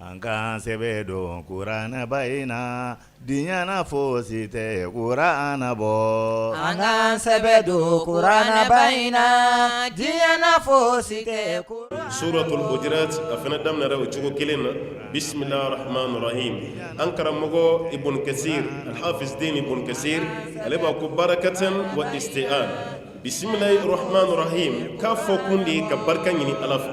Angan sebedo Qur'ana baina dinyana fosite Qur'ana bo. Angan sebedo Qur'ana baina dinyana fosite Qur'ana. Suratul Hujurat afana damna raw chugo kelena. Bismillahir rahmanir rahim. Ankara mogo Ibn Kathir al-Hafiz Din Ibn Kathir aleba ku barakatan wa isti'an. Bismillahir rahmanir rahim. Ka fokundi ka barkan yini alaf.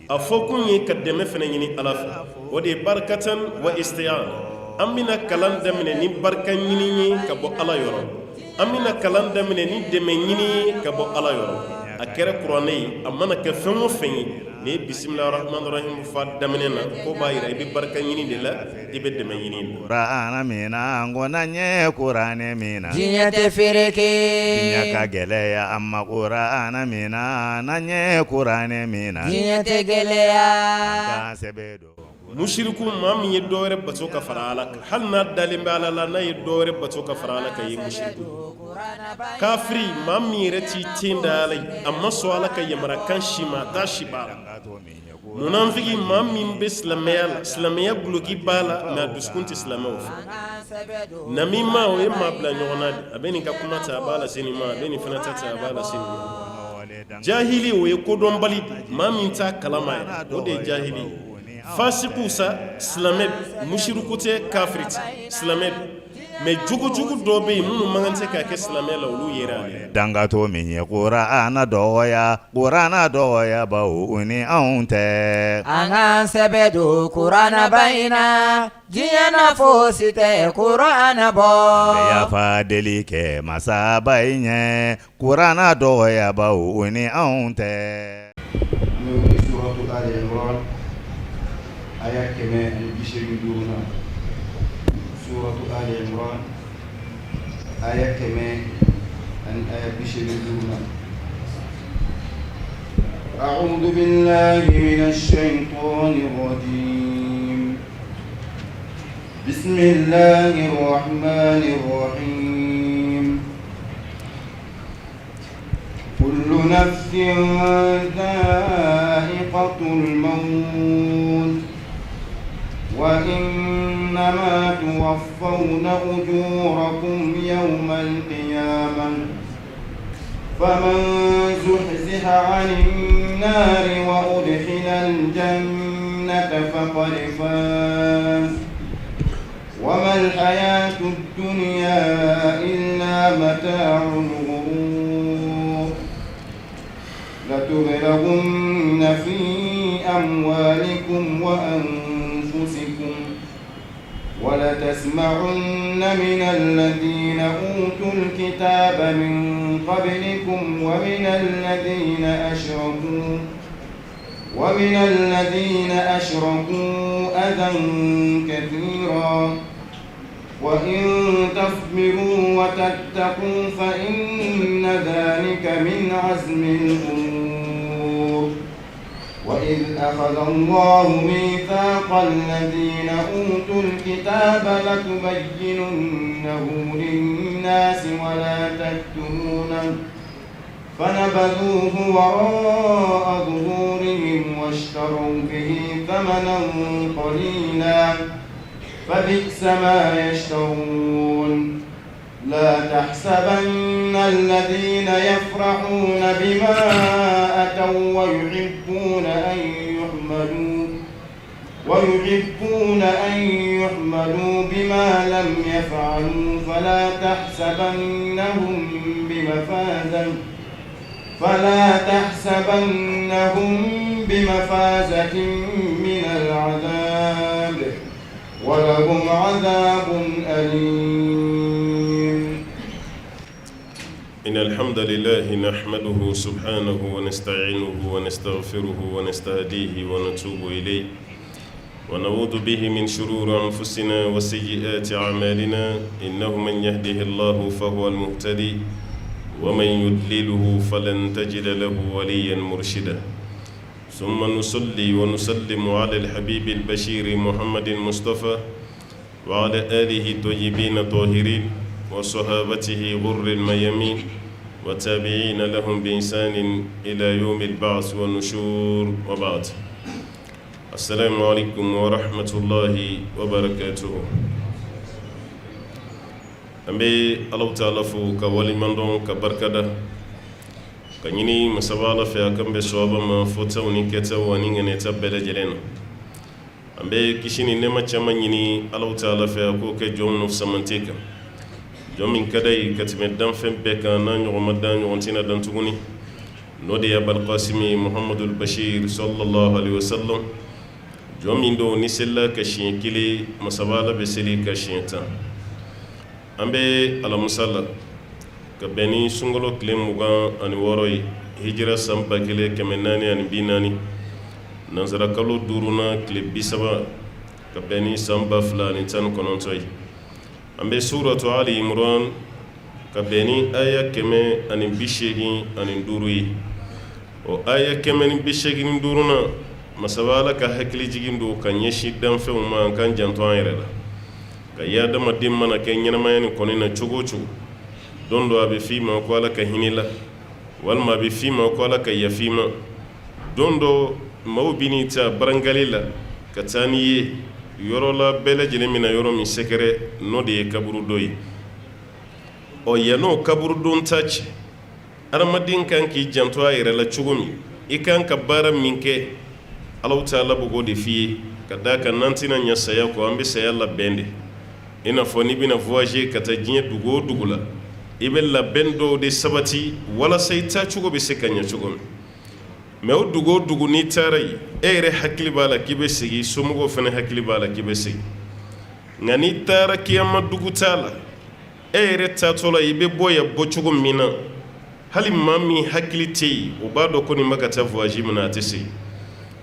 Afokun yi ka deme fana yini alaf. Wadi barakatan wa isti'an. Amina kalan damne ni barkan yini ka bo ala yoro. Amina kalan damne ni deme yini ka bo ala yoro. Akere Qur'ani amana ka fengo fenyi ni bismillahir rahmanir rahim fa damnena ko bayira ibi barkan yini de la ibe deme yini Qur'ana mina ngona nye Qur'ane mina Jinya te fereke Jinya ka geleya amma Qur'ana mina nanye Qur'ane mina Jinya te geleya Angan sebedo mushriku mam yi doore bato ka farala hal na dalimbe ala la na yi doore bato ka farala ka yi mushriku kafiri mam yi reti tindalai amma so ala ka yamara kan shima ta shiba munafiki mam min bislamaya guluki bala na duskunti islamaw namima o yema bla nyona abeni ka kuma ta bala sinima abeni fana ta bala sinima jahili o yekodon bali mam min ta kalama o de jahili fasiku sa slamed mushrikute kafrit slamed me jugu dobe munu mangante ka ke slamela ulu yera dangato minye Qur'ana doya ba uni aunte Angan sebedo Qur'ana baina dinyana fosite Qur'ana bo ya fa delike masabainye Qur'ana doya ba uni aunte Suratul Al-Imran ayat keme al-Bishiruduna Suratu Ali Imran ayat keme al-Bishiruduna A'udhu billahi minash shaitanir rajim Bismillahir rahmanir rahim Kullu nafsin dha'iqatul maut وإنما توفون أجوركم يوم القيامة فمن زحزح عن النار وأدخل الجنة فقد فاز وما الحياة الدنيا إلا متاع الغرور لتبلغن في أموالكم وأنفسكم ولتسمعن من الذين أوتوا الكتاب من قبلكم ومن الذين أشركوا أذى كثيرا وإن تصبروا وتتقوا فإن ذلك من عزم الأمور وإذ أخذ الله ميثاق الذين أوتوا الكتاب لتبيننه للناس ولا تكتمونه فنبذوه وراء ظهورهم واشتروا به ثمنا قليلا فبئس ما يشترون لا تحسبن الذين يفرحون بما أتوا ويحبون أن يحمدوا بما لم يفعلوا فلا تحسبنهم بمفازة من العذاب ولهم عذاب أليم. إن الحمد لله نحمده سبحانه ونستعينه ونستغفره ونستهديه ونتوب إليه ونعوذ به من شرور أنفسنا وسيئات أعمالنا إنه من يهده الله فهو المهتدي ومن يضلله فلن تجد له وليا مرشدا ثم نصلي ونسلم على الحبيب البشير محمد المصطفى وعلى آله الطيبين الطاهرين وصحابته غر الميامين وتابعين لهم بإحسان إلى يوم البعث والنشور وبعد السلام عليكم ورحمة الله وبركاته. أمي الله تعالى فو كوالي مندون كبركة كنيني مسابالة في أكم بسوابا ما فوتا ونكتا ونينغنتا بلا جلين. أمي كشيني نما چما نيني الله تعالى في أكو كجوم نفس منتيك جوم من كداي كتمدان فم بكا نان رمضان ونتينا دان تغني نودي أبا القاسم محمد البشير صلى الله عليه وسلم جوم من دو نسلا كشين كلي مسابالة بسلي كشين تا أمي على مسلا كبني سنغلو كلم مغان أني وروي هجرة سامبا كلي كمناني أني بيناني نزرا كلو دورونا كلي بيسبا كبني سامبا فلاني تان كونونتوي أمي سورة علي عمران كبني آية كمي أني بيشيغي أني دوروي o aya kemen bishegin duruna masabala ka hakli jigin do kan yeshi dan fe ma kan janto an yere la ka yada madim mana ken nyana mayani konina chugo chugo dondo abe fima ko ala ka hinila wal ma be fima ko ala ka yafima dondo mawbini ta barangalila ka taniye yorola bele jene mina yoro mi sekere no de kaburu doyi o yano kaburu don tachi aramadin kan ki janto a yɛrɛ la cogo min i kan ka baara min kɛ Allahu Taala b'o de f'i ye ka d'a kan n'an tɛna ɲɛ saya kɔ an bɛ saya labɛn de i n'a fɔ n'i bɛna voyager ka taa diɲɛ dugu o dugu la i bɛ labɛn dɔw de sabati walasa i taa cogo bɛ se ka ɲɛ cogo min mais o dugu o dugu n'i taara yen e yɛrɛ hakili b'a la k'i bɛ segin somɔgɔw fana hakili b'a la k'i bɛ segin nka n'i taara kiyama dugu t'a la e yɛrɛ taatɔ la i bɛ bɔ yan bɔ cogo min na hali maa min hakili tɛ yen o b'a dɔn ko nin bɛ ka taa voyage min na a tɛ se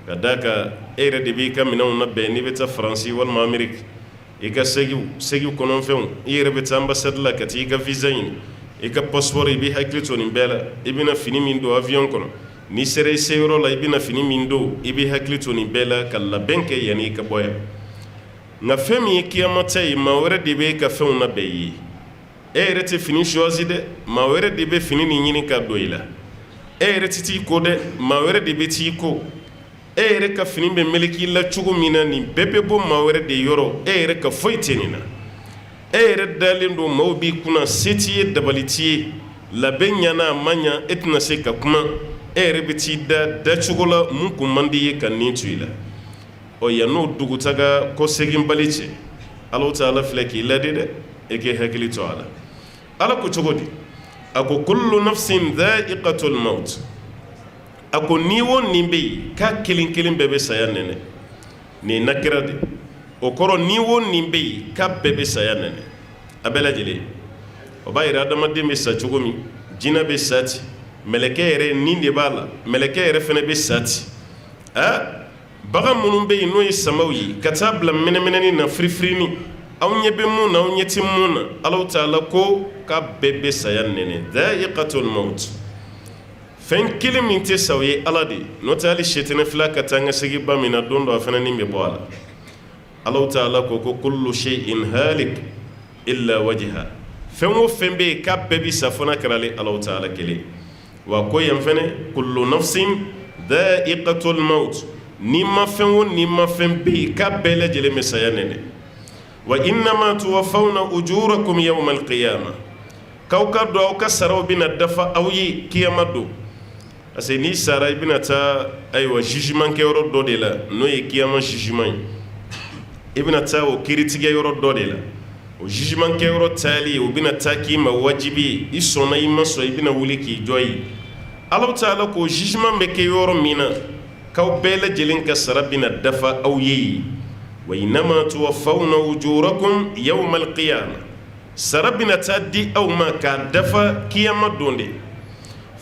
ka d'a kan e yɛrɛ de b'i ka minɛnw labɛn n'i bɛ taa faransi walima ameriki i ka segiw kɔnɔfɛnw i yɛrɛ bɛ taa ambassade la ka taa i ka visa ɲini i ka passeport i bɛ hakili to nin bɛɛ la i bɛna fini min don avion kɔnɔ n'i sera i seyɔrɔ la i bɛna fini min don i bɛ hakili to nin bɛɛ la ka labɛn kɛ yanni i ka bɔ yan nka fɛn min ye kiyama ta ye maa wɛrɛ de bɛ e ka fɛnw labɛn i ye e yɛrɛ tɛ fini choisi dɛ maa wɛrɛ de bɛ fini nin ɲini ka don i la e yɛrɛ tɛ t'i ko dɛ maa wɛrɛ de bɛ t'i ko e yɛrɛ ka fini bɛ meleki la cogo min na nin bɛɛ bɛ bɔ maa wɛrɛ de yɔrɔ e yɛrɛ ka foyi tɛ nin na e yɛrɛ dalen don maaw b'i kunna se t'i ye dabali t'i ye labɛn ɲana a ma ɲa e tɛna se ka kuma e yɛrɛ bɛ t'i da cogo la mun kun man di ye ka nin to i la ɔ yan n'o dugutaga kɔseginbali cɛ Allahu Taala filɛ k'i ladi dɛ e k'i hakili to a la ala ko cogo di a ko kullu nafsin dha'iqatul maut a ko ni wo nin bɛ yen k'a kelen kelen bɛɛ bɛ saya nɛnɛ nin nakira de o kɔrɔ ni wo nin bɛ yen k'a bɛɛ bɛ saya nɛnɛ a bɛɛ lajɛlen o b'a yira adamaden bɛ sa cogo min jinɛ bɛ sa ten mɛlɛkɛ yɛrɛ nin de b'a la mɛlɛkɛ yɛrɛ fana bɛ sa ten bagan minnu bɛ yen n'o ye samaw ye ka taa bila mɛnɛmɛnɛni na firifirini aw ɲɛ bɛ mun na aw ɲɛ tɛ mun na Allahu Taala ko k'a bɛɛ bɛ saya nɛnɛ dha'iqatul maut fɛn kelen min tɛ sa o ye ala de n'o tɛ hali sitana fila ka taa n ka segin ba min na don dɔ a fana nin bɛ bɔ a la Allahu Taala ko kullu shay'in halik illa wajha fɛn o fɛn bɛ yen k'a bɛɛ bɛ sa fana kɛra Allahu Taala kelen wa ko yan fɛnɛ kullu nafsin dha'iqatul maut ni ma fɛn o ni ma fɛn bɛ yen k'a bɛɛ lajɛlen bɛ saya nɛnɛ wa innama tuwaffawna ujurakum yawma alqiyama k'aw ka dɔn aw ka saraw bɛna dafa aw ye kiyama don parce que n'i sara i bɛna taa ayiwa jugement kɛyɔrɔ dɔ de la n'o ye kiyama jugement ye i bɛna taa o kiiritigɛyɔrɔ dɔ de la o jugement kɛyɔrɔ taali o bɛna taa k'i ma wajibi ye i sɔnna i ma sɔn i bɛna wuli k'i jɔ ye Allahu Taala ko jugement bɛ kɛ yɔrɔ min na k'aw bɛɛ lajɛlen ka sara bɛna dafa aw ye wa innama tuwaffawna ujurakum yawma alqiyama sara bɛna taa di aw ma k'a dafa kiyama don de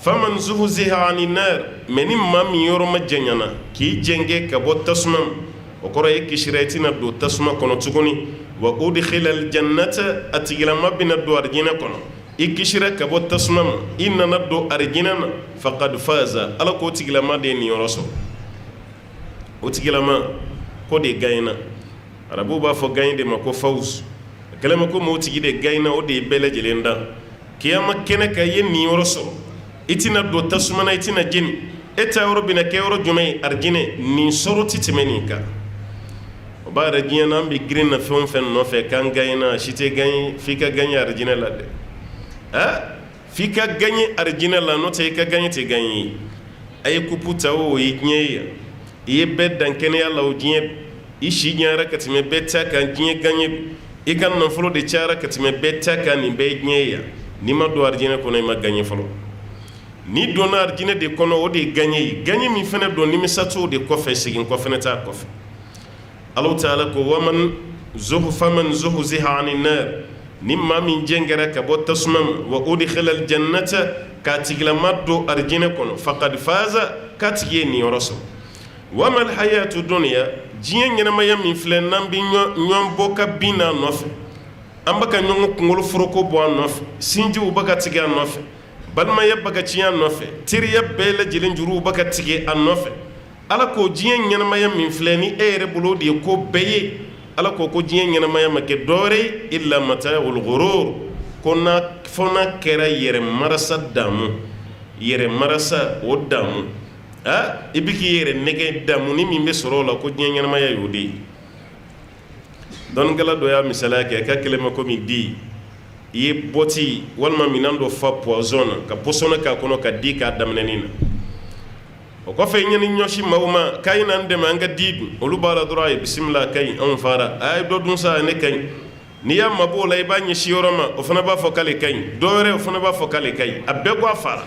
faman zuhziha ani nar mais ni maa min yɔrɔ ma janyana k'i jɛngɛ ka bɔ tasuma o kɔrɔ ye kisira i tɛna don tasuma kɔnɔ tuguni wa udkhila aljannata a tigilama bɛna don arijinɛ kɔnɔ i kisira ka bɔ tasuma ma i nana don arijinɛ na faqad faza ala k'o tigilama de ye nin yɔrɔ sɔrɔ o tigilama ko de gagnena arabu b'a fɔ gagne de ma ko fawz kɛlɛma ko m'o tigi de gagnena o de ye bɛɛ lajɛlen da kiyama kɛnɛ ka ye nin yɔrɔ sɔrɔ i tɛna don tasuma na i tɛna jeni eta yɔrɔ bina kɛ yɔrɔ jumɛn ye arijinɛ nin sɔrɔ ti tɛmɛ nin kan o b'a yɛrɛ diɲɛ na an bɛ girin na fɛn o fɛn nɔfɛ k'an gagne na si tɛ gagne f'i ka gagne arijinɛ la dɛ f'i ka gagne arijinɛ la n'o tɛ i ka gagne tɛ gagne ye a ye kupu ta o ye diɲɛ ye i ye bɛɛ dan kɛnɛya la o diɲɛ i si ɲɛra ka tɛmɛ bɛɛ ta kan diɲɛ gagne i ka nafolo de cayara ka tɛmɛ bɛɛ ta kan nin bɛɛ ye diɲɛ ye n'i ma don arijinɛ kɔnɔ i ma gagne fɔlɔ ni donna arijinɛ de kɔnɔ o de ye gagne ye gagne min fana don nimisa t'o de kɔfɛ segin kɔ fana t'a kɔfɛ Allahu Ta'ala ko faman zuhziha 'anil nar ni maa min jɛngɛra ka bɔ tasuma ma wa udkhila al-jannata k'a tigilama don arijinɛ kɔnɔ faqad faza k'a tigi ye nin yɔrɔ sɔrɔ wa mal hayatu dunya diɲɛ ɲɛnamaya min filɛ n'an bɛ ɲɔgɔn bɔ ka bin n'a nɔfɛ an bɛ ka ɲɔgɔn kunkolo foroko bɔ a nɔfɛ sinjiw bɛ ka tigɛ a nɔfɛ balimaya bɛ ka tiɲɛ a nɔfɛ teriya bɛɛ lajɛlen juruw bɛ ka tigɛ a nɔfɛ ala ko diɲɛ ɲɛnamaya min filɛ ni e yɛrɛ bolo de ye ko bɛɛ ye ala ko diɲɛ ɲɛnamaya ma kɛ dɔwɛrɛ ye illa mata'ul ghurur ko fɔ n'a kɛra yɛrɛ marasa damu yɛrɛ marasa o damu i bɛ k'i yɛrɛ nɛgɛ damu ni min bɛ sɔrɔ o la ko diɲɛ ɲɛnamaya y'o de ye dɔnnikɛla dɔ y'a misaliya kɛ ka kɛlɛ ma komi di i ye bɔti walima minɛn dɔ fa poison na ka pɔsɔnɛ k'a kɔnɔ ka di k'a daminɛnin na o kɔfɛ i ɲɛni ɲɔsi maaw ma k'a ye n'an dɛmɛ an ka di dun olu b'a la dɔrɔn a ye bisimila ka ɲi anw fara a ye dɔ dun sa ne ka ɲi n'i y'a mabɔ o la i b'a ɲɛsi yɔrɔ ma o fana b'a fɔ k'ale ka ɲi dɔ wɛrɛ o fana b'a fɔ k'ale ka ɲi a bɛɛ bɔ a fara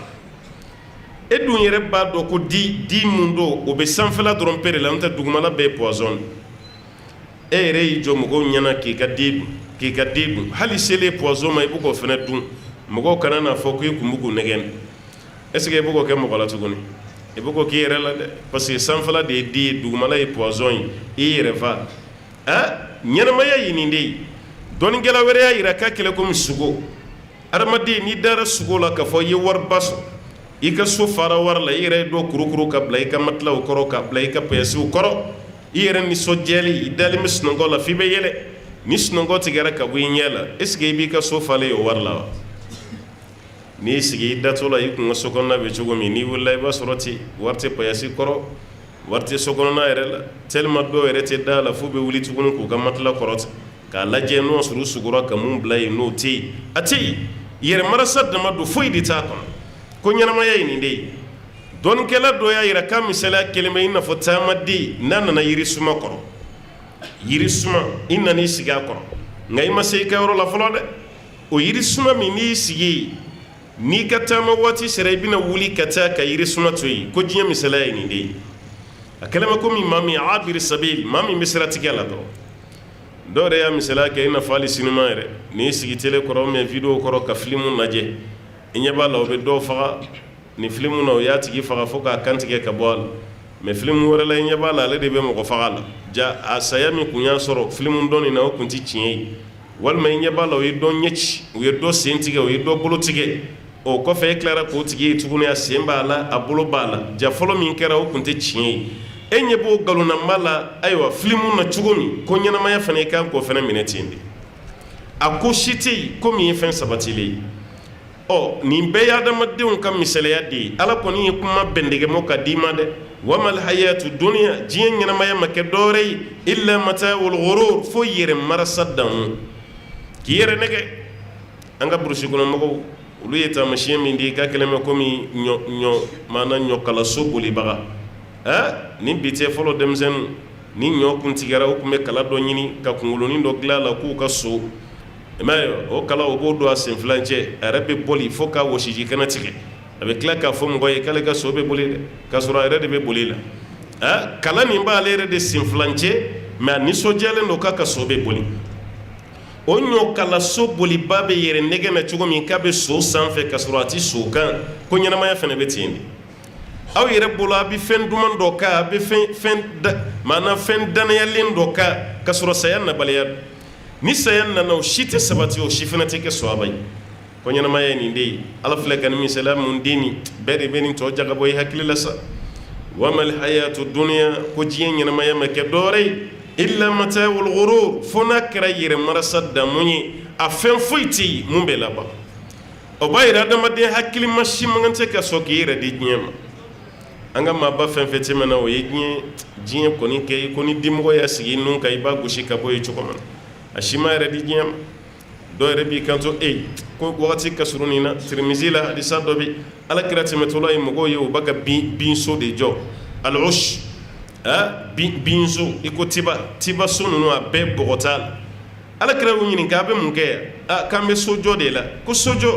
e dun yɛrɛ b'a dɔn ko di mun don o bɛ sanfɛla dɔrɔn pere la n tɛ dugumala bɛɛ ye poison e yɛrɛ y'i jɔ mɔgɔw ɲɛna k'i ka di dun hali selen poison ma i bɛ k'o fana dun mɔgɔw kana n'a fɔ k'i kun bɛ k'u nɛgɛn est ce que i bɛ k'o kɛ mɔgɔ la tuguni i bɛ k'o k'i yɛrɛ la dɛ parce que sanfɛla de ye di ye dugumala ye poison ye i yɛrɛ fa ɲɛnamaya ye nin de ye dɔnnikɛla wɛrɛ y'a yira k'a kɛlɛ komi sogo adamaden n'i dara sogo la k'a fɔ i ye wariba sɔrɔ i ka so fara wari la i yɛrɛ ye dɔ kurukuru ka bila i ka matilaw kɔrɔ ka bila i ka pɛyɛsiw kɔrɔ i yɛrɛ nisɔndiyali i dalen bɛ sunɔgɔ la f'i bɛ yɛlɛ ni sunɔgɔ tigɛra ka bɔ i ɲɛ la est ce que i b'i ka so falen o wari la wa n'i y'i sigi i datɔ la i kun ka so kɔnɔna bɛ cogo min n'i wulila i b'a sɔrɔ ten wari tɛ pɛyɛsi kɔrɔ wari tɛ so kɔnɔna yɛrɛ la tellement dɔw yɛrɛ tɛ da la f'u bɛ wuli tuguni k'u ka matila kɔrɔ ten k'a lajɛ n'o sɔrɔ u sugora ka mun bila yen n'o tɛ yen a tɛ yen yɛrɛ marasa dama don foyi de t'a kɔnɔ ko ɲɛnamaya ye nin de ye dɔnnikɛla dɔ y'a yira k'a misaliya kelen bɛ i n'a fɔ taamaden n'a nana yirisuma kɔrɔ yirisuma i nana i sigi a kɔrɔ nka i ma se i ka yɔrɔ la fɔlɔ dɛ o yirisuma min n'i y'i sigi yen n'i ka taama waati sera i bɛna wuli ka taa ka yirisuma to yen ko diɲɛ misaliya ye nin de ye a kɛlen bɛ komi maa min abiri sabil maa min bɛ siratigɛ la dɔrɔn dɔw yɛrɛ y'a misaliya kɛ i n'a fɔ hali sinima yɛrɛ n'i sigi tele kɔrɔ ou bien video kɔrɔ ka filimu lajɛ i ɲɛ b'a la o bɛ dɔw faga ni filimu na o y'a tigi faga fo k'a kantigɛ ka bɔ a la mais filimu wɛrɛ la i ɲɛ b'a la ale de bɛ mɔgɔ faga la ja a saya min kun y'a sɔrɔ filimu dɔnni na o kun tɛ tiɲɛ ye walima i ɲɛ b'a la o ye dɔ ɲɛ ci u ye dɔ sen tigɛ u ye dɔ bolo tigɛ o kɔfɛ e tilara k'o tigi ye tuguni a sen b'a la a bolo b'a la ja fɔlɔ min kɛra o kun tɛ tiɲɛ ye e ɲɛ b'o ngalonama la ayiwa filimu na cogo min ko ɲɛnamaya fana i kan k'o fana minɛ ten de a ko si tɛ yen ko min ye fɛn sabatilen ye nin bɛɛ ye adamadenw ka misaliya de ye ala kɔni ye kuma bɛndɛgɛmɔ ka d'i ma dɛ wamal hayatu dunya diɲɛ ɲɛnamaya ma kɛ dɔwɛrɛ ye illa mata'ul ghurur fo yɛrɛ marasa damu k'i yɛrɛ nɛgɛ an ka burusi kɔnɔ mɔgɔw olu ye taamasiyɛn min di ka kɛlen bɛ komi ɲɔkalaso bolibaga ni bi tɛ fɔlɔ denmisɛnninw ni ɲɔ kun tigɛra u kun bɛ kala dɔ ɲini ka kunkolonin dɔ dilan a la k'u ka so i m'a ye o kala o b'o don a sen filancɛ a yɛrɛ bɛ boli fo k'a wɔsiji kɛnɛ tigɛ a bɛ tila k'a fɔ mɔgɔ ye k'ale ka so bɛ boli dɛ k'a sɔrɔ a yɛrɛ de bɛ boli la kala nin b'ale yɛrɛ de sen filancɛ mais a nisɔndiyalen don k'a ka so bɛ boli o ɲɔkala so boliba bɛ yɛrɛ nɛgɛ na cogo min k'a bɛ so sanfɛ ka sɔrɔ a tɛ so kan ko ɲɛnamaya fana bɛ ten de aw yɛrɛ bolo a bɛ fɛn duman dɔ kan a bɛ fɛn danayalen dɔ kan ka sɔrɔ saya nabaliya don ni saya nana o si tɛ sabati o si fana tɛ kɛ sɔaba ye ko ɲɛnamaya ye nin de ye ala filɛ ka nin misaliya mun di nin bɛɛ de bɛ nin tɔ jagabɔ i hakili la sa wamal hayatu dunya ko diɲɛ ɲɛnamaya ma kɛ dɔwɛrɛ ye illa mata'ul ghurur fo n'a kɛra yɛrɛ marasa damu ye a fɛn foyi tɛ yen mun bɛ laban o b'a yira adamaden hakili ma si man kan tɛ ka sɔn k'i yɛrɛ di diɲɛ ma anga maba fen fete mana o ye diɲɛ kɔni kɛ ko ni dimɔgɔya sigi nun kan i b'a gosi ka bɔ ye cogo min a si ma yɛrɛ di diɲɛ ma dɔw yɛrɛ b'i kanto ko wagati ka surun nin na Tirmizi la hadisa dɔ bi alakira tɛmɛtɔla ye mɔgɔw ye u b'a ka binso de jɔ al-ush binso i ko tiba so ninnu a bɛɛ bɔgɔ t'a la alakira y'u ɲininka a bɛ mun kɛ yan k'an bɛ sojɔ de la ko sojɔ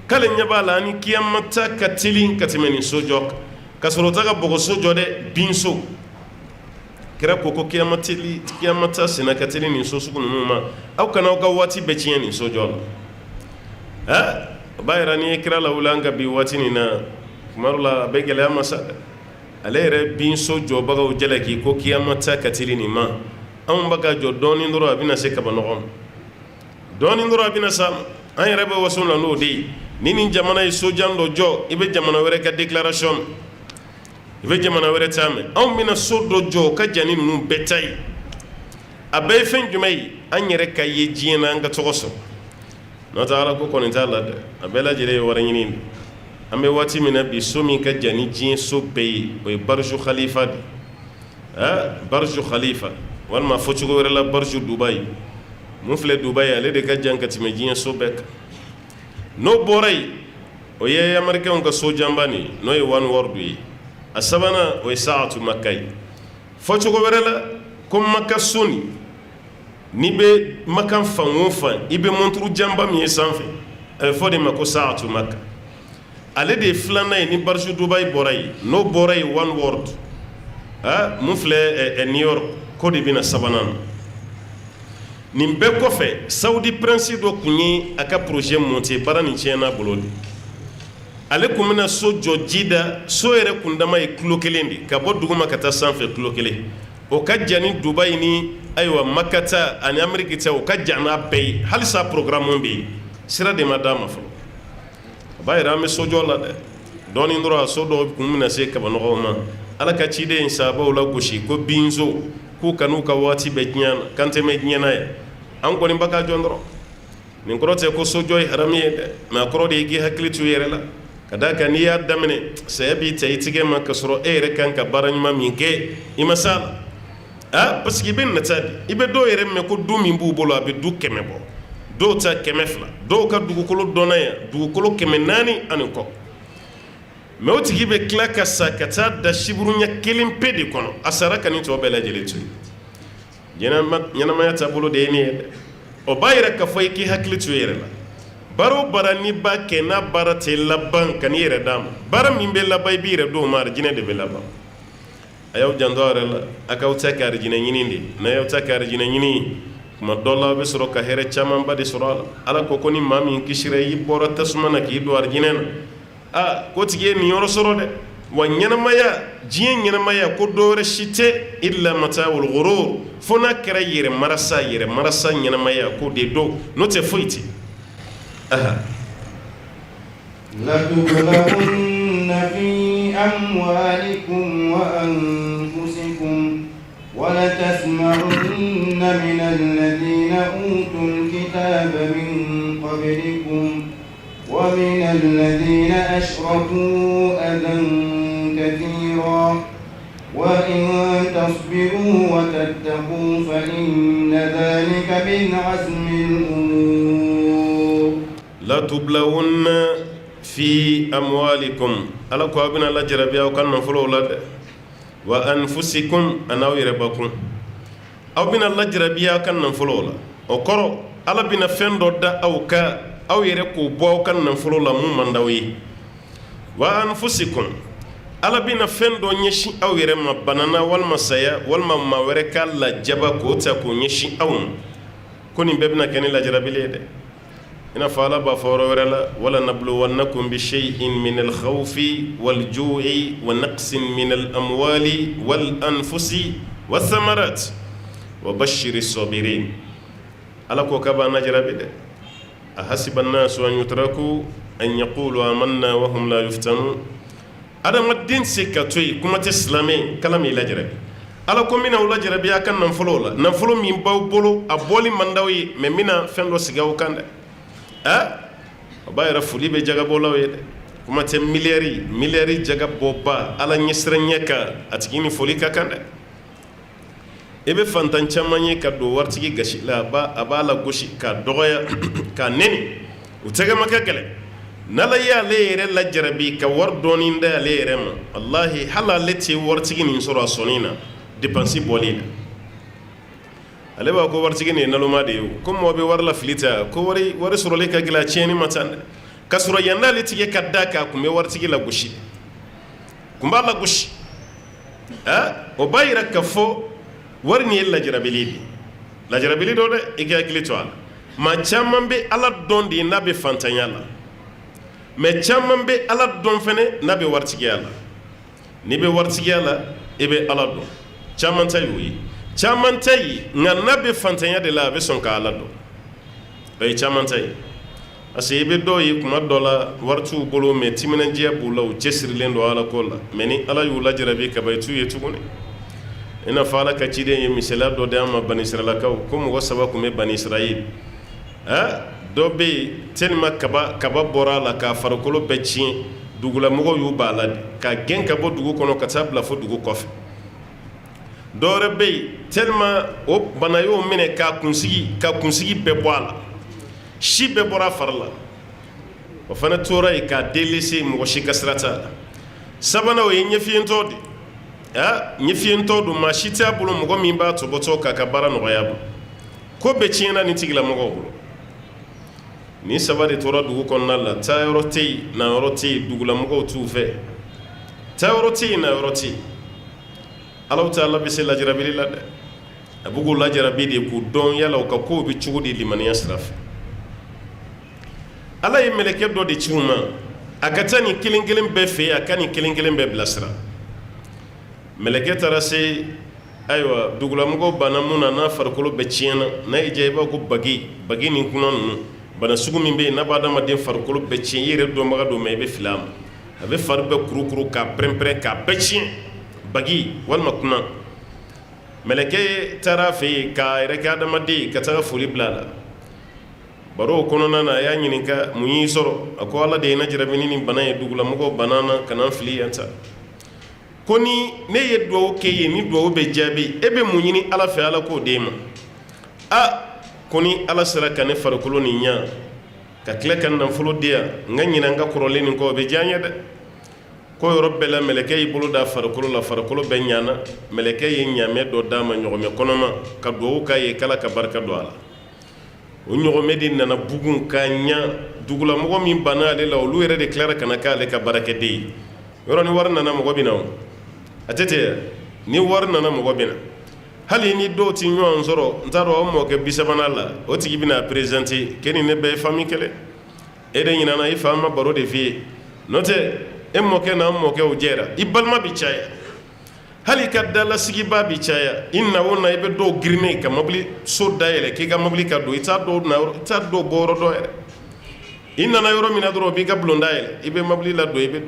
k'ale ɲɛ b'a la ni kiyamata ka teli ka tɛmɛ nin sojɔ kan ka sɔrɔ o t'a ka bɔgɔ sojɔ dɛ binso kira ko kiyamata sena ka teli nin so sugu ninnu ma aw kana aw ka waati bɛɛ tiɲɛ nin sojɔ la o b'a yira ni ye kira lawuli an ka bi waati nin na kuma dɔ la a bɛ gɛlɛya ma sa dɛ ale yɛrɛ binso jɔbagaw jalaki ko kiyamata ka teli nin ma anw bɛ ka jɔ dɔɔnin dɔrɔn a bɛna se kaba nɔgɔ ma dɔɔnin dɔrɔn a bɛna s'a ma an yɛrɛ bɛ waso na n'o de ye ni nin jamana ye sojan dɔ jɔ i bɛ jamana wɛrɛ ka déclaration i bɛ jamana wɛrɛ ta mɛn anw bɛna so dɔ jɔ ka jan ni ninnu bɛɛ ta ye a bɛɛ ye fɛn jumɛn ye an yɛrɛ ka ye diɲɛ na an ka tɔgɔ sɔrɔ n'o tɛ ala ko kɔni t'a la dɛ a bɛɛ lajɛlen ye wari ɲini de an bɛ waati min na bi so min ka jan ni diɲɛ so bɛɛ ye o ye Barju Khalifa de Barju Khalifa walima fɔcogo wɛrɛ la Barju Dubai mun filɛ Dubai ale de ka jan ka tɛmɛ diɲɛ so bɛɛ kan n'o bɔra yen o ye Américains ka sojanba nin n'o ye One World ye a sabanan o ye Saatu Maka ye fɔcogo wɛrɛ la ko Maka so nin n'i bɛ Maka fan o fan i bɛ monturu janba min ye sanfɛ a bɛ fɔ de ma ko Saatu Maka ale de ye filanan ye ni Barju Dubai bɔra yen n'o bɔra yen One World mun filɛ New York ko de bɛna sabanan na nin bɛɛ kɔfɛ Saudi prince dɔ kun ye a ka projet monter baara nin tiɲɛna bolo de ale kun bɛna so jɔ ji da so yɛrɛ kundama ye kilo 1 de ka bɔ duguma ka taa sanfɛ kilo 1 o ka jan ni Dubai ni ayiwa Maka ta ani Ameriki ta o ka jan n'a bɛɛ ye halisa programme bɛ yen sira de ma d'a ma fɔlɔ a b'a yira an bɛ sojɔ la dɛ dɔɔnin dɔrɔn a so dɔw kun bɛna se kabanɔgɔw ma ala ka ciden sababu la gosi ko binzo k'u kan'u ka waati bɛɛ diɲɛ na kan tɛmɛ diɲɛ na ye an kɔni b'a ka jɔn dɔrɔn nin kɔrɔ tɛ ko sojɔ ye haramu ye dɛ mɛ a kɔrɔ de ye k'i hakili to i yɛrɛ la ka d'a kan n'i y'a daminɛ saya b'i ta i tigɛ ma ka sɔrɔ e yɛrɛ kan ka baara ɲuman min kɛ i ma s'a la parce que i bɛ nata de i bɛ dɔw yɛrɛ mɛn ko du min b'u bolo a bɛ du 100 bɔ dɔw ta 200 dɔw ka dugukolo dɔnna yan dugukolo 400 ani kɔ mɛ o tigi bɛ tila ka sa ka taa da siburuɲɛ 1 pe de kɔnɔ a sara ka nin tɔ bɛɛ lajɛlen to yen ɲɛnamaya taabolo de ye nin ye dɛ o b'a yɛrɛ k'a fɔ i k'i hakili to i yɛrɛ la baara o baara n'i b'a kɛ n'a baara tɛ laban ka n'i yɛrɛ d'a ma baara min bɛ laban i b'i yɛrɛ d'o ma arijinɛ de bɛ laban a y'aw janto a yɛrɛ la a k'aw ta kɛ arijinɛ ɲini de n'a y'aw ta kɛ arijinɛ ɲini kuma dɔ la a bɛ sɔrɔ ka hɛrɛ camanba de sɔrɔ a la ala ko ni maa min kisira i bɔra tasuma na k'i don arijinɛ na ko tigi ye nin yɔrɔ sɔrɔ dɛ wa ɲɛnamaya diɲɛ ɲɛnamaya ko dɔ wɛrɛ si tɛ illa mata'ul ghurur fo n'a kɛra yɛrɛ marasa ɲɛnamaya ko de don n'o tɛ foyi tɛ لتبلغن في أموالكم وأنفسكم ولتسمعن من الذين أوتوا الكتاب من قبلكم ومن الذين أشركوا أذى كثيرا وإن تصبروا وتتقوا فإن ذلك من عزم الأمور لا تبلغن في أموالكم ألا كوابنا لا جربيا وكان نفلو لد وأنفسكم أنا ويربكم أو بنا لا جربيا وكان نفلو لد وكرو ألا بنا فندو دا أو كا أو يركو بو كان نفلو لد من داوي وأنفسكم ألا بنا فندو نيشي أو يرما بنانا والمسايا والما وركا لا جبا كوتا كو نيشي أو كوني ببنا كاني لا جربي ليدي إن فعل بفور ورلا ولا نبلونكم بشيء من الخوف والجوع ونقص من الأموال والأنفس والثمرات وبشر الصابرين على كوكبا نجرا بده أحسب الناس أن يتركوا أن يقولوا آمنا وهم لا يفتنون هذا ما الدين سكتوي كما تسلمي كلامي لا جربي على كمينا ولا جربي أكن نفلو من باو أبولي مندوي ممينا فندو سجاو كنده bayra fuli be jaga bolaw yede kuma tɛ miliyari jaga bɔba ala ɲɛsiranya ka a tigi ni foli ka kan dɛ i bɛ fantan caman ye ka don waritigi gasi la a b'a la gosi k'a dɔgɔya k'a neni u tɛgɛ ma kɛ gɛlɛn n'ala y'ale yɛrɛ lajarabi ka wari dɔɔni da ale yɛrɛ ma wallahi hali ale tɛ waritigi nin sɔrɔ a sɔnni na dépense bɔli la ale b'a ko waritigi nin ye naloma de ye ko mɔgɔ bɛ wari la fili ta ko wari sɔrɔli ka gɛlɛn a tiɲɛni ma ca dɛ ka sɔrɔ yan n'ale tigi ka da kan a kun bɛ waritigi la gosi kun b'a la gosi o b'a yira ka fɔ wari nin ye lajarabili de lajarabili dɔ dɛ i ka hakili to a la maa caman bɛ ala dɔn de n'a bɛ fantanya la mais caman bɛ ala dɔn fɛnɛ n'a bɛ waritigiya la n'i bɛ waritigiya la i bɛ ala dɔn caman ta y'o ye caman ta ye nka n'a bɛ fantanya de la a bɛ sɔn ka ala dɔn o ye caman ta ye parce que i bɛ dɔw ye kuma dɔ la wari t'u bolo mais timinandiya b'u la u cɛsirilen don ala ko la mais ni ala y'u lajarabi kaban i t'u ye tuguni i n'a fɔ ala ka ciden ye misaliya dɔ di an ma bani israɛlakaw ko mɔgɔ 3 tun bɛ bani israɛl dɔ bɛ yen tellement kaba bɔra a la k'a farikolo bɛɛ tiɲɛ dugulamɔgɔw y'u b'a la de ka gɛn ka bɔ dugu kɔnɔ ka taa bila fo dugu kɔfɛ dɔ wɛrɛ bɛ yen tellement o bana y'o minɛ k'a kunsigi bɛɛ bɔ a la si bɛɛ bɔra a fari la o fana tora yen k'a delese mɔgɔ si ka sira t'a la sabanan o ye ɲɛfiyentɔ de ɲɛfiyentɔ don maa si t'a bolo mɔgɔ min b'a tɔbɔtɔ k'a ka baara nɔgɔya bolo ko bɛɛ tiɲɛna nin tigilamɔgɔw bolo ni saba de tora dugu kɔnɔna la taa yɔrɔ tɛ yen na yɔrɔ tɛ yen dugulamɔgɔw t'u fɛ taa yɔrɔ tɛ yen na yɔrɔ tɛ yen alaw ta'ala bɛ se lajarabili la dɛ a b'u k'u lajarabi de k'u dɔn yala u ka kow bɛ cogo di limaniya sira fɛ ala ye mɛlɛkɛ dɔ de ci u ma a ka taa nin kelen kelen bɛɛ fɛ yen a ka nin kelen kelen bɛɛ bilasira mɛlɛkɛ taara se ayiwa dugulamɔgɔw banna mun na n'a farikolo bɛɛ tiɲɛna n'a y'i diya i b'a ko bagi nin kunna ninnu bana sugu min bɛ yen n'a b'a adamaden farikolo bɛɛ tiɲɛ i yɛrɛ dɔnbaga don mais i bɛ fili a ma a bɛ fari bɛɛ kurukuru k'a pɛrɛn-pɛrɛn k'a bɛɛ tiɲɛ bagi walima kunna mɛlɛkɛ taara a fɛ yen k'a yɛrɛ kɛ adamaden ka taga foli bila a la baro o kɔnɔna na a y'a ɲininka mun y'i sɔrɔ a ko ala de ye na jarabi ni nin bana ye dugulamɔgɔw banna na ka na fili yan ta ko ni ne ye duwawu kɛ ye ni duwawu bɛ jaabi e bɛ mun ɲini ala fɛ ala k'o d'e ma ko ni ala sera ka ne farikolo nin ɲa ka tila ka nafolo di yan n ka ɲinɛ n ka kɔrɔlen nin kɔ o bɛ diya n ye dɛ ko yɔrɔ bɛɛ la mɛlɛkɛ y'i bolo da farikolo la farikolo bɛɛ ɲana mɛlɛkɛ ye ɲamɛ dɔ d'a ma ɲɔgɔmɛ kɔnɔma ka duwawu k'a ye k'ala ka barika don a la o ɲɔgɔmɛ de nana bugun k'a ɲa dugulamɔgɔ min banna ale la olu yɛrɛ de tilara ka na k'ale ka baarakɛden ye yɔrɔ ni wari nana mɔgɔ bɛ na o a tɛ ten ni wari nana mɔgɔ bɛ na hali ni dɔw ti ɲɔgɔn sɔrɔ n t'a dɔn aw mɔkɛ 30 la o tigi bɛna présenter kɛ nin ne bɛɛ ye famille kelen e de ɲinana i fa ma baro de f'i ye n'o tɛ e mɔkɛ n'an mɔkɛw jɛra i balima bɛ caya hali ka dalasigibaa bɛ caya i na o na i bɛ dɔw girinnen ka mobili so dayɛlɛ k'i ka mobili ka don i t'a dɔw bɔ yɔrɔ dɔ yɛrɛ i nana yɔrɔ min na dɔrɔn o b'i ka bulon dayɛlɛ i bɛ mobili la don i bɛ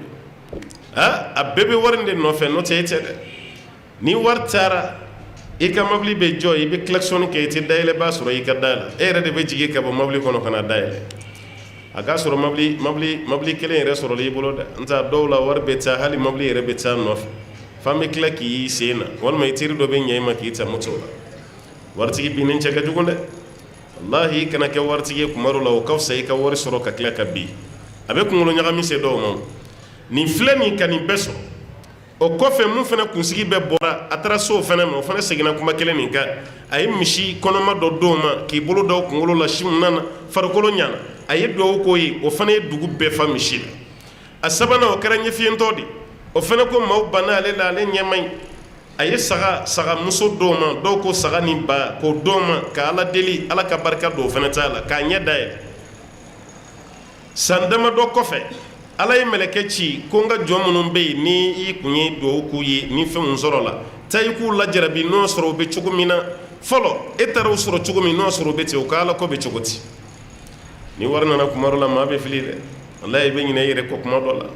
a bɛɛ bɛ wari de nɔfɛ n'o tɛ e tɛ dɛ ni wari taara i ka mobili bɛ jɔ i bɛ klaxon kɛ i tɛ dayɛlɛ b'a sɔrɔ i ka da la e yɛrɛ de bɛ jigin ka bɔ mobili kɔnɔ ka na dayɛlɛ a k'a sɔrɔ mobili kelen yɛrɛ sɔrɔli i bolo dɛ n t'a dɔw la wari bɛ taa hali mobili yɛrɛ bɛ taa nɔfɛ f'an bɛ tila k'i sen na walima i teri dɔ bɛ ɲɛ i ma k'i ta moto la waritigi bi ni cɛ ka jugu dɛ wallahi i kana kɛ waritigi ye kuma dɔ la o ka fisa i ka wari sɔrɔ ka tila ka bin a bɛ kunkolo ɲagami se dɔw ma nin filɛ nin ka nin bɛɛ sɔrɔ o kɔfɛ mun fana kunsigi bɛɛ bɔra a taara so o fana ma o fana seginna kuma kelen nin kan a ye misi kɔnɔma dɔ d'o ma k'i bolo da o kunkolo la si mun nana farikolo ɲana a ye duwawu k'o ye o fana ye dugu bɛɛ fa misi la a sabanan o kɛra ɲɛfiyentɔ de o fana ko maaw banna ale la ale ɲɛ man ɲi a ye saga muso d'o ma dɔw ko saga ni ba k'o d'o ma ka ala deli ala ka barika don o fana t'a la k'a ɲɛ dayɛlɛ san damadɔ kɔfɛ ala ye mɛlɛkɛ ci ko n ka jɔn minnu bɛ yen ni i kun ye duwawu k'u ye ni fɛn min sɔrɔ la taa i k'u lajarabi n'o sɔrɔ u bɛ cogo min na fɔlɔ e taara u sɔrɔ cogo min n'o sɔrɔ u bɛ ten u ka ala ko bɛ cogo di ni wari nana kuma dɔ la maa bɛ fili dɛ walayi i bɛ ɲinɛ i yɛrɛ kɔ kuma dɔ la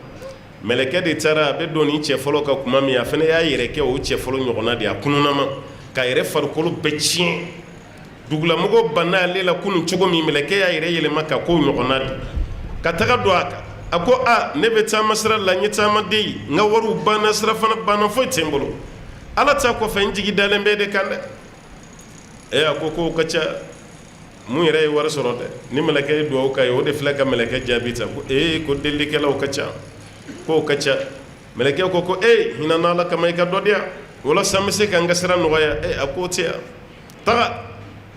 mɛlɛkɛ de taara a bɛ don ni cɛ fɔlɔ ka kuma min a fana y'a yɛrɛ kɛ o cɛ fɔlɔ ɲɔgɔnna de a kununama k'a yɛrɛ farikolo bɛɛ tiɲɛ dugulamɔgɔ banna ale la kunun cogo min mɛlɛkɛ y'a yɛrɛ yɛlɛma ka k'o ɲɔgɔnna de ka taga don a kan ako ne be taama sira la nye taama de nga waru bana sira fana bana foyi tembolo ala ta ko fa njigi dalen be de kande ako ko kacha mu yere war soro de ni malaka do o kay o de flaka malaka jabita ko ko delli kala o kacha ko kacha malaka ko hina na la kamay ka dodia wala samse ka ngasira no ya ako tia ta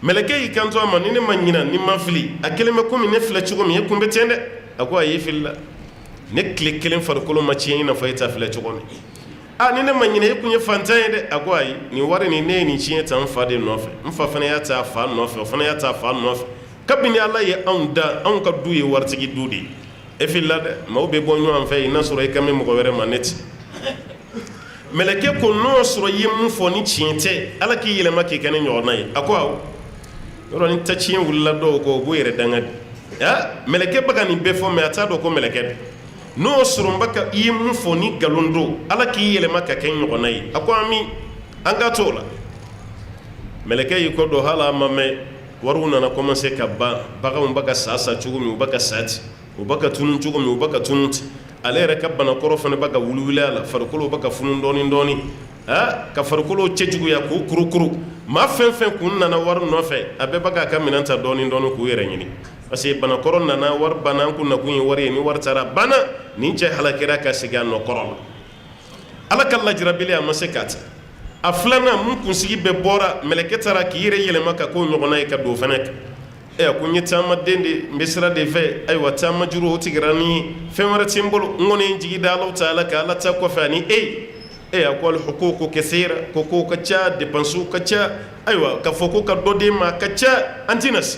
malaka yi kanto ma ni manyina ni mafili akeleme ko mi ne fila chugo mi kumbe tende ako ayi filla ne klik kelen farkolo ma ciyen na fayta fila chugo mi ni ne manyina kunye fantan de ako ayi ni ware ni ne ni ciyen tan fade no fe mfa fana ya ta fa no fe fana ya ta fa no fe kabini alla ye anda an ka duye wartigi dudi e filla de mawbe bonyo an fe ina soro e kame mo ko were maneti meleke ko no soro yim fo ni ciente ala ki yele makki kan nyona yi ako aw yoro ni ta cien wulla do ko bo yere dangadi meleke baga ni be fo me ata do ko meleke no soro mbaka yim fo ni galundo ala ki yele makka kan nyona yi ako ami anga tola meleke yi ko do hala mame waruna na commencer ka baga mbaka sasa chugumi ubaka sati ubaka tunun chugumi ubaka tunut alere ka bana koro fane baga wulwila la farkolo baka funun doni ka farkolo cejugu ya ko kurukuru ma fen kun nana war no fe abe baga ka minanta doni ku yere nyini parce bana koro nana war bana kun na kun wari ni war tara bana ni ce halakira ka siga no koro ala kala jirabili amasekata aflana mun kun sigi be bora meleketara ki yere yele maka ko nyogona e ka do fanek kunye tama dende mbesira de fe ay wa tama juro hotigrani femara timbolo ngone jigi dalo taala ka la ta ko fani akwal huququ kathira ko kacha depensu kacha aywa ka foko ka dode ma kacha antinas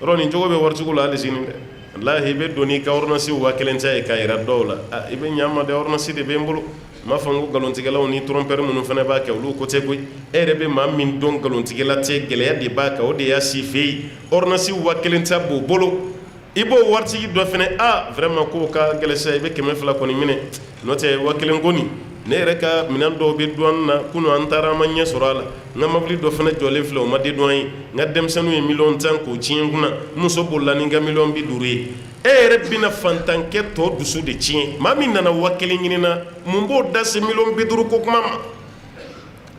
roni jogo be wartugula alisini de wallahi be doni ka ornasi wa kelenta e kayra dola ibe nyama de ornasi de be mbolo ma fango galontigela ni tromper munu fana ba ka lu ko te koy rebe ma min don galontigela te gele de ba ka o de ya sifi ornasi wa kelenta bo bolo ibo warti do fene vraiment ko ka gele say be keme fla ko ni mine note wa kelen goni ne reka minan do be don na kuno antara manya surala na mabli do fene jole flo ma de don yi nga dem sanu e million tan ko cienguna muso bolla ni nga million bi duri rebbina fantanke to dusu de cien mami nana wakilin nyina mumbo das million bi duru ko kuma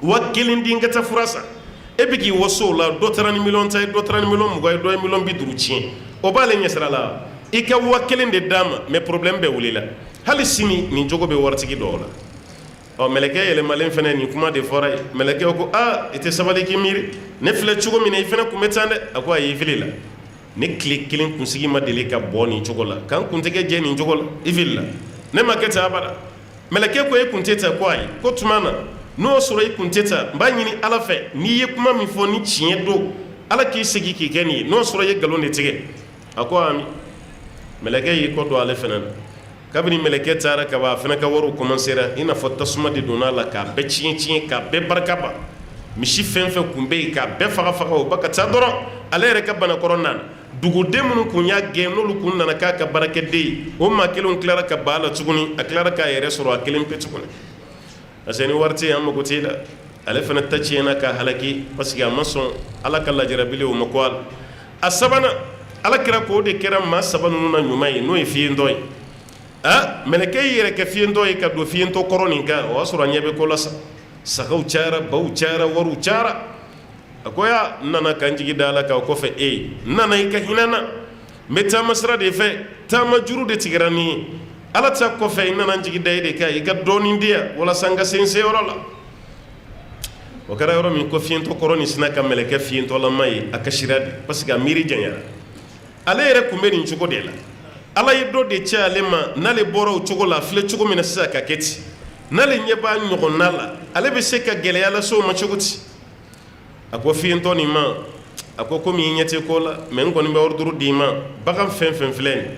wakilin di ngata furasa bigi waso la do 30 million tay do 30 million mo goy do million bi duru cien o bale nyesra la ika wakilin de dama mais problème be wulila hal simi ni jogo be wartigi dola o meleke yele malen fene ni kuma de foray meleke ko ite sabali ki miri ne fle chugo mi ne fene ko metande akwa yi filila ne klik kilin kun sigi ma dele ka boni chogola kan kun tege je ni chogola ifilla ne maketa abada meleke ko e kun teta ko ay ko tumana no soro e kun teta mbanyini ala fe ni ye kuma mi fo ni chien do ala ki sigi ki keni no soro ye galone tege akwa ami meleke yi ko do ale fenen kabini meleke tara ka ba fena ka waru commencera ina fo tasuma de dona la ka be chien ka be barkaba mishi fenfe kumbe ka be faga o baka ta doro ale re ka bana koronan dugu demunu kunya gem no lu kunna na ka barake de o ma kelon clara ka bala tuguni a clara ka yere soro akelin petuguni aseni warti am ko tida ale fana tachena ka halaki parce que amason ala kala jarabile o makwal asabana ala kira ko de kira ma sabanu na nyumai no e fi ndoy meleke yere ka fi ndoy ka do fi nto koroni ka o soro nyebe ko lasa sakaw cara baw cara waru cara akoya nana kanjigi dala ka ko fe nana ka hinana meta masra de fe tama juru de tigrani ala ta ko fe nana jigi dayde ka ka doni dia wala sanga sense wala o kara yoro min ko fiento koroni sina ka meleke fiento la mai akashiradi parce que amiri janya ala yere kumbe ni chuko de la ala yido de cha lema nale boro chuko la fle chuko mina sa ka keti nale nyeba nyoko nala ale be se ka gele ala so ma chukuti ako fiento ni ma ako ko mi nyete ko la men ko ni be orduru di ma bagan fen flen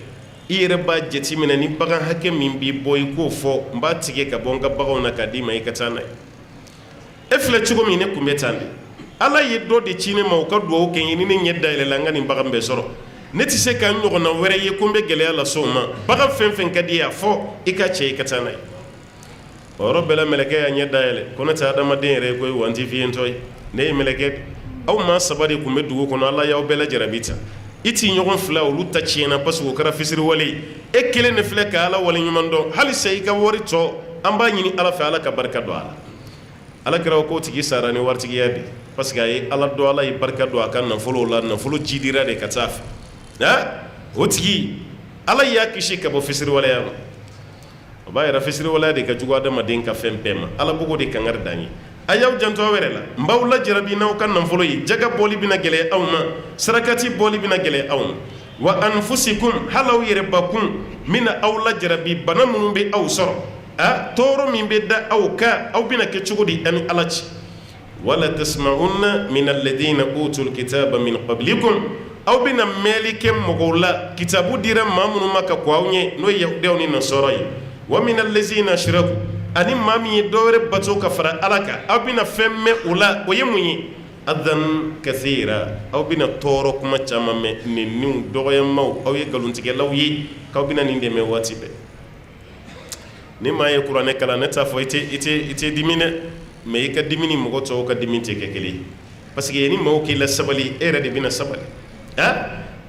ire ba jeti mina ni bagan hake min bi boy ko fo mba tige ka bonga bagon na ka di ma ikatana efle chugo mi ne kumetande ala yido de chine ma ko do ken ni ne nyedda ile langa ni bagan be soro neti se ka nyoko na were ye kumbe gele ala so ma bagan fen ka di ya fo ikache ikatana robbela meleke ya nyedda ile kono ta adama den re ko wanti fiento ne meleke aw ma sabari kumbe dugo kono alla yaw bela jarabita i t'i ɲɔgɔn fila olu ta tiɲɛna parce que o kɛra fisiri wale e kelen de filɛ ka ala wale ɲuman dɔn hali sa i ka wari tɔ an b'a ɲini ala fɛ ala ka barika don a la ala kɛra k'o tigi sara ni waritigiya de parce que a ye ala dɔn ala ye barika don a ka nafolo la nafolo jidira de ka taa fɛ o tigi ala y'a kisi ka bɔ fisiri waleya ma o b'a yɛrɛ fisiri waleya de ka jugu adamaden ka fɛn bɛɛ ma ala b'o de kankari d'an ye a y'aw janto aw yɛrɛ la n b'aw lajarabi n'aw ka nafolo ye jaga bɔli bɛna gɛlɛya aw ma sarakati bɔli bɛna gɛlɛya aw ma wa anfusikum hali aw yɛrɛ bakun n bɛna aw lajarabi bana minnu bɛ aw sɔrɔ tɔɔrɔ min bɛ da aw kan aw bɛna kɛ cogo di ani ala ci wala tasma'unna min alladhina utul kitaba min qablikum aw bɛna mɛnli kɛ mɔgɔw la kitabu dira maa minnu ma ka kɔ aw ɲɛ n'o ye yahudiyaw ni nasɔrɔ ye wa min allazina ashraku ani maa min ye dɔwɛrɛ bato ka fara ala kan aw bɛna fɛn mɛn o la o ye mun ye adan kathira aw bɛna tɔɔrɔ kuma caman mɛn nenniw dɔgɔyamaw aw ye nkalontigɛlaw ye k'aw bɛna nin dɛmɛ waati bɛɛ ni maa ye kuranɛ kalan ne t'a fɔ i tɛ dimi dɛ mais i ka dimi ni mɔgɔ tɔw ka dimi tɛ kɛ kelen ye parce que ni maaw k'i la sabali e yɛrɛ de bɛna sabali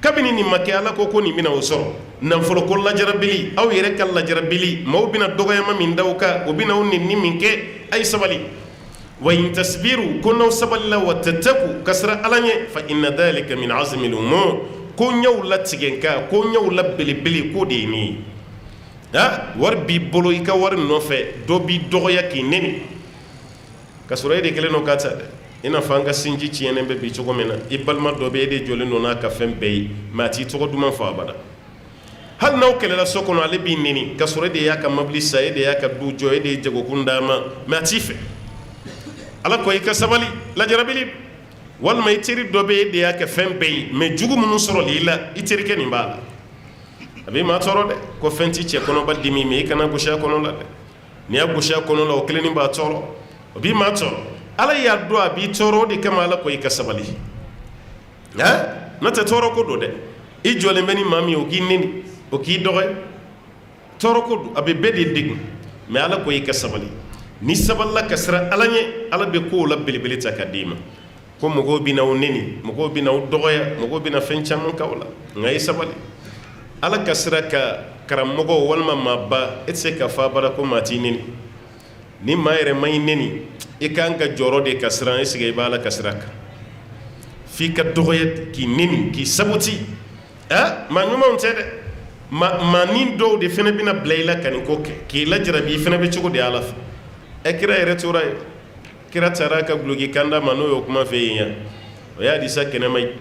kabini nin ma kɛ ala ko nin bɛna o sɔrɔ nafolo ko lajarabili aw yɛrɛ ka lajarabili maaw bɛna dɔgɔyama min da aw kan o bɛna aw nenni min kɛ a ye sabali wa in tasbiru ko n'aw sabalila wa tattaku ka siran ala ɲɛ fa inna dhalika min azmi al-umur ko ɲɛw latigɛ kan ko ɲɛw la belebele ko de ye nin ye wari b'i bolo i ka wari nɔfɛ dɔ b'i dɔgɔya k'i neni ka sɔrɔ e de kelen don k'a ta dɛ i n'a fɔ an ka sinji tiɲɛnen bɛ bi cogo min na i balima dɔ bɛ e de jɔlen don n'a ka fɛn bɛɛ ye mɛ a t'i tɔgɔ duman fɔ abada hali n'aw kɛlɛla so kɔnɔ ale b'i neni ka sɔrɔ e de y'a ka mobili san e de y'a ka du jɔ e de ye jagokun d'a ma mɛ a t'i fɛ ala ko i ka sabali lajarabili walima i teri dɔ bɛ e de y'a kɛ fɛn bɛɛ ye mɛ jugu minnu sɔrɔli i la i terikɛ nin b'a la a b'i maa tɔɔrɔ dɛ ko fɛn t'i cɛ kɔnɔba dimi mɛ i kana gosi a kɔnɔ la dɛ n'i y'a gosi a kɔnɔ la o kelen nin b'a tɔɔrɔ o b'i maa tɔɔrɔ ala y'a dɔn a b'i tɔɔrɔ o de kama ala ko i ka sabali n'o tɛ tɔɔrɔ ko don dɛ i jɔlen bɛ ni maa min ye o k'i neni o k'i dɔgɔya tɔɔrɔ ko don a bɛ bɛɛ de degun mɛ ala ko i ka sabali ni sabalila ka siran ala ɲɛ ala bɛ kow la belebele ta ka d'i ma ko mɔgɔw bɛ n'aw neni mɔgɔw bɛ n'aw dɔgɔya mɔgɔw bɛ na fɛn caman k'aw la nka i sabali ala ka sira ka karamɔgɔ walima maaba e tɛ se ka fɔ a bara ko maa t'i neni ni maa yɛrɛ ma i neni i kan ka jɔrɔ de ka siran e sigi i b'a la ka sira kan f'i ka dɔgɔya k'i neni k'i sabuti maa ɲumanw tɛ dɛ maa ni dɔw de fana bɛna bila i la ka nin ko kɛ k'i lajarabi i fana bɛ cogo di ala fɛ kira yɛrɛ tora ye kira taara a ka guloki kanda ma n'o y'o kuma fɛ yen yan o y'a disa kɛnɛma ye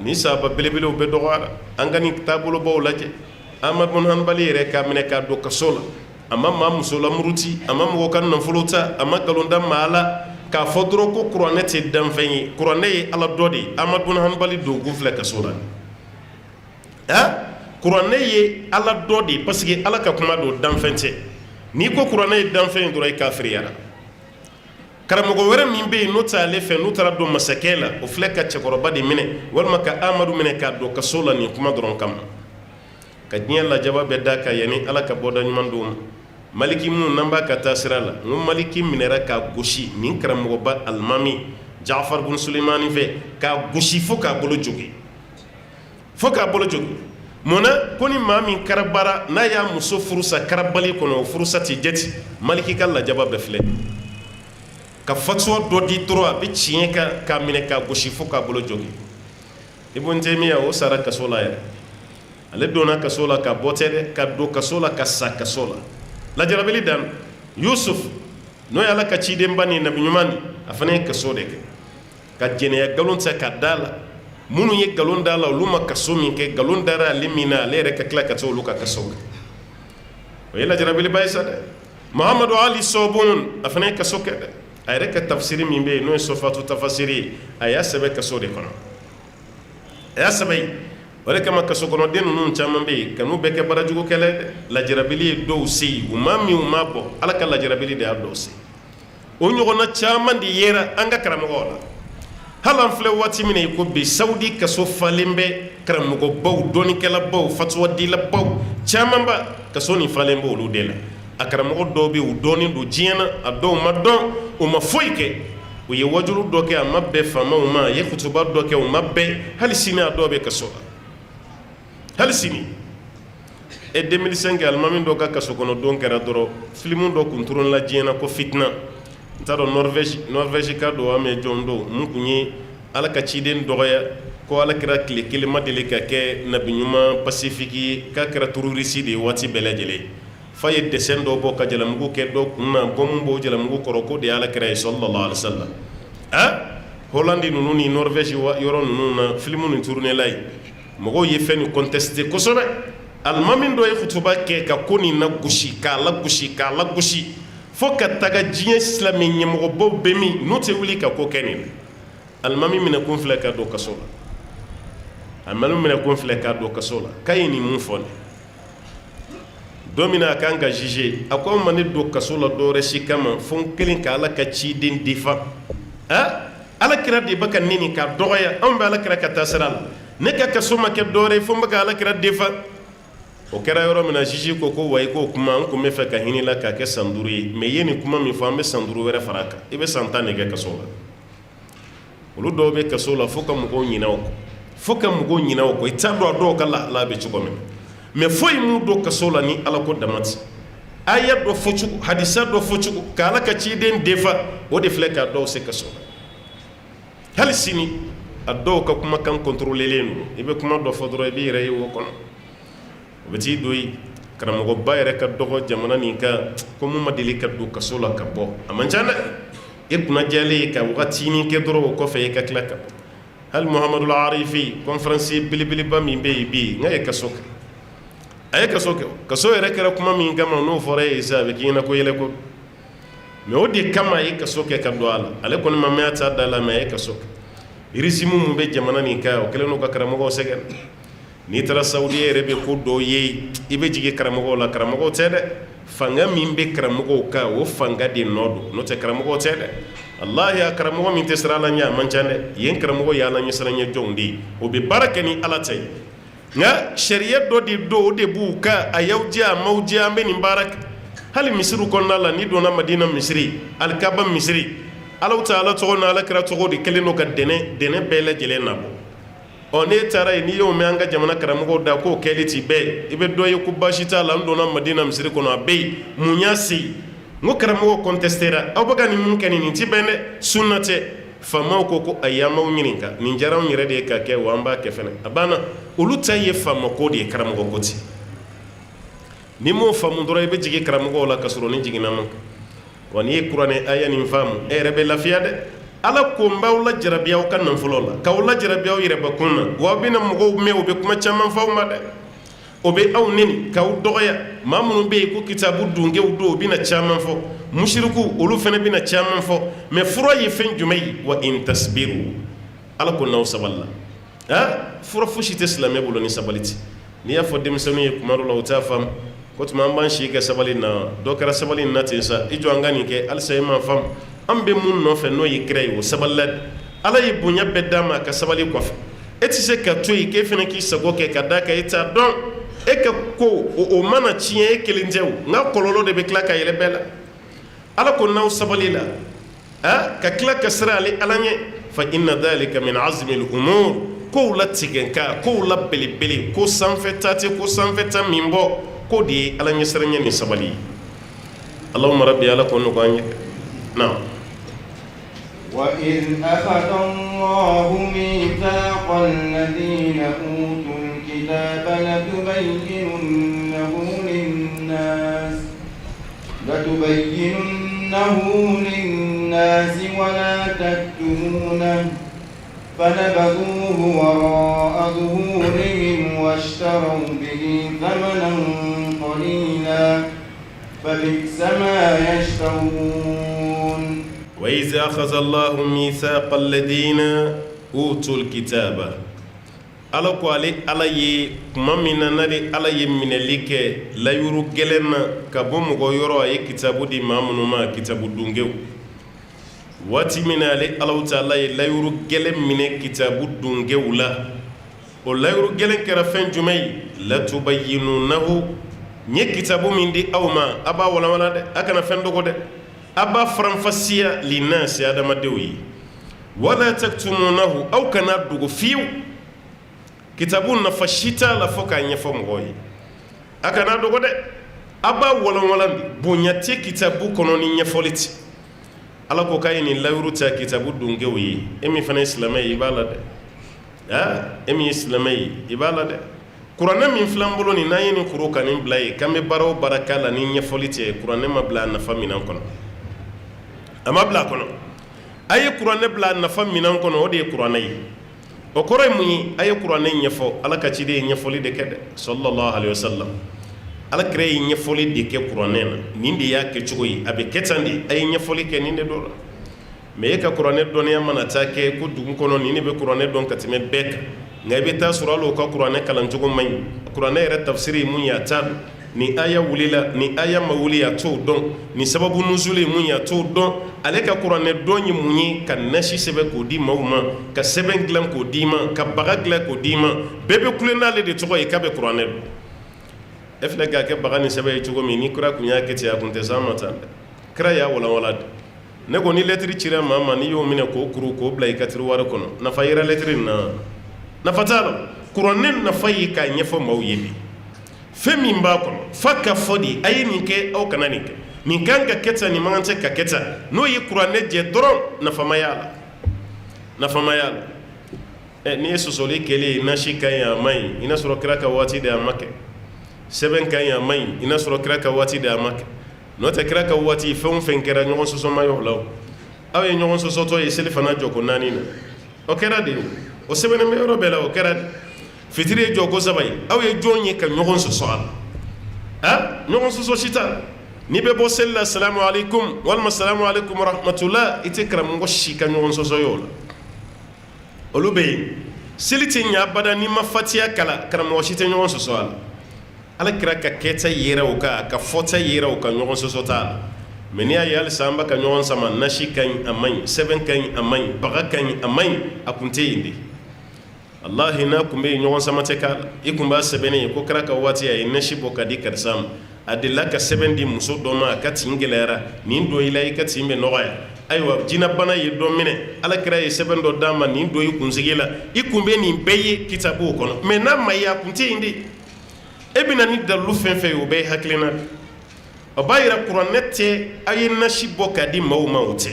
ni sahaba belebelew bɛ dɔgɔyara an ka nin taabolobaw lajɛ amadu bin hanbali yɛrɛ k'a minɛ k'a don kaso la a ma maa muso lamuruti a ma mɔgɔ ka nafolo ta a ma nkalon da maa la k'a fɔ dɔrɔn ko kuranɛ tɛ danfɛn ye kuranɛ ye ala dɔ de ye amadu bin hanbali donkun filɛ kaso la kuranɛ ye ala dɔ de ye parce que ala ka kuma don danfɛn tɛ n'i ko kuranɛ ye danfɛn ye dɔrɔn i kafiriyara karamɔgɔ wɛrɛ min bɛ yen n'o tɛ ale fɛ n'u taara don masakɛ la o filɛ ka cɛkɔrɔba de minɛ walima ka amadu minɛ k'a don kaso la nin kuma dɔrɔn kama ka diɲɛ lajaba bɛɛ da kan yanni ala ka bɔda ɲuman d'o ma maliki minnu n'an b'a ka taa sira la n ko maliki minɛra k'a gosi nin karamɔgɔba alimami jafar bin sulemani fɛ k'a gosi fo k'a bolo jogi munna ko ni maa min karabara n'a y'a muso furusa karabali kɔnɔ o furusa tɛ jate maliki ka lajaba bɛɛ filɛ ka fatuwa dɔ di dɔrɔn a bɛ tiɲɛ kan k'a minɛ k'a gosi fo k'a bolo jogi ibn taymiya o sara kaso la yɛrɛ ale donna kaso la ka bɔ tɛ dɛ ka don kaso la ka sa kaso la lajarabili dan yusuf n'o ye ala ka cidenba ni nabi ɲuman ni a fana ye kaso de kɛ ka jɛnɛya nkalon ta ka da la minnu ye nkalon da la olu ma kaso min kɛ nkalon dara ale min na ale yɛrɛ ka tila ka taa olu ka kaso kɛ o ye lajarabiliba ye sa dɛ muhamadu ali sɔbon a fana ye kaso kɛ dɛ a yɛrɛ ka tafsiri min bɛ yen n'o ye sɔfatu tafasiri ye a y'a sɛbɛn kaso de kɔnɔ a y'a sɛbɛn yen o de kama kaso kɔnɔden ninnu caman bɛ yen ka n'u bɛɛ kɛ barajugu kɛlɛ dɛ lajarabili ye dɔw se yen u ma min u ma bɔ ala ka lajarabili de y'a dɔw se o ɲɔgɔnna caman de yera an ka karamɔgɔw la hali an filɛ waati min na i ko bi sawudi kaso falen bɛ karamɔgɔbaw dɔnnikɛlabaw fatuwadilabaw camanba kaso nin falen bɛ olu de la a karamɔgɔ dɔw bɛ yen u dɔnnen don diɲɛ na a dɔw ma dɔn u ma foyi kɛ u ye wajulu dɔ kɛ a ma bɛn faamaw ma a ye kutuba dɔ kɛ u ma bɛn hali sini a dɔw bɛ kaso la hali sini 2005 alimami dɔ ka kaso kɔnɔ don kɛra dɔrɔn filimu dɔ kun turunla diɲɛ na ko fitina n t'a dɔn Norvège ka don an mɛ jɔn don mun kun ye ala ka ciden dɔgɔya ko ala kɛra tile kelen ma deli ka kɛ nabiɲuman pacifique ye k'a kɛra terroriste de ye waati bɛɛ lajɛlen fa ye dessin dɔ bɔ ka jalamugu kɛ dɔ kun na bɔmu b'o jalamugu kɔrɔ ko de ye ala kɛra ye sallallahu alaihi wasallam Hollande ninnu ni Norvège yɔrɔ ninnu na filimu nin turunela ye mɔgɔw ye fɛn nin contesté kosɛbɛ alimami dɔ ye kutuba kɛ ka ko nin lagosi k'a lagosi fo ka taga diɲɛ silamɛ ɲɛmɔgɔbaw bɛ min n'u tɛ wuli ka ko kɛ nin alimami minɛ kun filɛ ka don kaso la alimami minɛ kun filɛ ka don kaso la k'a ye nin mun fɔ nin don min na a kan ka juger a ko an ma ne don kaso la dɔwɛrɛ si kama fo n kelen ka ala ka ciden défend ala kira de bɛ ka ne nin k'a dɔgɔya anw bɛ ala kira ka taa sira la ne ka kaso ma kɛ dɔwɛrɛ ye fo n bɛ ka ala kira défend o kɛra yɔrɔ min na juge ko wa i k'o kuma an kun bɛ fɛ ka hinɛ la k'a kɛ san 5 ye mais i ye nin kuma min fɔ an bɛ san 5 wɛrɛ fara a kan i bɛ san 10 de kɛ kaso la olu dɔw bɛ kaso la fo ka mɔgɔw ɲinɛ o kɔ i t'a dɔn a dɔw ka lahala bɛ cogo min mais foyi m'u don kaso la ni ala ko dama tɛ aya dɔ fɔ cogo hadisa dɔ fɔ cogo ka ala ka ciden défend o de filɛ k'a dɔw se kaso la hali sini a dɔw ka kumakan contrôlelen don i bɛ kuma dɔ fɔ dɔrɔn i b'i yɛrɛ ye o kɔnɔ o bɛ t'i don yen karamɔgɔba yɛrɛ ka dɔgɔ jamana nin kan ko mun ma deli ka don kaso la ka bɔ a man ca dɛ e kunnajɛlen ye ka wagatinin kɛ dɔrɔn o kɔfɛ i ka tila ka bɔ hali Muhammadu Arifi conférencier belebeleba min bɛ yen bi n ka ye kaso kɛ a ye kaso kɛ kaso yɛrɛ kɛra kuma min kama n'o fɔra e ye sa a bɛ k'i ɲɛna ko yɛlɛ ko mais o de kama a ye kaso kɛ ka don a la ale kɔni ma mɛn a t'a da la mais a ye kaso kɛ régime mun bɛ jamana nin kan o kɛlen don ka karamɔgɔw sɛgɛn n'i taara Saudi yɛrɛ bɛ ko dɔw ye i bɛ jigin karamɔgɔw la karamɔgɔw tɛ dɛ fanga min bɛ karamɔgɔw kan o fanga de nɔ don n'o tɛ karamɔgɔw tɛ dɛ wallahi a karamɔgɔ min tɛ siran ala ɲɛ a man ca dɛ yen karamɔgɔ ye ala ɲɛ siran ɲɛ jɔnw de ye o bɛ baara kɛ ni ala ta ye nka sariya dɔ de don o de b'u kan a y'aw diya a m'aw diya an bɛ nin baara kɛ hali misiri kɔnɔna la n'i donna Madina misiri alikaba misiri alaw ta ala tɔgɔ ni ala kira tɔgɔ de kɛlen don ka dɛnɛ bɛɛ lajɛlen nabɔ n'e taara yen n'i y'o mɛn an ka jamana karamɔgɔw da k'o kɛli ti bɛɛ i bɛ dɔ ye ko baasi t'a la n donna Madina misiri kɔnɔ a bɛ yen mun y'a se n ko karamɔgɔw contestera aw bɛ ka nin mun kɛ nin ti bɛn dɛ sunna tɛ faamaw ko ayi an b'aw ɲininka nin diyara anw yɛrɛ de ye ka kɛ wa an b'a kɛ fɛnɛ a banna olu ta ye faamako de ye karamɔgɔ ko ti ni m'o faamu dɔrɔn i bɛ jigin karamɔgɔw la ka sɔrɔ ni jiginna man kan wa n'i ye kuranɛ aya nin faamu e yɛrɛ bɛ lafiya dɛ ala ko n b'aw lajarabi aw ka nafolo la k'aw lajarabi aw yɛrɛ bakun na wa aw bɛna mɔgɔw mɛn u bɛ kuma caman fɔ aw ma dɛ o bɛ aw neni k'aw dɔgɔya maa minnu bɛ yen ko kitabu dunkew don u bɛna caman fɔ mushiriku olu fana bɛna caman fɔ mais fura ye fɛn jumɛn ye wa in tasbiru ala ko n'aw sabali la fura fosi tɛ silamɛ bolo ni sabali tɛ n'i y'a fɔ denmisɛnninw ye kuma dɔ la u t'a faamu ko tuma an b'an si kɛ sabali na dɔ kɛra sabali na ten sa i jɔ an ka nin kɛ halisa i m'a faamu an bɛ mun nɔfɛ n'o ye kira ye o sabalila de ala ye bonya bɛɛ d'a ma a ka sabali kɔfɛ e tɛ se ka to yen k'e fana k'i sago kɛ ka d'a kan e t'a dɔn e ka ko o mana tiɲɛ e kelen tɛ o nka kɔlɔlɔ de bɛ tila ka yɛlɛ bɛɛ la ala ko n'aw sabali la ka tila ka siran ale ala ɲɛ fa inna dhalika min azmi al-umur kow la tigɛ ka kow la belebele ko sanfɛta tɛ ko sanfɛta min bɔ ko de ye ala ɲɛ siran ɲɛ ni sabali ye allahumma rabbi ala ko nɔgɔya an ye naam وإذ أخذ الله ميثاق الذين أوتوا الكتاب لتبيننه للناس ولا تكتمونه فنبذوه وراء ظهورهم واشتروا به ثمنا قليلا فبئس ما يشترون وإذ أخذ الله ميثاق الذين أوتوا الكتاب ala ko ala ye kuma min na n'ale ala ye minɛli kɛ layuru gɛlɛn na ka bɔ mɔgɔ yɔrɔ a ye kitabu di maa minnu ma kitabu dunkew waati min na ale alaw taala ye layuru gɛlɛn minɛ kitabu dunkew la o layuru gɛlɛn kɛra fɛn jumɛn ye latubayyinunahu n ye kitabu min di aw ma a b'a walawala dɛ a kana fɛn dɔgɔ dɛ aba faranfasiya linnasi adamadenw ye wala taktumunahu aw kana dogo fiyewu kitabu nafa si t'a la fo k'a ɲɛfɔ mɔgɔw ye a kana dogo dɛ a b'a walanwalandi bonya tɛ kitabu kɔnɔ ni ɲɛfɔli tɛ ala ko k'a ye nin layiru ta kitabu donkew ye e min fana ye silamɛ ye i b'a la dɛ e min ye silamɛ ye i b'a la dɛ kuranɛ min filɛ an bolo nin n'an ye nin kuru ka nin bila ye k'an bɛ baara o baara k'a la ni ɲɛfɔli tɛ kuranɛ ma bila a nafa minan kɔnɔ a ma bila a kɔnɔ a ye kuranɛ bila a nafa minan kɔnɔ o de ye kuranɛ ye o kɔrɔ ye mun ye a ye kuranɛ ɲɛfɔ ala ka ciden ye ɲɛfɔli de kɛ dɛ sallallahu alaihi wasallam ala kira ye ɲɛfɔli de kɛ kuranɛ na nin de y'a kɛ cogo ye a bɛ kɛ tan de a ye ɲɛfɔli kɛ nin de dɔ la mais e ka kuranɛ dɔnniya mana taa kɛ ko dugu kɔnɔ nin de bɛ kuranɛ dɔn ka tɛmɛ bɛɛ kan nka i bɛ taa sɔrɔ hali o ka kuranɛ kalancogo man ɲi kuranɛ yɛrɛ tafsiri ye mun ye a t'a dɔn ni aya wulila ni aya ma wuli a t'o dɔn ni sababu nuzuli ye mun ye a t'o dɔn ale ka kuranɛ dɔn ye mun ye ka nasi sɛbɛn k'o di maaw ma ka sɛbɛn dilan k'o d'i ma ka baga dilan k'o d'i ma bɛɛ bɛ kule n'ale de tɔgɔ ye k'a bɛ kuranɛ dɔn e filɛ k'a kɛ baga ni sɛbɛn ye cogo min ni kira kun y'a kɛ ten a kun tɛ s'an ma tan dɛ kira y'a walanwalan de ne ko ni lɛtiri cira maa ma n'i y'o minɛ k'o kuru k'o bila i ka tiriwari kɔnɔ nafa yera lɛtiri nin na nafa t'a la kuranɛ nafa ye k'a ɲɛfɔ maaw ye de fɛn min b'a kɔnɔ fa ka fɔ de a ye nin kɛ aw kana nin kɛ nin kan ka kɛ tan nin man kan tɛ ka kɛ tan n'o ye kuranɛ jɛ dɔrɔn nafama y'a la nafama y'a la n'i ye sɔsɔli kɛlen nasi ka ɲi a ma ɲi i n'a sɔrɔ kira ka waati de a ma kɛ sɛbɛn ka ɲi a ma ɲi i n'a sɔrɔ kira ka waati de a ma kɛ n'o tɛ kira ka waati fɛn o fɛn kɛra ɲɔgɔn sɔsɔ ma y'o la o aw ye ɲɔgɔn sɔsɔtɔ ye selifana jɔ ko 4 na o kɛra de o sɛbɛnnen bɛ yɔrɔ bɛɛ la o kɛra de fitiri ye jɔ ko 3 ye aw ye jɔn ye ka ɲɔgɔn sɔsɔ a la ɲɔgɔn sɔsɔ si t'a la n'i bɛ bɔ seli la salamu alaikum walima salamu alaikum rahmatulah i tɛ karamɔgɔ si ka ɲɔgɔn sɔsɔ ye o la olu bɛ yen seli tɛ ɲɛ abada n'i ma fatiya kala karamɔgɔ si tɛ ɲɔgɔn sɔsɔ a la ala kira ka kɛta yera o kan a ka fɔta yera o kan ɲɔgɔn sɔsɔ t'a la mɛ n'i y'a ye halisa an bɛ ka ɲɔgɔn sama nasi ka ɲi a man ɲi sɛbɛn ka ɲi a man ɲi baga ka ɲi a man ɲi a kun tɛ yen de wallahi n'a kun bɛ yen ɲɔgɔn sama tɛ k'a la i kun b'a sɛbɛnnen ye ko kira ka waati a ye nasi bɔ ka di karisa ma a delila ka sɛbɛn di muso dɔ ma a ka tin gɛlɛyara nin don i la i ka tin bɛ nɔgɔya ayiwa jinɛbana ye dɔ minɛ ala kira ye sɛbɛn dɔ d'a ma nin don i kunsigi la i kun bɛ nin bɛɛ ye kitabu kɔnɔ mɛ n'a ma ye a kun tɛ yen de e bɛ na ni dalilu fɛn fɛn ye o bɛɛ ye hakilina de o b'a yira kuranɛ tɛ a ye nasi bɔ ka di maaw ma o tɛ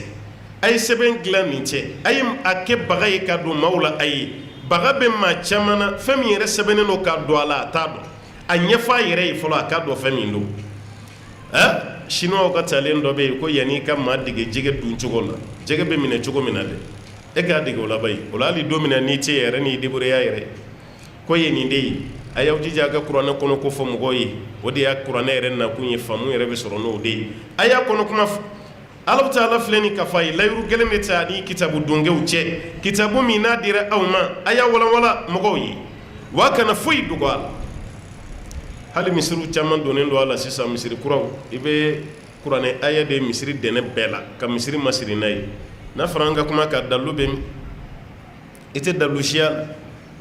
a ye sɛbɛn dilan nin tɛ a ye a kɛ baga ye ka don maaw la a ye baga bɛ maa caman na fɛn min yɛrɛ sɛbɛnnen don ka don a la a t'a dɔn a ɲɛfɔ a yɛrɛ ye fɔlɔ a k'a dɔn fɛn min don siniwaw ka talen dɔ bɛ yen ko yanni i ka maa dege jɛgɛ dun cogo la jɛgɛ bɛ minɛ cogo min na dɛ e k'a dege o la bayi o la hali don min na n'i tɛ yɛrɛ n'i débrouiller yɛrɛ ko ye nin de ye a y'aw jija a ka kuranɛ kɔnɔ ko fɔ mɔgɔw ye o de y'a kuranɛ yɛrɛ nakun ye faamu yɛrɛ bɛ sɔrɔ n'o de ye a y'a kɔnɔ kuma fɔ ala taala filɛ nin ka fɔ a ye layiru kelen de ta ni kitabu donkew cɛ kitabu min n'a dira aw ma a y'a walanwalan mɔgɔw ye wa kana foyi dogo a la hali misiriw caman donnen don a la sisan misiri kuraw i bɛ kuranɛ aya de misiri dɛnɛ bɛɛ la ka misiri masiri n'a ye n'a fɔra an ka kuma ka dalu bɛ min i tɛ dalu siya la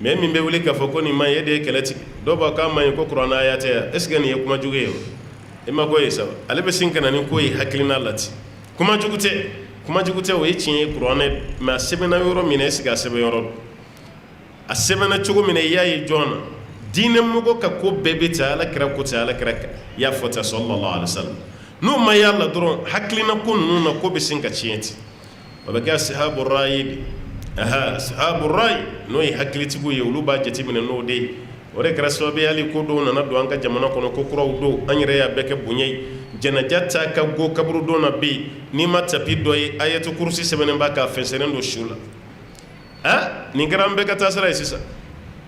mɛ min bɛ wuli k'a fɔ ko nin ma ɲi e de ye kɛlɛ tigɛ dɔw b'a k'a ma ɲi ko kuranɛ aya tɛ yan est ce que nin ye kuma jugu ye o i ma ko ye sa ale bɛ sin ka na ni ko ye hakilina la ten kuma jugu tɛ o ye tiɲɛ ye kuranɛ mɛ a sɛbɛnna yɔrɔ min na est ce que a sɛbɛn yɔrɔ don a sɛbɛnna cogo min na i y'a ye jɔn na diinɛ mɔgɔ ka ko bɛɛ bɛ ta ala kira ko ta ala kira i y'a fɔ ta sallallahu alaihi wasallam n'o ma y'a la dɔrɔn hakilina ko ninnu na ko bɛ sin ka tiɲɛ ten o bɛ kɛ ashabu rayi de ashabu rayi n'o ye hakilitigiw ye olu b'a jateminɛ n'o de ye o de kɛra sababu ye hali ko dɔw nana don an ka jamana kɔnɔ ko kuraw don an yɛrɛ y'a bɛɛ kɛ bonya ye jɛnɛja ta ka go kaburu don na bɛ yen n'i ma tapi dɔ ye ayatu kurusi sɛbɛnnen b'a k'a fɛnsɛnnen don su la nin kɛra an bɛɛ ka taa sira ye sisan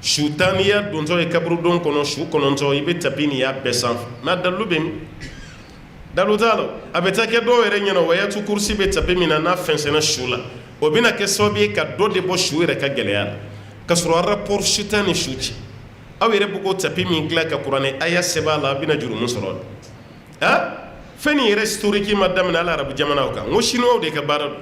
su tan n'i y'a dontɔ ye kaburu don kɔnɔ su 9 i bɛ tapi nin y'a bɛɛ sanfɛ mɛ a dalu bɛ min dalu t'a la a bɛ taa kɛ dɔw yɛrɛ ɲɛna o ayatu kurusi bɛ tapi min na n'a fɛnsɛnna su la o bɛna kɛ sababu ye ka dɔ de bɔ su yɛrɛ ka gɛlɛya la ka sɔrɔ rapport su tan ni su cɛ aw yɛrɛ bɛ k'o tapi min dilan ka kuranɛ aya sɛbɛn a la a bɛna jurumu sɔrɔ fɛn nin yɛrɛ historique ma daminɛ hali arabu jamanaw kan n ko chinois de ka baara don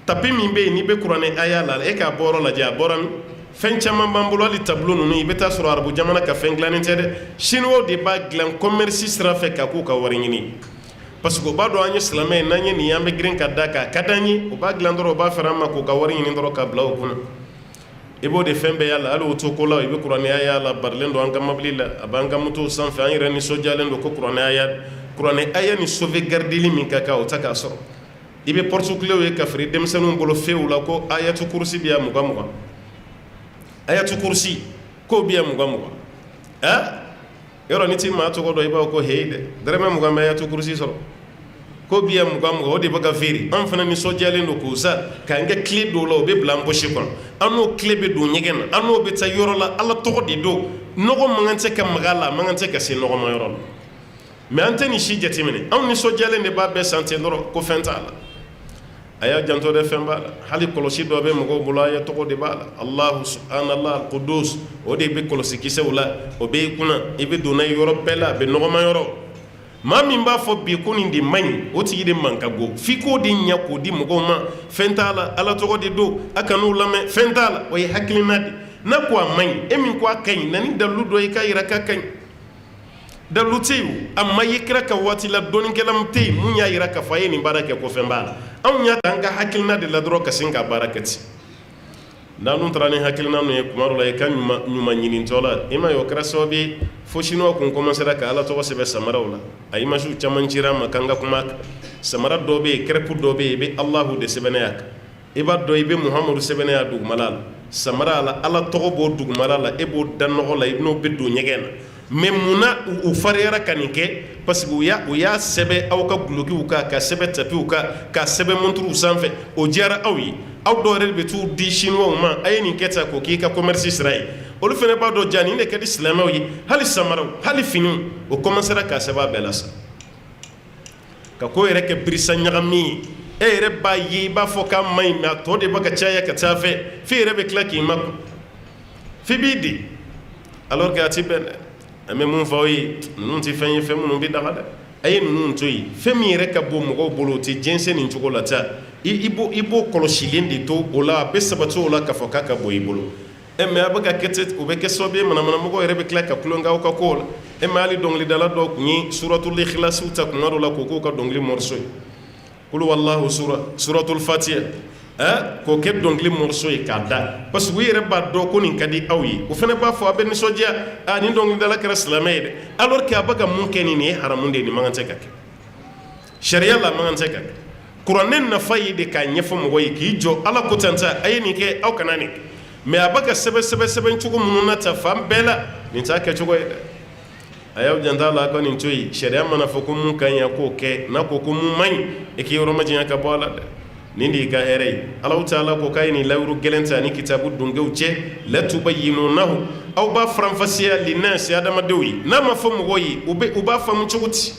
tapi min bɛ yen n'i bɛ kuranɛ aya la e k'a bɔ yɔrɔ lajɛ a bɔra min fɛn caman b'an bolo hali tableau ninnu i bɛ taa sɔrɔ arabu jamana ka fɛn dilannen tɛ dɛ chinois de b'a dilan commerce sira fɛ ka k'u ka wari ɲini parce que o b'a dɔn an ye silamɛ ye n'an ye nin an bɛ girin ka da kan a ka d'an ye o b'a dilan dɔrɔn o b'a fɛrɛ an ma k'o ka wari ɲini dɔrɔn ka bila o kunna i b'o de fɛn bɛɛ y'a la hali o to ko la i bɛ kuranɛya y'a la barilen don an ka mobili la a b'an ka moto sanfɛ an yɛrɛ nisɔndiyalen don ko kuranɛ aya ni sauvegarde min ka kan o ta k'a sɔrɔ i bɛ porte clés ye ka firi denmisɛnninw bolo feewu la ko ayatu kursi bi ya 20 ayatu kursi ko bi ya 20 yɔrɔ ni ti maa tɔgɔ dɔn i b'a ko heyi dɛ dɛrɛmɛ 20 bɛ ayatu kursi sɔrɔ ko bi ya 20 o de bɛ ka feere an fana nisɔndiyalen don k'o sa k'an kɛ clé dɔw la o bɛ bila an poche kɔnɔ an n'o clé bɛ don ɲɛgɛn na an n'o bɛ taa yɔrɔ la ala tɔgɔ de don nɔgɔ man kan tɛ ka maga a la a man kan tɛ ka se nɔgɔma yɔrɔ la mais an tɛ nin si jateminɛ anw nisɔndiyalen de b'a bɛɛ san ten dɔrɔn ko fɛn t'a la a y'a janto de fɛn b'a la hali kɔlɔsi dɔ bɛ mɔgɔw bolo a ye tɔgɔ de b'a la Allahu subhanallah al-Qudus o de bɛ kɔlɔsi kisɛw la o bɛ i kunna i bɛ don n'a ye yɔrɔ bɛɛ la a bɛ nɔgɔma yɔrɔ maa min b'a fɔ bi ko nin de man ɲi o tigi de man ka go f'i k'o de ɲɛ k'o di mɔgɔw ma fɛn t'a la ala tɔgɔ de don a kan'u lamɛn fɛn t'a la o ye hakilina de n'a ko a man ɲi e min ko a ka ɲi na ni dalilu dɔ ye k'a yira k'a ka ɲi dalilu tɛ yen a ma ye kira ka waati la dɔnnikɛla min tɛ yen mun y'a yira k'a fɔ a ye nin baara kɛ ko fɛn b'a la anw y'a ta an ka hakilina de la dɔrɔn ka sin ka baara kɛ ten n'an dun taara ni hakilina ninnu ye kuma dɔ la i ka ɲuman ɲinitɔ la i ma ye o kɛra sababu ye fo siniwa kun commencera ka ala tɔgɔ sɛbɛn samaraw la a image caman cira an ma k'an ka kuma kan samara dɔ bɛ yen kɛrɛpu dɔ bɛ yen i bɛ Alahu de sɛbɛnɛ a kan i b'a dɔn i bɛ Muhamadu sɛbɛnɛ a dugumala la samara la ala tɔgɔ b'o dugumala la e b'o da nɔgɔ la i n'o bɛ don ɲɛgɛn na mais munna u fariyara ka nin kɛ parce que u y'a sɛbɛn aw ka gulokiw kan ka sɛbɛn tapiw kan ka sɛbɛn monturuw sanfɛ o diyara aw ye aw dɔw yɛrɛ de bɛ t'u di chinois ma a ye nin kɛ tan k'o k'i ka commerce sira ye olu fana b'a dɔn ja nin de ka di silamɛw ye hali samaraw hali finiw o commencera k'a sɛbɛn a bɛɛ la sa ka ko yɛrɛ kɛ birisa ɲagami ye e yɛrɛ b'a ye i b'a fɔ k'a man ɲi mais a tɔ de bɛ ka caya ka taa fɛ f'i yɛrɛ bɛ tila k'i makun f'i b'i di alors que a ti bɛn dɛ an bɛ mun fɔ aw ye ninnu tɛ fɛn ye fɛn minnu bɛ daga dɛ a ye ninnu to yen fɛn min yɛrɛ ka bɔ mɔgɔw bolo o tɛ jɛnsɛn nin cogo la ta i b'o kɔlɔsilen de to o la a bɛ sabati o la k'a fɔ k'a ka bɔ i bolo mais a bɛ ka kɛ ten o bɛ kɛ sababu ye manamanamɔgɔw yɛrɛ bɛ tila ka tulonkɛ aw ka kow la mais hali dɔnkilidala dɔw tun ye suratul ikhlasiw ta kuma dɔ la k'o k'o ka dɔnkili morceau ye kulu wallahu suratul fatiha k'o kɛ dɔnkili morceau ye k'a da parce que u yɛrɛ b'a dɔn ko nin ka di aw ye o fana b'a fɔ a bɛ nisɔndiya nin dɔnkilidala kɛra silamɛ ye dɛ alors que a bɛ ka mun kɛ nin ye haramu de ye nin man kan tɛ ka kɛ sariya la man kan tɛ ka kɛ kuranɛ nafa ye de k'a ɲɛfɔ mɔgɔ ye k'i jɔ ala ko tan ta a ye nin kɛ aw kana nin kɛ mais a bɛ ka sɛbɛn cogo minnu na ta fan bɛɛ la nin t'a kɛcogo ye dɛ a y'aw janto a la a ka nin to yen sariya mana fɔ ko mun ka ɲi a k'o kɛ n'a ko ko mun man ɲi i k'i yɔrɔ majanya ka bɔ a la dɛ nin de y'i ka hɛrɛ ye Alahu Taala ko k'a ye nin layiru gɛlɛn ta ni kitabu donkew cɛ latubayyinunahu aw b'a faranfasiya linnaasi adamadenw ye n'a ma fɔ mɔgɔw ye u b'a faamu cogo di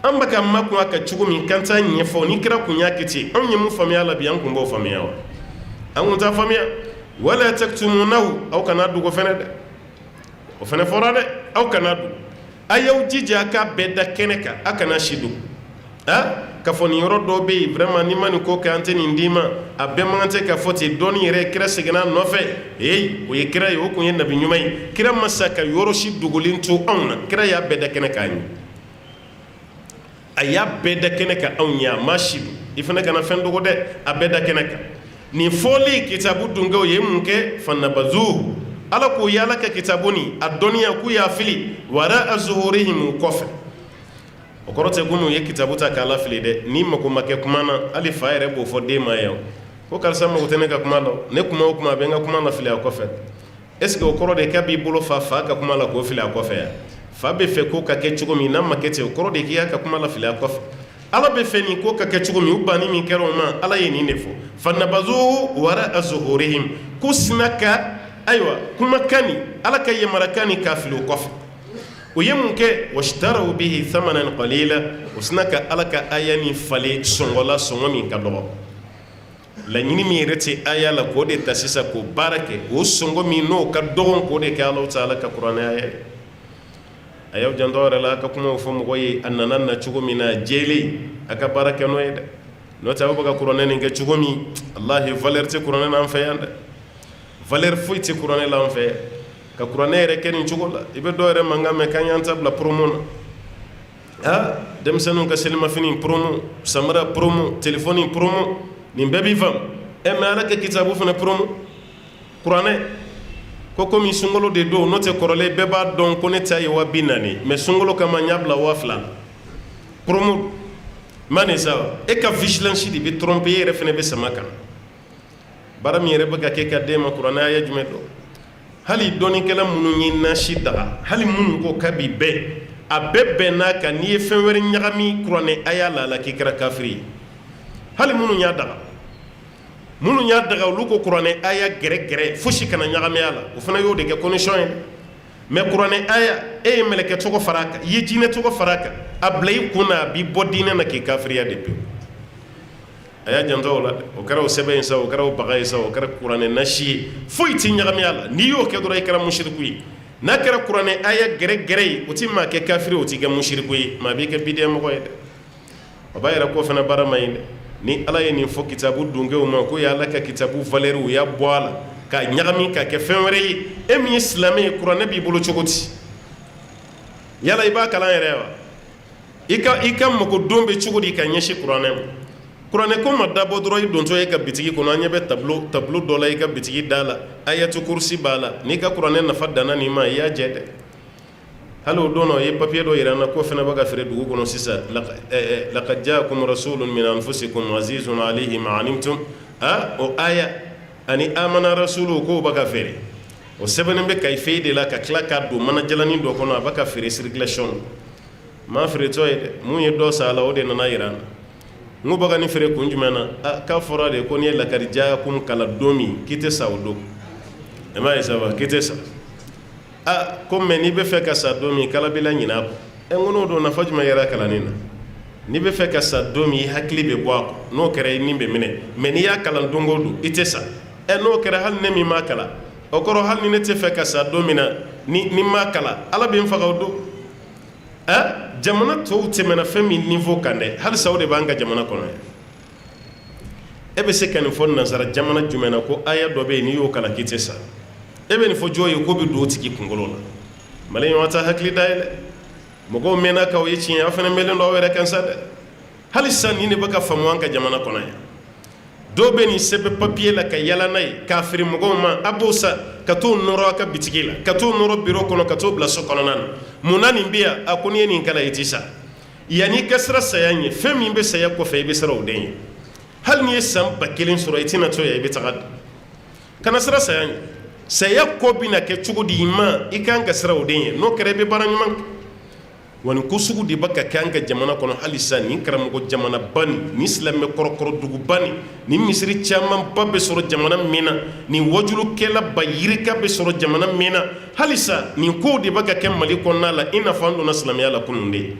an bɛ ka makun a kan cogo min kan t'a ɲɛfɔ ni kira kun y'a kɛ ten anw ye mun faamuya la bi an kun b'o faamuya wa an kun t'a faamuya wala taktumunahu aw kana dogo fɛnɛ dɛ o fɛnɛ fɔra dɛ aw kana dogo a y'aw jija a k'a bɛɛ da kɛnɛ kan a kana si dogo ka fɔ nin yɔrɔ dɔ bɛ yen vraiment ni ma nin ko kɛ an tɛ nin d'i ma a bɛɛ man kan tɛ ka fɔ ten dɔɔni yɛrɛ kira seginna a nɔfɛ o ye kira ye o kun ye nabi ɲuman ye kira ma sa ka yɔrɔ si dogolen to anw na kira y'a bɛɛ da kɛnɛ kan ye a y'a bɛɛ da kɛnɛ kan anw ye a ma si don i fana kana fɛn dogo dɛ a bɛɛ da kɛnɛ kan nin fɔli kitabu donkew ye mun kɛ fanabazuhu ala k'o ye ala ka kitabu nin a dɔnniya k'u y'a fili wara azuhurihim o kɔfɛ o kɔrɔ tɛ ko n'u ye kitabu ta k'a lafili dɛ ni mako ma kɛ kuma na hali fa yɛrɛ b'o fɔ den ma ye ko karisa mago tɛ ne ka kuma la ne kuma o kuma a bɛ n ka kuma lafili a kɔfɛ est ce que o kɔrɔ de k'a b'i bolo fa ka kuma la k'o fili a kɔfɛ yan fa bɛ fɛ ko ka kɛ cogo min n'a ma kɛ ten o kɔrɔ de k'i y'a ka kuma lafili a kɔfɛ ala bɛ fɛ nin ko ka kɛ cogo min u banni min kɛra o ma ala ye nin de fɔ fanabazuhu wara azuhurihim ko sina ka ayiwa kumakan nin ala ka yamarakan nin k'a fili o kɔfɛ o ye mun kɛ washtaraw bihi thamanan qalila o sina ka ala ka aya nin falen sɔngɔ la sɔngɔ min ka dɔgɔ laɲini min yɛrɛ tɛ aya la k'o de ta sisan k'o baara kɛ o sɔngɔ min n'o ka dɔgɔn k'o de kɛ Alahu Taala ka kuranɛ aya ye a y'aw janto yɛrɛ la a ka kumaw fɔ mɔgɔ ye a nana na cogo min na jɛlen a ka baara kɛ n'o ye dɛ n'o tɛ aw bɛ ka kuranɛ nin kɛ cogo min walahi valeur tɛ kuranɛ la an fɛ yan dɛ valeur foyi tɛ kuranɛ la an fɛ yan ka kuranɛ yɛrɛ kɛ nin cogo la i bɛ dɔw yɛrɛ mankan mɛn k'an y'an ta bila promo na denmisɛnninw ka selimafini promo samara promo telefoni promo nin bɛɛ b'i fam mais ala ka kitabu fana promo kuranɛ ko komi sunkalo de don n'o tɛ kɔrɔlen bɛɛ b'a dɔn ko ne ta ye 40,000 mais sunkalo kama n y'a bila 2,000 promo mani sa e ka vigilance de bɛ tromper e yɛrɛ fana bɛ sama kan baara min yɛrɛ bɛ ka kɛ ka den ma kuranɛ aya jumɛn dɔn hali dɔnnikɛla minnu ye nasi daga hali minnu ko ka bi bɛɛ a bɛɛ bɛn n'a kan n'i ye fɛn wɛrɛ ɲagami kuranɛ aya la k'i kɛra kafiri ye hali minnu y'a daga olu ko kuranɛ aya gɛrɛ fosi kana ɲagami a la o fana y'o de kɛ condition ye mais kuranɛ aya e ye mɛlɛkɛ tɔgɔ fara a kan i ye jinɛ tɔgɔ fara a kan a bila i kun na a b'i bɔ diinɛ na k'i kafiriya de pewu a y'a janto o la dɛ o kɛra o sɛbɛn ye sa o kɛra o baga ye sa o kɛra kuranɛ nasi ye foyi ti ɲagami a la n'i y'o kɛ dɔrɔn i kɛra mushiriku ye n'a kɛra kuranɛ aya gɛrɛ ye o ti maa kɛ kafiri o ti kɛ mushiriku ye maa b'i kɛ bidiyɛ mɔgɔ ye dɛ o b'a yɛrɛ ko fana baara ma ɲi dɛ ni ala ye nin fɔ kitabu dunkew ma ko y'ala ka kitabu valeur u y'a bɔ a la k'a ɲagami k'a kɛ fɛn wɛrɛ ye e min ye silamɛ ye kuranɛ b'i bolo cogo di yala i b'a kalan yɛrɛ wa i ka mago don bɛ cogo di ka ɲɛsin kuranɛ ma kuranɛ ko ma dabɔ dɔrɔn i dontɔ e ka bitigi kɔnɔ an ɲɛ bɛ tableau dɔ la i ka bitigi da la ayatu kursi b'a la n'i ka kuranɛ nafa danna nin ma i y'a jɛ dɛ hali o don na o ye papier dɔ yira an na ko fɛnɛ bɛ ka feere dugu kɔnɔ sisan laqad jaakum rasulun min anfusikum azizun alayhi ma anittum o aya ani amana rasulu k'o bɛ ka feere o sɛbɛnnen bɛ kayife de la ka tila k'a don manajalani dɔ kɔnɔ a bɛ ka feere circulation maa feeretɔ ye dɛ mun ye dɔ sa a la o de nana yira an na n ko bɛ ka nin feere kun jumɛn na k'a fɔra de ko n'i ye laqad jaakum kala don min k'i tɛ sa o don e m'a ye ça va k'i tɛ sa ko mɛ n'i bɛ fɛ ka sa don min kala b'i la ɲinɛ a kɔ n ko n'o don nafa jumɛn yɛrɛ kalanni na n'i bɛ fɛ ka sa don min i hakili bɛ bɔ a kɔ n'o kɛra i nin bɛ minɛ mais n'i y'a kalan don o don i tɛ sa n'o kɛra hali ne min m'a kalan o kɔrɔ hali ni ne tɛ fɛ ka sa don min na ni m'a kalan ala bɛ n faga o don jamana tɔw tɛmɛna fɛn min niveau kan dɛ halisa o de b'an ka jamana kɔnɔ yan e bɛ se ka nin fɔ nanzara jamana jumɛn na ko aya dɔ bɛ yen n'i y'o kalan k'i tɛ sa e bɛ nin fɔ jɔn ye ko bɛ don o tigi kunkolo la maliyɛnw aw ta hakili dayɛlɛ mɔgɔw mɛnna k'aw ye tiɲɛ aw fana mɛnlen don aw yɛrɛ kan sa dɛ hali sisan nin de bɛ ka faamu an ka jamana kɔnɔ yan dɔw bɛ nin sɛbɛn papier la ka yala n'a ye k'a feere mɔgɔw ma a b'o sa ka t'o nɔrɔ a ka bitigi la ka t'o nɔrɔ bureau kɔnɔ ka t'o bila so kɔnɔna na munna nin bɛ yan a ko n'i ye nin kalan i ti sa yanni i ka sira saya ɲɛ fɛn min bɛ saya kɔfɛ i bɛ siran o den ye hali n'i ye san 1000 sɔrɔ i tɛna to yan i bɛ taga kana sira saya ɲɛ saya ko bɛna kɛ cogo di i ma i kan ka siran o den ye n'o kɛra i bɛ baara ɲuman kɛ wa nin ko sugu de bɛ ka kɛ an ka jamana kɔnɔ hali sisan nin karamɔgɔ jamanaba nin silamɛ kɔrɔkɔrɔ duguba nin misiri camanba bɛ sɔrɔ jamana min na nin wajulukɛla ba yirika bɛ sɔrɔ jamana min na hali sisan nin kow de bɛ ka kɛ mali kɔnɔna la i n'a fɔ an donna silamɛya la kunun de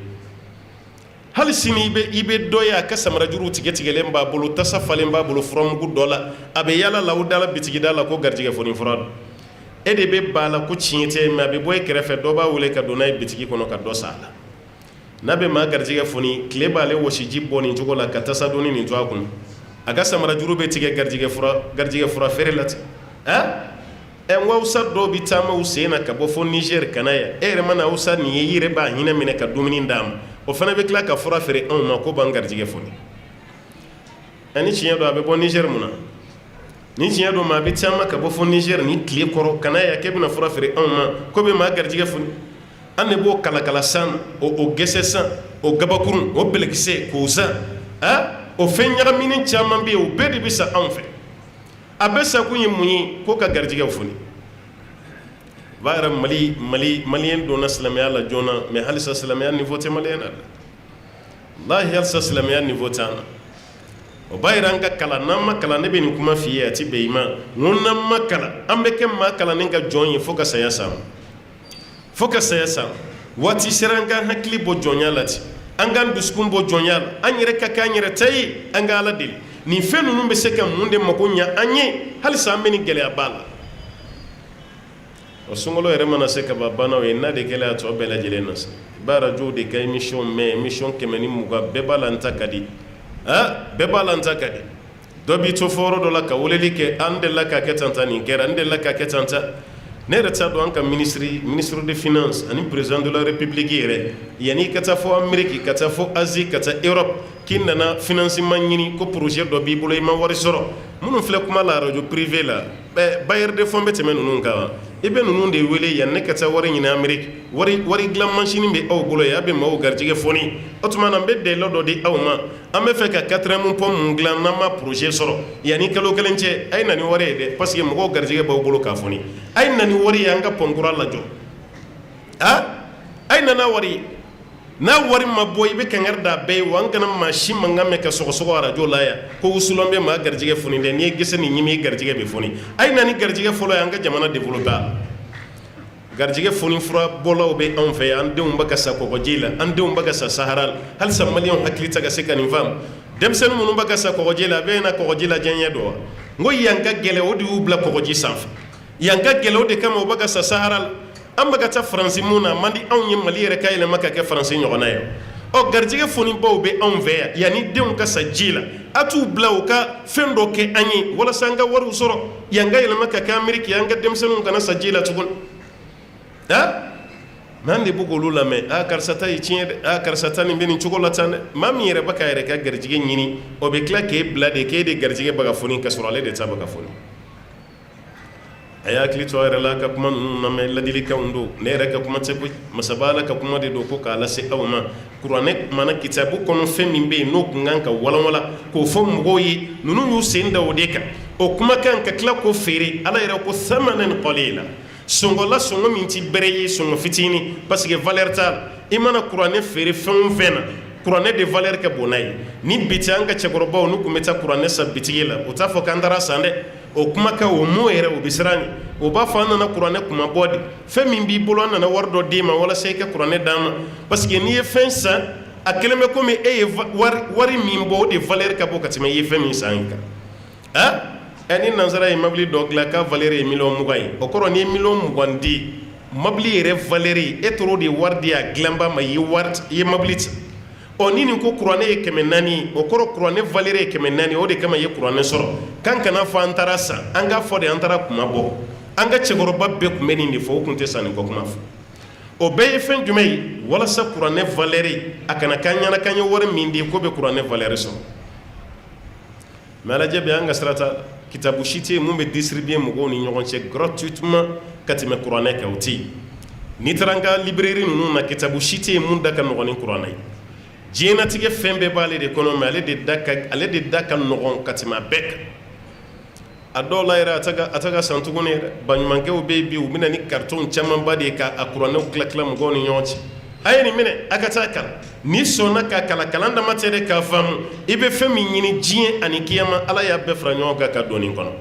hali sini i bɛ dɔ ye a ka samarajuru tigɛlen b'a bolo tasa falen b'a bolo furamugu dɔ la a bɛ yala la o dala bitigida la ko garijɛgɛ foni fura don e de bɛ ba la ko tiɲɛ tɛ mais a bɛ bɔ e kɛrɛfɛ dɔ b'a wele ka don n'a ye bitigi kɔnɔ ka dɔ sa a la n'a bɛ maa garijɛgɛ foni tile b'ale wɔsiji bɔ nin cogo la ka tasa donni nin to a kun a ka samarajuru bɛ tigɛ garijɛgɛ fura feere la ten n ko awusa dɔw bɛ taama u sen na ka bɔ fo Niger ka na yan e yɛrɛ mana awusa nin ye i yɛrɛ b'a hinɛ minɛ ka dumuni d'a ma o fana bɛ tila ka fura feere anw ma ko b'an garijɛgɛ foni ni tiɲɛ don a bɛ bɔ Niger mun na ni tiɲɛ don maa bɛ taama ka bɔ fo Niger ni tile kɔrɔ ka na yan k'e bɛna fura feere anw ma ko bɛ maa garijɛgɛ foni an de b'o kalakala san o gɛsɛ san o gabakurun o bɛlɛkisɛ k'o san o fɛn ɲagaminen caman bɛ yen o bɛɛ de bɛ sa anw fɛ a bɛɛ sa kun ye mun ye ko ka garijɛgɛw foni b'a yɛrɛ maliyɛn donna silamɛya la joona mais halisa silamɛya niveau tɛ maliyɛn na wallahi halisa silamɛya niveau tɛ an na o b'a yɛrɛ an ka kalan n'an ma kalan ne bɛ nin kuma f'i ye a ti bɛn i ma n ko n'an ma kalan an bɛ kɛ maa kalannen ka jɔn ye fo ka saya s'an ma fo ka saya s'an ma waati sera an k'an hakili bɔ jɔnya la ten an k'an dusukun bɔ jɔnya la an yɛrɛ ka kɛ an yɛrɛ ta ye an ka ala deli nin fɛn ninnu bɛ se ka mun de mako ɲɛ an ye halisa an bɛ nin gɛlɛya b'a la o sunkalo yɛrɛ mana se ka ban banaw ye n'a de gɛlɛya tɔ bɛɛ lajɛlen na sa i b'a rajow de ka émission mɛn émission 120 bɛɛ b'a la n ta ka di bɛɛ b'a la n ta ka di dɔ b'i to fɔ yɔrɔ dɔ la ka weleli kɛ an delila ka kɛ tan nin kɛra n delila ka kɛ tan ne yɛrɛ t'a dɔn an ka ministre de finance ani président de la république yɛrɛ yanni ka taa fɔ Amérique ka taa fɔ Asie ka taa Europe k'i nana financement ɲini ko projet dɔ b'i bolo i ma wari sɔrɔ minnu filɛ kuma la radio privé la bailleur de fonds bɛ tɛmɛ ninnu kan i bɛ ninnu de wele yanni ne ka taa wari ɲini Amérique wari dilan machine bɛ aw bolo ye a bɛ maaw garijɛgɛ fɔni o tuma na n bɛ dɛlɛ dɔ di aw ma an bɛ fɛ ka 4e pont mun dilan n'an ma projet sɔrɔ yanni kalo kelen cɛ a ye na ni wari ye dɛ parce que mɔgɔw garijɛgɛ b'aw bolo k'a fɔni a ye na ni wari ye an ka pont kura lajɔ a ye na n'a wari ye n'a wari ma bɔ i bɛ kankari da bɛɛ ye wa an kana maa si mankan mɛn ka sɔgɔsɔgɔ arajo la yan ko wusulan bɛ maa garijɛgɛ fɔni dɛ n'i ye gese ni ɲimi garijɛgɛ bɛ fɔni a ye na ni garijɛgɛ fɔlɔ ye an ka jamana développer garijɛgɛ fɔni fura bɔlaw bɛ anw fɛ yan an denw bɛ ka sa kɔgɔji la an denw bɛ ka sa sahara la halisa maliyɛnw hakili tɛ ka se ka nin faamu denmisɛnnin minnu bɛ ka sa kɔgɔji la a bɛ na kɔgɔji la diɲɛ dɔ wa n ko yan ka gɛlɛ o de y'u bila kɔgɔji sanfɛ yan ka gɛlɛ o de kama u bɛ ka sa sahara la an bɛ ka taa faransi mun na man di anw ye mali yɛrɛ ka yɛlɛma ka kɛ faransi ɲɔgɔnna ye ɔ garijɛgɛ fɔnibaw bɛ anw fɛ yan yanni denw ka sa ji la a t'u bila u ka fɛn dɔ kɛ an ye walasa an ka wariw sɔrɔ yan ka yɛlɛma ka kɛ Amérique an ka denmisɛnninw kana sa ji la tuguni mɛ an de b'u k'olu lamɛn karisa ta ye tiɲɛ dɛ karisa ta nin bɛ nin cogo la tan dɛ maa min yɛrɛ bɛ ka yɛrɛ ka garijɛgɛ ɲini o bɛ tila k'e bila de k'e de garijɛgɛ bɛ ka fɔni ka sɔrɔ ale de ta bɛ ka fɔni a y'a hakili to a yɛrɛ la ka kuma ninnu lamɛn ladilikanw don ne yɛrɛ ka kuma tɛ koyi masaba Ala ka kuma de don ko k'a lase aw ma kuranɛ kumana kitabu kɔnɔ fɛn min bɛ yen n'o kun kan ka walanwalan k'o fɔ mɔgɔw ye ninnu y'u sen da o de kan o kumakan ka tila k'o feere Ala yɛrɛ ko thamanan qalila sɔngɔ la sɔngɔ min ti bɛrɛ ye sɔngɔ fitinin parce que valeur t'a la i mana kuranɛ feere fɛn o fɛn na kuranɛ de valeur ka bon n'a ye ni biti an ka cɛkɔrɔbaw n'u kun bɛ taa kuranɛ san bitigi la o t'a fɔ k'an taara san dɛ o kumakan o mot yɛrɛ o bɛ siran ɲɛ o b'a fɔ an nana kuranɛ kuma bɔ de fɛn min b'i bolo an nana wari dɔ d'e ma walasa i ka kuranɛ d'an ma parce que n'i ye fɛn san a kelen bɛ komi e ye wari min bɔ o de valeur ka bɔ ka tɛmɛ i ye fɛn min san kan ni nansara ye mobili dɔ dilan k'a valeur ye 20,000 ye o kɔrɔ n'i ye 20,000 di mobili yɛrɛ valeur e t'o de wari di a dilanba ma i ye mobili ta ni nin ko kuranɛ ye 400 o kɔrɔ kuranɛ valeur ye 400 o de kama i ye kuranɛ sɔrɔ kan kana fɔ an taara san an k'a fɔ de an taara kuma bɔ an ka cɛkɔrɔba bɛɛ kun bɛ nin de fɔ o kun tɛ san nin kɔ kuma fɔ o bɛɛ ye fɛn jumɛn ye walasa kuranɛ valeur a kana k'an ɲɛna k'an ye wari min di ko bɛ kuranɛ valeur sɔrɔ mɛ alajɛ bɛ an ka sira t'a la kitabu si tɛ yen mun bɛ distribuer mɔgɔw ni ɲɔgɔn cɛ gratuitement ka tɛmɛ kuranɛ kan o tɛ yen n'i taara an ka librairie ninnu na kitabu si tɛ yen mun da ka nɔgɔn ni kuranɛ ye diɲɛnatigɛ fɛn bɛɛ b'ale de kɔnɔ mɛ ale de da ka nɔgɔn ka tɛmɛ a bɛɛ kan a dɔw la yɛrɛ a tɛ ka san tuguni yɛrɛ baɲumankɛw bɛ yen bi u bɛna ni carton camanba de ye k'a kuranɛw tila mɔgɔw ni ɲɔgɔn cɛ a ye nin minɛ a ka taa kalan n'i sɔnna k'a kalan kalan dama tɛ dɛ k'a faamu i bɛ fɛn min ɲini diɲɛ ani kiyama Ala y'a bɛɛ fara ɲɔgɔn kan ka don nin kɔnɔ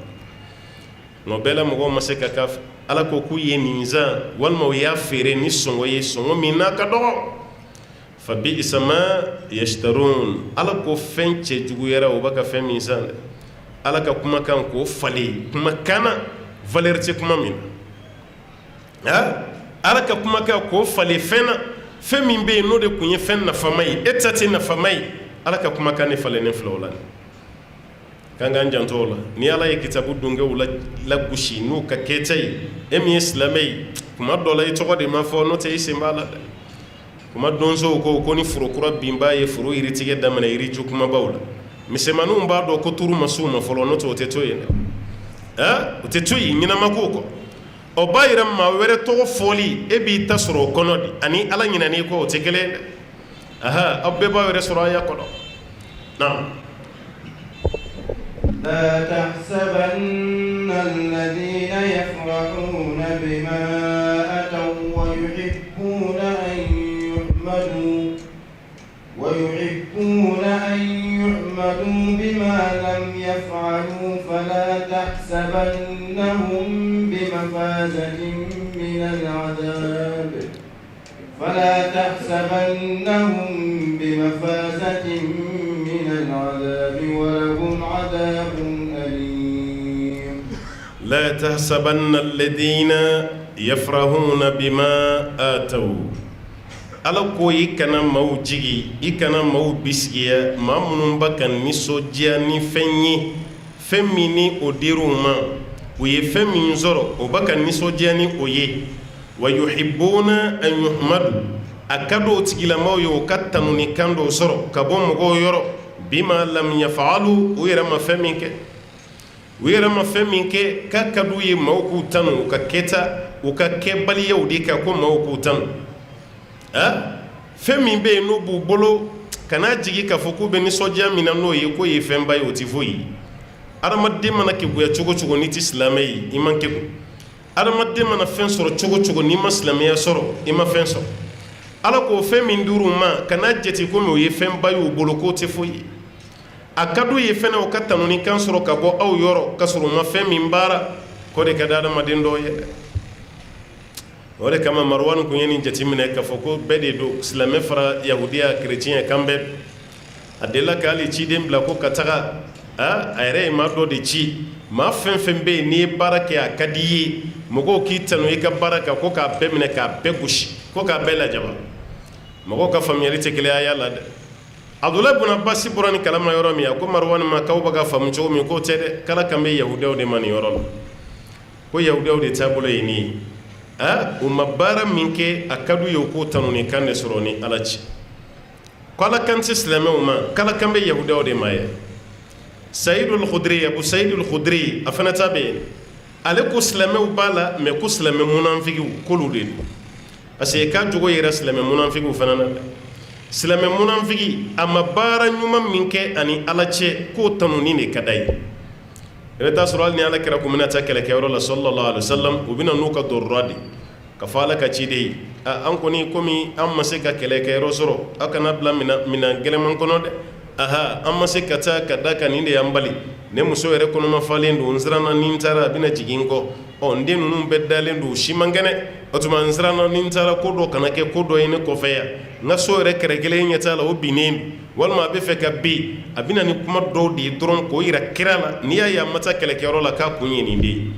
nka o bɛɛ la mɔgɔw ma se ka k'a fɛ Ala ko k'u ye nin zan walima u y'a feere ni sɔngɔ ye sɔngɔ min n'a ka dɔgɔ fa bi'sa ma yashtarun Ala ko fɛn cɛ juguyara o b'a ka fɛn min san dɛ Ala ka kumakan k'o falen kumakan na valeur tɛ kuma min na Ala ka kumakan k'o falen fɛn na fɛn min bɛ yen n'o de kun ye fɛn nafama ye e ta tɛ nafama ye Ala ka kumakan ne falen ne filɛ o la k'an k'an janto o la ni Ala ye kitabu dongɛw lagosi n'u ka kɛta ye e min ye silamɛ ye kuma dɔ la i tɔgɔ de ma fɔ n'o tɛ i sen b'a la dɛ kuma donsow ko ni foro kura binbaa ye foro yiritigɛ daminɛ yiriju kumabaw la misɛnmaninw b'a dɔn ko turu ma s'u ma fɔlɔ n'o tɛ o tɛ to yen dɛ o tɛ to yen ɲɛnama ko kɔ o b'a yira maa wɛrɛ tɔgɔ fɔli e b'i ta sɔrɔ o kɔnɔ de ani Ala ɲinɛn'i kɔ o tɛ kelen ye dɛ aw bɛɛ b'a yɛrɛ sɔrɔ a y'a kɔnɔ naam. لا تحسبن الذين يفرحون بما أتوا ويحبون أن يحمدوا بما لم يفعلوا فلا تحسبنهم بمفازة من العذاب ولهم عذاب أليم لا تحسبن الذين يفرحون بما آتوا Ala ko i kana maaw jigi i kana maaw bisigiya maa minnu bɛ ka nisɔndiya ni fɛn ye fɛn min ni o dir'u ma u ye fɛn min sɔrɔ o bɛ ka nisɔndiya ni o ye wa yuhibbuna an yuhmadu a ka di o tigilamaw ye o ka tanu ni kan dɔw sɔrɔ ka bɔ mɔgɔw yɔrɔ bima lam yaf'alu u yɛrɛ ma fɛn min kɛ u yɛrɛ ma fɛn min kɛ k'a ka d'u ye maaw k'u tanu u ka kɛta u ka kɛbaliyaw de kan ko maaw k'u tanu fɛn min bɛ yen n'u b'u bolo kana jigi k'a fɔ k'u bɛ nisɔndiya min na n'o ye k'o ye fɛnba ye o tɛ foyi ye adamaden mana keguya cogo cogo n'i tɛ silamɛ ye i man kegu adamaden mana fɛn sɔrɔ cogo cogo n'i ma silamɛya sɔrɔ i ma fɛn sɔrɔ ala k'o fɛn min d'u ma kana jate komi o ye fɛnba ye u bolo k'o tɛ foyi ye a ka d'u ye fɛnɛ o ka tanu ni kan sɔrɔ ka bɔ aw yɔrɔ ka sɔrɔ u ma fɛn min baara k'o de ka di adamaden dɔw ye dɛ o de kama Marwan kun ye nin jateminɛ k'a fɔ ko bɛɛ de don silamɛ fara yahudiya kerecɛn kan bɛɛ a delila ka hali ciden bila ko ka taga a yɛrɛ ye maa dɔ de ci maa fɛn fɛn bɛ yen n'i ye baara kɛ a ka di i ye mɔgɔw k'i tanu i ka baara kan ko k'a bɛɛ minɛ k'a bɛɛ gosi ko k'a bɛɛ lajaba mɔgɔw ka faamuyali tɛ kelen y'a la dɛ Abdulahi ibn Abbas bɔra ni kalama yɔrɔ min a ko Marwan ma k'aw bɛ ka faamu cogo min k'o tɛ dɛ k'Ala kan bɛ yahudiyaw de ma nin yɔrɔ la ko yahudiyaw de taabolo ye nin ye u ma baara min kɛ a ka d'u ye u k'o tanu ni kan de sɔrɔ ni Ala cɛ ko Ala kan tɛ silamɛw ma k'Ala kan bɛ yahudiyaw de ma ye Sayidul Khudri Abu Sayidul Khudri a fana ta bɛ yen ale ko silamɛw b'a la mais ko silamɛ munafigiw k'olu de don parce que k'a jogo yɛrɛ silamɛ munafigiw fana na dɛ silamɛ munafigi a ma baara ɲuman min kɛ ani Ala cɛ k'o tanuni de ka d'a ye i bɛ taa sɔrɔ hali ni Ala kɛra ko bɛna taa kɛlɛkɛyɔrɔ la sallallahu alaihi wasallam u bɛna n'u ka dɔrɔra de ka fɔ Ala ka ciden ye an kɔni komi an ma se ka kɛlɛkɛyɔrɔ sɔrɔ aw kana bila minɛn gɛlɛman kɔnɔ dɛ an ma se ka taa ka da kan nin de y'an bali ne muso yɛrɛ kɔnɔma falen don n siranna ni n taara a bɛna jigin n kɔ n den ninnu bɛɛ dalen don u si man kɛnɛ o tuma n siranna ni n taara ko dɔ kana kɛ ko dɔ ye ne kɔfɛ yan n ka so yɛrɛ kɛrɛ kelen ɲɛ t'a la o binnen don walima a bɛ fɛ ka bin a bɛna ni kuma dɔw de ye dɔrɔn k'o yira kira la n'i y'a ye a ma taa kɛlɛkɛyɔrɔ la k'a kun ye nin de ye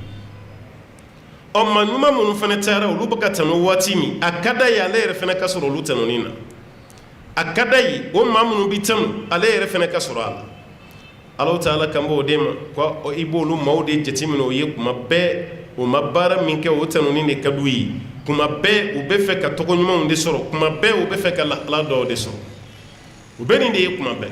maa ɲuman minnu fana taara olu bɛ ka tanu waati min a ka d'a ye ale yɛrɛ fana ka sɔrɔ olu tanunin na a ka d'a ye o maa minnu bɛ tanu ale yɛrɛ fana ka sɔrɔ a la Alahu Taala kan b'o de ma ko i b'olu maaw de jateminɛ o ye kuma bɛɛ o ma baara min kɛ o tanunin de ka d'u ye kuma bɛɛ u bɛ fɛ ka tɔgɔ ɲumanw de sɔrɔ kuma bɛɛ u bɛ fɛ ka lahala dɔw de sɔrɔ u bɛ nin de ye kuma bɛɛ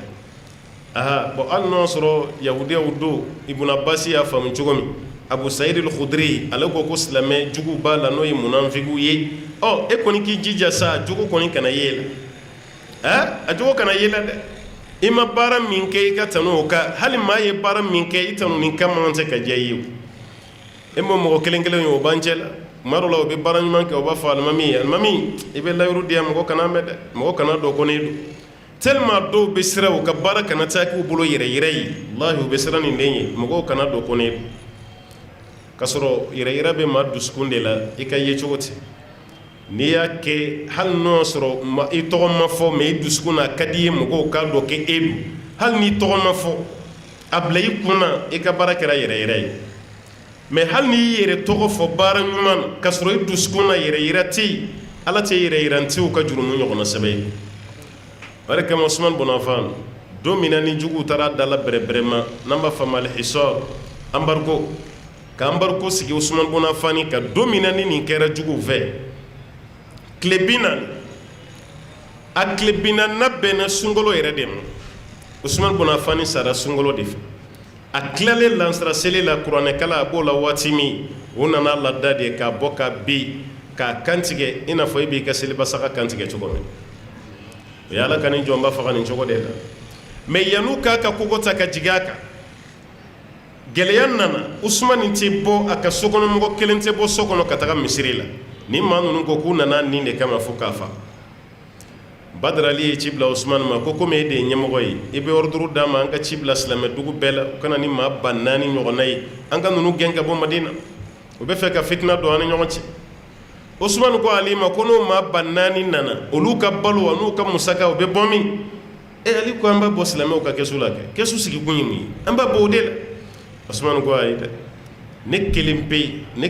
hali n'o sɔrɔ yahudiyaw don Ibn Abbas y'a faamu cogo min Abu Sayidul Khudri ale ko silamɛ jugu b'a la n'o ye munafigiw ye e kɔni k'i jija sa jugu kɔni kana ye la a jugu kana ye la dɛ i ma baara min kɛ i ka tanu o kan hali maa ye baara min kɛ i tanu nin kan man tɛ ka diya i ye e m'o mɔgɔ kelen kelen ye o b'an cɛ la tuma dɔw la o bɛ baara ɲuman kɛ o b'a fɔ alimami i bɛ layiru di yan mɔgɔ kana mɛn dɛ mɔgɔ kana dɔn ko ne don tellement dɔw bɛ siran u ka baara kana taa k'u bolo yɛrɛ yɛrɛ ye wallahi u bɛ siran nin den ye mɔgɔw kana dɔn ko ne don ka sɔrɔ yɛrɛ yɛrɛ bɛ maa dusukun de la i ka ye cogo tɛ n'i y'a kɛ hali n'o sɔrɔ i tɔgɔ ma fɔ mais i dusukun na a ka di i ye mɔgɔw k'a dɔn k'e don hali n'i tɔgɔ ma fɔ a bila i kun na i ka baara kɛra yɛrɛ yɛrɛ ye mais hali n'i y'i yɛrɛ tɔgɔ fɔ baara ɲuman na ka sɔrɔ i dusukun na yɛrɛ yɛrɛ tɛ yen Ala tɛ yɛrɛ yirantiw ka jurumu ɲɔgɔnna sɛbɛn ye o de kama Usman bin Affan don min na ni juguw taara da la bɛrɛbɛrɛ ma n'an b'a fɔ a ma al-hisar embargo ka embargo sigi Usman bin Affan kan don min na ni nin kɛra juguw fɛ tile 40 a tile 40 bɛnna sunkalo yɛrɛ de ma Usman bin Affan sara sunkalo de fɛ a tilalen lansara seli la kuranɛkala a b'o la waati min o nana lada de k'a bɔ ka bin k'a kantigɛ i n'a fɔ i b'i ka selibasaka kantigɛ cogo min o ye Ala ka nin jɔnba faga nin cogo de la mais yan'u k'a ka kogo ta ka jigin a kan gɛlɛya nana Usman tɛ bɔ a ka sokɔnɔmɔgɔ kelen tɛ bɔ so kɔnɔ ka taga misiri la ni maa ninnu ko k'u nana nin de kama fo k'a fa Badr Ali ye ci bila Usman ma ko komi e de ye ɲɛmɔgɔ ye i bɛ ordre d'a ma an ka ci bila silamɛ dugu bɛɛ la u kana ni maa ba 4 ɲɔgɔnna ye an ka ninnu gɛn ka bɔ Madina u bɛ fɛ ka fitina don an ni ɲɔgɔn cɛ Usman ko Ali ma ko n'o maa ba 4 nana olu ka balo an'u ka musaka u bɛ bɔ min Ali ko an b'a bɔ silamɛw ka kɛsu la kɛ kɛsu sigi kun ye mun ye an b'a bɔ o de la Usman ko ayi dɛ ne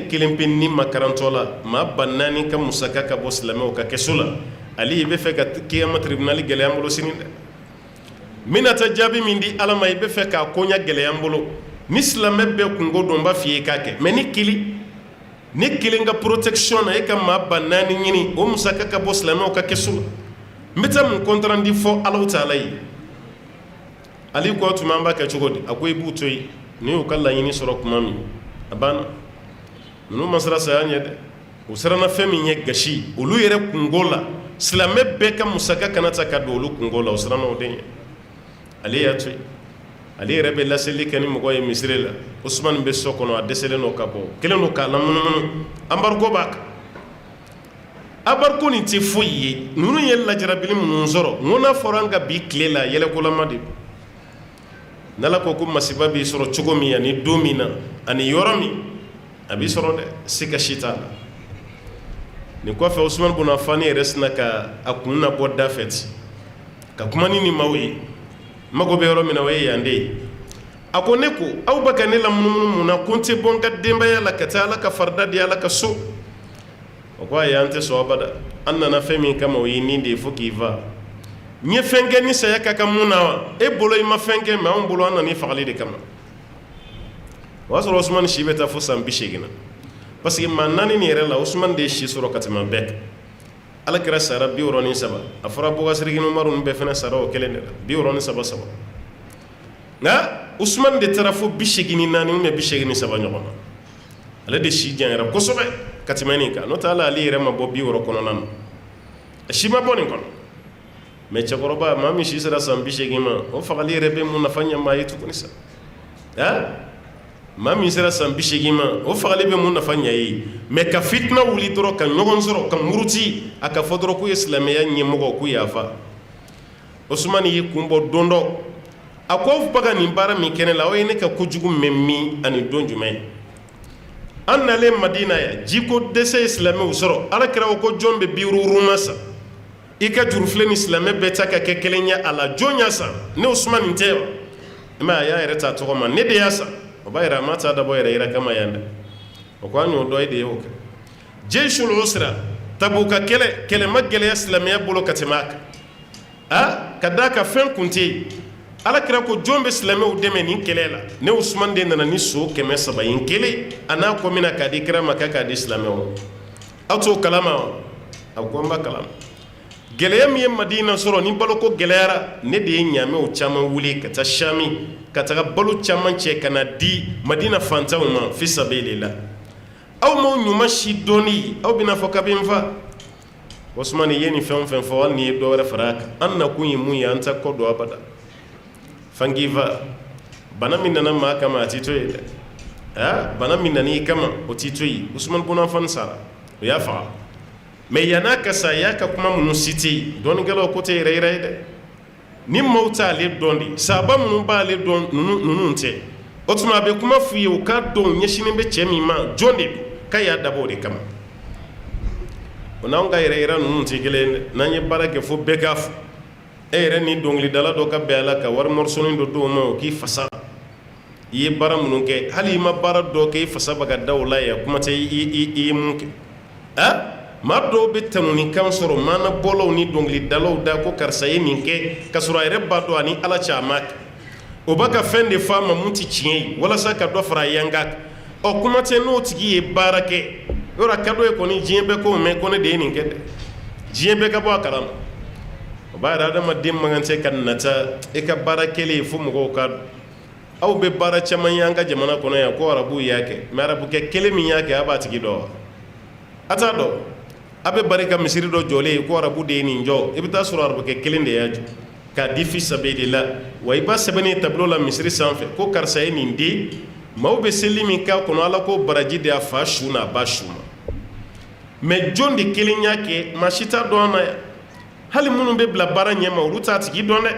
kelen pe ni makarantɔ la maa ba 4 ka musaka ka bɔ silamɛw ka kɛsu la Ali i bɛ fɛ ka kiyama tribunal gɛlɛya an bolo sini dɛ n bɛna taa jaabi min di Ala ma i bɛ fɛ k'a koɲa gɛlɛya an bolo ni silamɛ bɛɛ kungo dɔn n b'a f'i ye k'a kɛ mais ni kelen ka protection na e ka maa ba naani ɲini o musaka ka bɔ silamɛw ka kɛsu la n bɛ taa mun contrandi fɔ Alahu Taala ye Ali ko tuma an b'a kɛ cogo di a ko i b'u to yen ni y'u ka laɲini sɔrɔ tuma min a banna ninnu ma siran saya ɲɛ dɛ u siranna fɛn min ye gasi olu yɛrɛ kungo la silamɛ bɛɛ ka musaka kana ta ka don olu kungo la u siranna o de ɲɛ ale y'a to yen ale yɛrɛ bɛ laseli kɛ ni mɔgɔ ye misiri la Usmani bɛ so kɔnɔ a dɛsɛlen don ka bɔ kelen don k'a lamunumunu embargo b'a kan embargo nin tɛ foyi ye ninnu ye lajarabili minnu sɔrɔ n ko n'a fɔra an ka bi tile la yɛlɛkolama de don n'Ala ko ko masiba b'i sɔrɔ cogo min ani don min na ani yɔrɔ min a b'i sɔrɔ dɛ siga si t'a la nin kɔfɛ Usmani bun Affan yɛrɛ sina ka a kun na bɔ da fɛ ten ka kuma ni maaw ye mago bɛ yɔrɔ min na o ye yan de ye a ko ne ko aw bɛ ka ne lamunumunu mun na ko n tɛ bɔ n ka denbaya la ka taa Ala ka farida di Ala ka so o ko ayi an tɛ sɔn abada an nana fɛn min kama o ye nin de ye fo k'i fa n ye fɛn kɛ ni saya ka kan mun na wa e bolo i ma fɛn kɛ mais anw bolo an nana i fagali de kama o y'a sɔrɔ Usmani si bɛ taa fo san 80 na parce que maa naani nin yɛrɛ la Usmani de ye si sɔrɔ ka tɛmɛ bɛɛ kan Alakira sara 63 a fɔra Bubakari Umaru ninnu bɛɛ fana sara o kelen de la 63 nka Usmani de taara fo 84 ou bien 83 ɲɔgɔn na ale de si janyara kosɛbɛ ka tɛmɛ nin kan n'o tɛ ale yɛrɛ ma bɔ 60 kɔnɔna na a si ma bɔ nin kɔnɔ mais cɛkɔrɔba maa min si sera san 80 ma o fagali yɛrɛ bɛ mun nafa ɲɛ maa ye tuguni sa maa min sera san 80 ma o fagali bɛ mun nafa ɲɛ ye mais ka fitina wuli dɔrɔn ka ɲɔgɔn sɔrɔ ka muruti a ka fɔ dɔrɔn k'u ye silamɛya ɲɛmɔgɔ k'u yafa Usmani y'i kun bɔ don dɔ a ko aw baga nin baara min kɛnɛ la aw ye ne ka kojugu mɛn min ani don jumɛn ye an nalen Madina yan jiko dɛsɛ ye silamɛw sɔrɔ Alakira ko jɔn bɛ biururuma san i ka jurufilen ni silamɛ bɛɛ ta ka kɛ kelen ye a la jɔn y'a san ne Usmani tɛ wa mais a y'a yɛrɛ ta tɔgɔ ma ne de y'a san o b'a yɛrɛ a ma taa dabɔ yɛrɛ yɛrɛ kama yan dɛ o ko an y'o dɔn e de y'o kɛ Jayshul Usra Tabuka kɛlɛ ma gɛlɛya silamɛya bolo ka tɛmɛ a kan ka d'a ka fɛn kun tɛ yen Alakira ko jɔn bɛ silamɛw dɛmɛ nin kɛlɛ la ne Usmani de nana ni so 300 in kelen a n'a ko mina k'a di kira ma k'a di silamɛw aw t'o kalama wa a ko n b'a kalama gɛlɛya min ye Madina sɔrɔ ni baloko gɛlɛyara ne de ye ɲaamɛw caman wuli ka taa Sami ka taga balo caman cɛ ka na di Madina fantanw ma fi sabilillah aw m'aw ɲuman si dɔɔni aw bɛna fɔ k'a bɛ n fa Usmani ye nin fɛn o fɛn fɔ hali ni ye dɔ wɛrɛ far'a kan an nakun ye mun ye an tɛ kɔ don abada fangiva bana min nana maa kama a t'i to yen dɛ bana min nana i kama o t'i to yen Usmani bun Affan sara o y'a faga mais yan'a ka sa a y'a ka kuma minnu cité dɔɔnikɛlaw ko tɛ yɛrɛ yɛrɛ ye dɛ ni maaw t'ale dɔn de sahaba minnu b'ale dɔn ninnu tɛ o tuma a bɛ kuma f'u ye u k'a dɔn ɲɛsinnen bɛ cɛ min ma jɔn de don k'a y'a dabɔ o de kama o n'anw ka yɛrɛ yɛrɛ ninnu tɛ kelen ye dɛ n'an ye baara kɛ fo bɛɛ k'a fɔ e yɛrɛ ni dɔnkilidala dɔ ka bɛn a la ka wari mɔrɔsɔni dɔ d'o ma o k'i fasa i ye baara minnu kɛ hali i ma baara dɔ kɛ i fasa bɛ ka da o la yan kuma tɛ i ye mun kɛ maa dɔw bɛ tanunikan sɔrɔ maana bɔlaw ni dɔnkilidalaw da ko karisa ye nin kɛ ka sɔrɔ a yɛrɛ b'a dɔn ani Ala cɛ a m'a kɛ o b'a ka fɛn de f'a ma mun tɛ tiɲɛ ye walasa ka dɔ fara a yanga kan ɔ kuma tɛ n'o tigi ye baara kɛ yɔrɔ a ka d'o ye kɔni diɲɛ bɛɛ k'o mɛn ko ne de ye nin kɛ dɛ diɲɛ bɛɛ ka bɔ a kalama o b'a yɛrɛ adamaden man kan tɛ ka nata e ka baara kɛlen fo mɔgɔw ka dɔn aw bɛ baara caman ye an ka jamana kɔnɔ yan ko arabuw y'a kɛ mais arabukɛ kelen min y'a kɛ a b'a tigi dɔn wa a t'a dɔn a bɛ bari ka misiri dɔ jɔlen ye ko arabu de ye nin jɔ i bɛ taa sɔrɔ arabukɛ kelen de y'a jɔ k'a di fi sabilillah wa i b'a sɛbɛnnen tableau la misiri sanfɛ ko karisa ye nin di maaw bɛ seli min k'a kɔnɔ Ala ko baraji de a fa su n'a ba su ma mais jɔn de kelen y'a kɛ maa si t'a dɔn an na yan hali minnu bɛ bila baara ɲɛma olu t'a tigi dɔn dɛ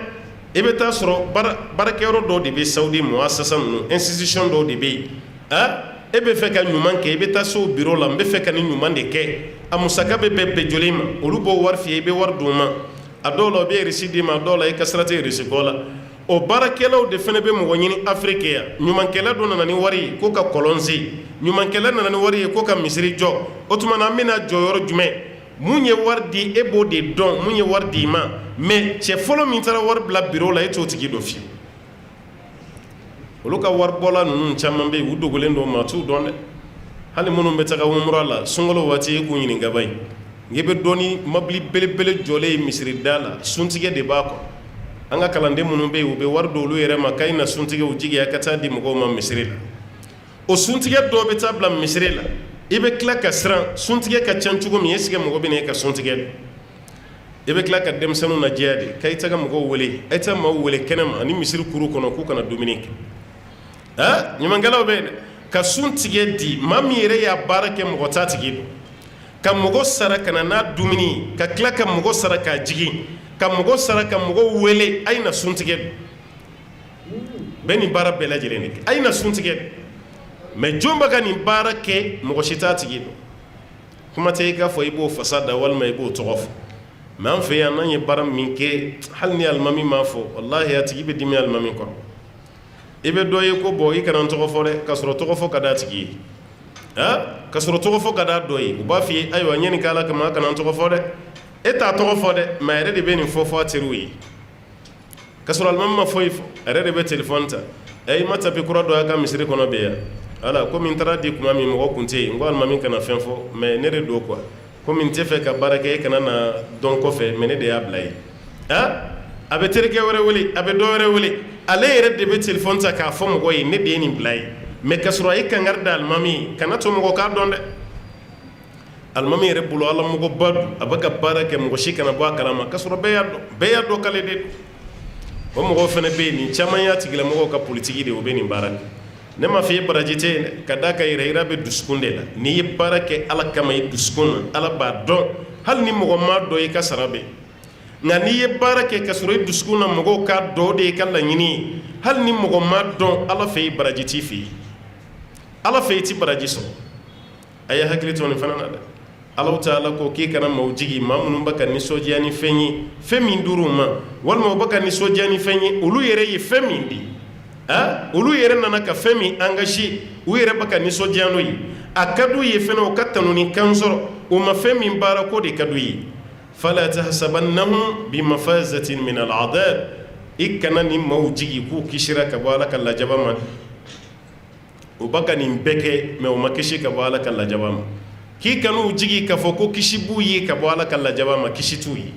i bɛ taa sɔrɔ baarakɛyɔrɔ dɔw de bɛ Saudi muassasa ninnu institution dɔw de bɛ yen e bɛ fɛ ka ɲuman kɛ i bɛ taa se o bureau la n bɛ fɛ ka nin ɲuman de kɛ a musaka bɛ bɛn joli ma olu b'o wari f'i ye i bɛ wari d'u ma a dɔw la o bɛ reçu d'i ma a dɔw la i ka sira tɛ reçu kɔ la o baarakɛlaw de fana bɛ mɔgɔ ɲini Afrique yan ɲumankɛla dɔ nana ni wari ye ko ka kɔlɔn sen ɲumankɛla nana ni wari ye ko ka misiri jɔ o tuma na an bɛna jɔ yɔrɔ jumɛn mun ye wari di e b'o de dɔn mun ye wari d'i ma mais cɛ fɔlɔ min taara wari bila bureau la e t'o tigi dɔn fiyewu olu ka waribɔla ninnu caman bɛ yen u dogolen don maa t'u dɔn dɛ hali minnu bɛ taga umura la sunkalo waati i k'u ɲininka ba ye n'i bɛ dɔɔni mobili belebele jɔlen ye misirida la suntigɛ de b'a kɔ an ka kalanden minnu bɛ yen u bɛ wari don olu yɛrɛ ma k'a na suntigɛw jigiya ka taa di mɔgɔw ma misiri la o suntigɛ dɔw bɛ taa bila misiri la i bɛ tila ka siran suntigɛ ka ca cogo min est-ce que mɔgɔ bɛ na e ka suntigɛ i bɛ tila ka denmisɛnninw lajɛya de k'a tɛ ka mɔgɔw wele a tɛ maaw wele kɛnɛma ani misiri kuru kɔnɔ k'u kana dumuni kɛ ɲumankɛlaw bɛ yen dɛ ka suntigɛ di maa min yɛrɛ y'a baara kɛ mɔgɔ t'a tigi don ka mɔgɔ sara ka na n'a dumuni ka tila ka mɔgɔ sara k'a jigin ka mɔgɔ sara ka mɔgɔ wele a ye na suntigɛ bɛɛ nin baara bɛɛ lajɛlen de kɛ a ye na suntigɛ mɛ jɔn bɛ ka nin baara kɛ mɔgɔ si t'a tigi don kuma tɛ i k'a fɔ i b'o fasa da walima i b'o tɔgɔ fɔ mɛ an fɛ yan n'an ye baara min kɛ hali ni alimami m'a fɔ walahi a tigi bɛ dimi alimami kɔrɔ i bɛ dɔ ye ko bɔn i kana n tɔgɔ fɔ dɛ ka sɔrɔ tɔgɔ fɔ ka d'a tigi ye ka sɔrɔ tɔgɔ fɔ ka d'a dɔ ye u b'a f'i ye ayiwa n ye nin k'ala kama a kana n tɔgɔ fɔ dɛ e t'a tɔgɔ fɔ dɛ mɛ a yɛrɛ de bɛ nin fɔ a teriw ye ka sɔrɔ alimami ma foyi fɔ a yɛrɛ de bɛ telefɔni ta i ma tapi kura dɔ a ka misiri kɔnɔ bɛ yan ala komi n taara di kuma min mɔgɔ kun tɛ yen n ko alimami kana fɛn fɔ mɛ ne de don quoi komi n tɛ fɛ ka baara kɛ e kana na dɔn kɔfɛ mɛ ne de y'a bila ye a bɛ terikɛ wɛrɛ wele a bɛ dɔ wɛrɛ wele ale yɛrɛ de bɛ telefɔni ta k'a fɔ mɔgɔ ye ne de ye nin bila ye mɛ ka sɔrɔ a ye kangari da alimami ye kana to mɔgɔ k'a dɔn dɛ alimami yɛrɛ bolo ala mɔgɔba don a bɛ ka baara kɛ mɔgɔ si kana bɔ a kalama ka sɔrɔ bɛɛ y'a dɔn k'ale de don o mɔgɔw fana bɛ yen nin caman y'a tigilamɔgɔw ka politiki de o bɛ nin baara kɛ ne ma fɔ i ye baraji tɛ yen dɛ ka d'a kan yɛrɛ bɛ dusukun de la n'i ye baara kɛ ala kama i dusukun na ala b'a dɔn hali ni mɔgɔ ma dɔn i ka sara bɛ nka n'i ye baara kɛ ka sɔrɔ i dusukun na mɔgɔw k'a dɔn o de ye i ka laɲini ye hali ni mɔgɔ ma dɔn ala fɛ i baraji t'i fɛ yen ala fɛ i ti baraji sɔrɔ a ye hakili to nin fana na dɛ Allahu Ta'ala ko k'i kana maaw jigi maa minnu bɛ ka nisɔndiya ni fɛn ye fɛn min dir'u ma walima u bɛ ka nisɔndiya ni fɛn ye olu yɛrɛ ye fɛn min di olu yɛrɛ nana ka fɛn min engagé u yɛrɛ bɛ ka nisɔndiya n'o ye a ka d'u ye fana u ka tanu ni kan sɔrɔ u ma fɛn min baara ko de ka d'u ye fala tahsabannahum bimafazatin min al'adab i kana ni maaw jigi k'u kisira ka bɔ ala ka lajaba ma u bɛ ka nin bɛɛ kɛ mɛ u ma kisi ka bɔ ala ka lajaba ma k'i kan'u jigi k'a fɔ ko kisi b'u ye ka bɔ ala ka lajaba ma kisi t'u ye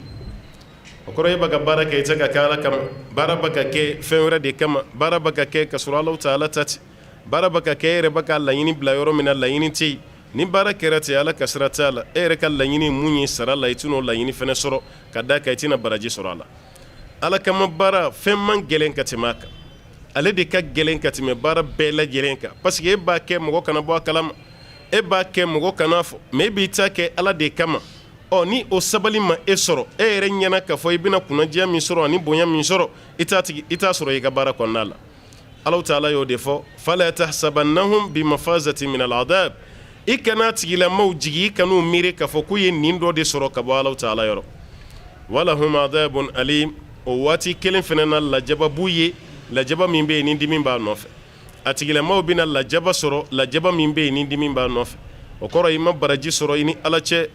o kɔrɔ e bɛ ka baara kɛ i tɛ ka kɛ ala kama baara bɛ ka kɛ fɛn wɛrɛ de kama baara bɛ ka kɛ ka sɔrɔ Allahu Ta'ala ta tɛ baara bɛ ka kɛ e yɛrɛ bɛ ka laɲini bila yɔrɔ min na laɲini tɛ yen ni baara kɛra ten ala ka sira t'a la e yɛrɛ ka laɲini mun ye sara la i tɛn'o laɲini fana sɔrɔ ka d'a kan i tɛna baraji sɔrɔ a la ala kama baara fɛn man gɛlɛn ka tɛmɛ a kan ale de ka gɛlɛn ka tɛmɛ baara bɛɛ lajɛlen kan parce que e b'a kɛ mɔgɔ kana bɔ a kalama e b'a kɛ mɔgɔ kana fɔ mɛ e b'i ta kɛ ala de kama ni o sabali ma e sɔrɔ e yɛrɛ ɲɛna k'a fɔ i bɛna kunnadiya min sɔrɔ ani bonya min sɔrɔ i t'a sɔrɔ i ka baara kɔnɔna la Allahu Ta'ala y'o de fɔ fala tahsabannahum bimafazatin min al'adab i kana tigilamaw jigi i kan'u miiri k'a fɔ k'u ye nin dɔ de sɔrɔ ka bɔ Allahu Ta'ala yɔrɔ walahum adabun alim o waati kelen fana na lajaba b'u ye lajaba min bɛ yen ni dimi b'a nɔfɛ a tigilamaw bɛna lajaba sɔrɔ lajaba min bɛ yen ni dimi b'a nɔfɛ o kɔrɔ i ma baraji sɔrɔ i ni ala cɛ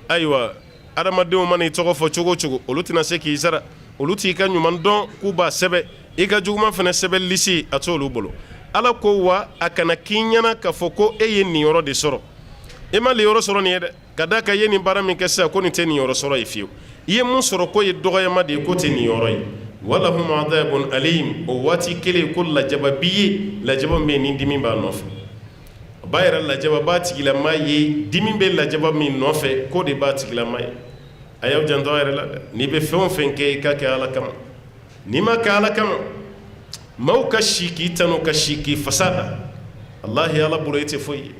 ayiwa adamadenw mana i tɔgɔ fɔ cogo o cogo olu tɛna se k'i sara olu t'i ka ɲuman dɔn k'u b'a sɛbɛ i ka juguman fana sɛbɛn lisi a t'olu bolo ala ko wa a kana k'i ɲɛna k'a fɔ ko e ye nin yɔrɔ de sɔrɔ e ma nin yɔrɔ sɔrɔ nin ye dɛ ka d'a kan i ye nin baara min kɛ sisan ko nin tɛ nin yɔrɔ sɔrɔ ye fiyewu i ye mun sɔrɔ ko ye dɔgɔyama de ye ko tɛ nin yɔrɔ ye walahum adabun alim o waati kelen ko lajaba b'i ye lajaba min ni dimi b'a nɔfɛ o b'a yɛrɛ lajaba b'a tigilama ye dimi bɛ lajaba min nɔfɛ ko de b'a tigilama ye a y'aw janto a yɛrɛ la dɛ n'i bɛ fɛn o fɛn kɛ i ka kɛ ala kama n'i ma kɛ ala kama maaw ka si k'i tanu ka si k'i fasa da walahi ala bolo i tɛ foyi ye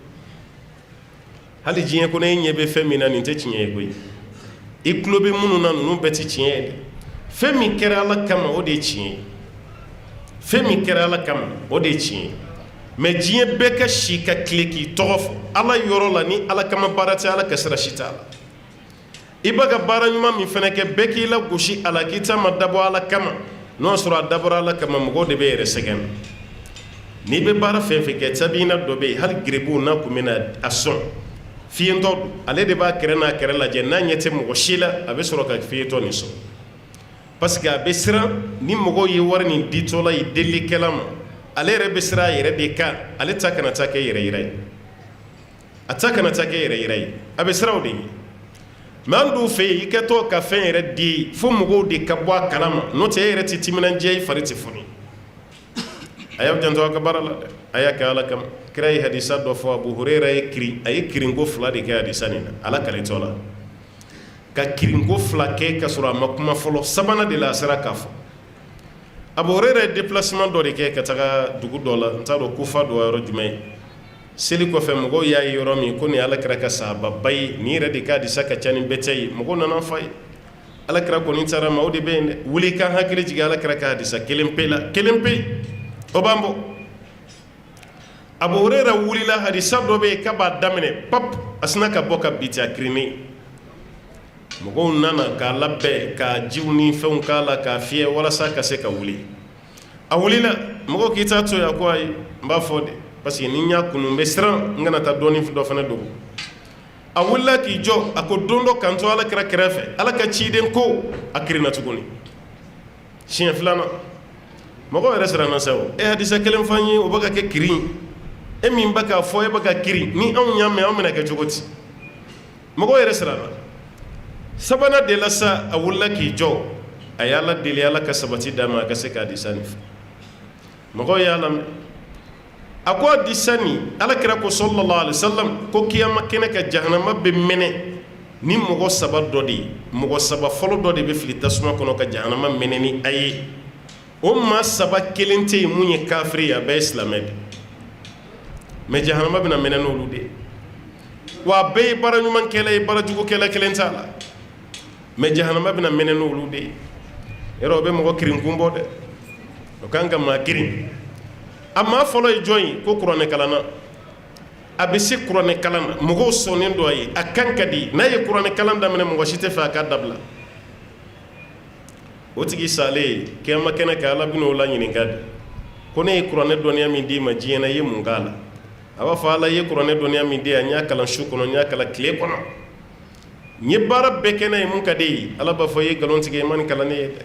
hali diɲɛ kɔnɔ e ɲɛ bɛ fɛn min na nin tɛ tiɲɛ ye koyi i tulo bɛ minnu na ninnu bɛɛ tɛ tiɲɛ ye dɛ fɛn min kɛra ala kama o de ye tiɲɛ ye fɛn min kɛra ala kama o de ye tiɲɛ ye mɛ diɲɛ bɛɛ ka si ka tile k'i tɔgɔ fɔ ala yɔrɔ la ni ala kama baara tɛ ala ka sira si t'a la i bɛ ka baara ɲuman min fana kɛ bɛɛ k'i la gosi a la k'i ta ma dabɔ ala kama n'o sɔrɔ a dabɔra ala kama mɔgɔw de bɛ yɛrɛ sɛgɛn na n'i bɛ baara fɛn fɛn kɛ tabiina dɔ bɛ yen hali gerebuw n'a kun bɛna a sɔn fiyentɔ don ale de b'a kɛrɛ n'a kɛrɛ lajɛ n'a ɲɛ tɛ mɔgɔ si la a bɛ sɔrɔ ka fiyentɔ nin sɔrɔ parce que a bɛ siran ni mɔgɔw ye wari nin ditɔla ye delikɛla ma ale yɛrɛ bɛ siran a yɛrɛ de kan ale ta kana taa kɛ yɛrɛ yira ye a ta kana taa kɛ yɛrɛ yira ye a bɛ siran o de ye mɛ an dun fɛ yen i kɛ to ka fɛn yɛrɛ di fo mɔgɔw de ka bɔ a kalama n'o tɛ e yɛrɛ tɛ timinandiya i fari tɛ foni a y'a janto a ka baara la dɛ a y'a kɛ ala kama kira ye hadisa dɔ fɔ Abu Hurayra ye kirinko 2 de kɛ hadisa nin na ala kalitɔ la ka kirinko 2 kɛ ka sɔrɔ a ma kuma fɔlɔ sabanan de la a sera k'a fɔ Abu Hurayra ye déplacement dɔ de kɛ ka taga dugu dɔ la n t'a dɔn Kufa dɔ yɔrɔ jumɛn ye seli kɔfɛ mɔgɔw y'a ye yɔrɔ min ko nin alakira ka sahababa ye nin yɛrɛ de ka hadisa ka ca ni bɛɛ tɛ ye mɔgɔw nana f'a ye alakira kɔni taara ma o de bɛ yen dɛ wuli i ka hakili jigin alakira ka hadisa kelen pe la kelen pe o b'an bɔ Abu Hurayra wulila hadisa dɔ bɛ yen k'a b'a daminɛ pap a sina ka bɔ ka biti a kirinen mɔgɔw nana k'a labɛn ka jiw ni fɛnw k'a la k'a fiyɛ walasa ka se ka wuli a wulila mɔgɔw k'i t'a to yen a ko ayi n b'a fɔ de parce que ni n y'a kunu n bɛ siran n kana taa dɔɔni dɔ fana dogo a wulila k'i jɔ a ko don dɔ k'an to alakira kɛrɛfɛ ala ka ciden ko a kirinna tuguni siɲɛ 2nan mɔgɔw yɛrɛ siranna sa o hadisa kelen f'an ye o bɛ ka kɛ kirin e min bɛ k'a fɔ e bɛ ka kirin ni anw y'a mɛn anw bɛna kɛ cogo di mɔgɔw yɛrɛ siranna sabanan de la sa a wulila k'i jɔ a y'a la deli ala ka sabati d'a ma a ka se k'a hadisa nin fɛ mɔgɔw y'a lamɛn a ko hadisa nin alakira ko sallallahu alaihi wasallam ko kiyama kɛnɛ ka jahanama bɛ mɛnɛ ni mɔgɔ 3 dɔ de ye mɔgɔ 3 fɔlɔ dɔ de bɛ fili tasuma kɔnɔ ka jahanama mɛnɛ ni a ye o maa 3 kelen tɛ yen mun ye kafiri ye a bɛɛ ye silamɛ de mɛ jahanama bɛna mɛnɛ n'olu de ye wa a bɛɛ ye baara ɲuman kɛla ye baara jugu kɛla kelen t'a la mɛ jahanama bɛna mɛnɛ n'olu de ye yɔrɔ o bɛ mɔgɔ kirinkun bɔ dɛ o kan ka maa kirin a maa fɔlɔ ye jɔn ye ko kuranɛ kalanna a bɛ se kuranɛ kalan na mɔgɔw sɔnnen dɔ a ye a kan ka di n'a ye kuranɛ kalan daminɛ mɔgɔ si tɛ fɛ a k'a dabila o tigi salen kiyama kɛnɛ kan ala bɛna o la ɲininka de ko ne ye kuranɛ dɔnniya min d'i ma diɲɛ na i ye mun k'a la a b'a fɔ ala i ye kuranɛ dɔnniya min di yan n y'a kalan su kɔnɔ n y'a kalan tile kɔnɔ n ye baara bɛɛ kɛ n'a ye mun ka di ye ala b'a fɔ i ye nkalon tigɛ i ma nin kalan ne ye dɛ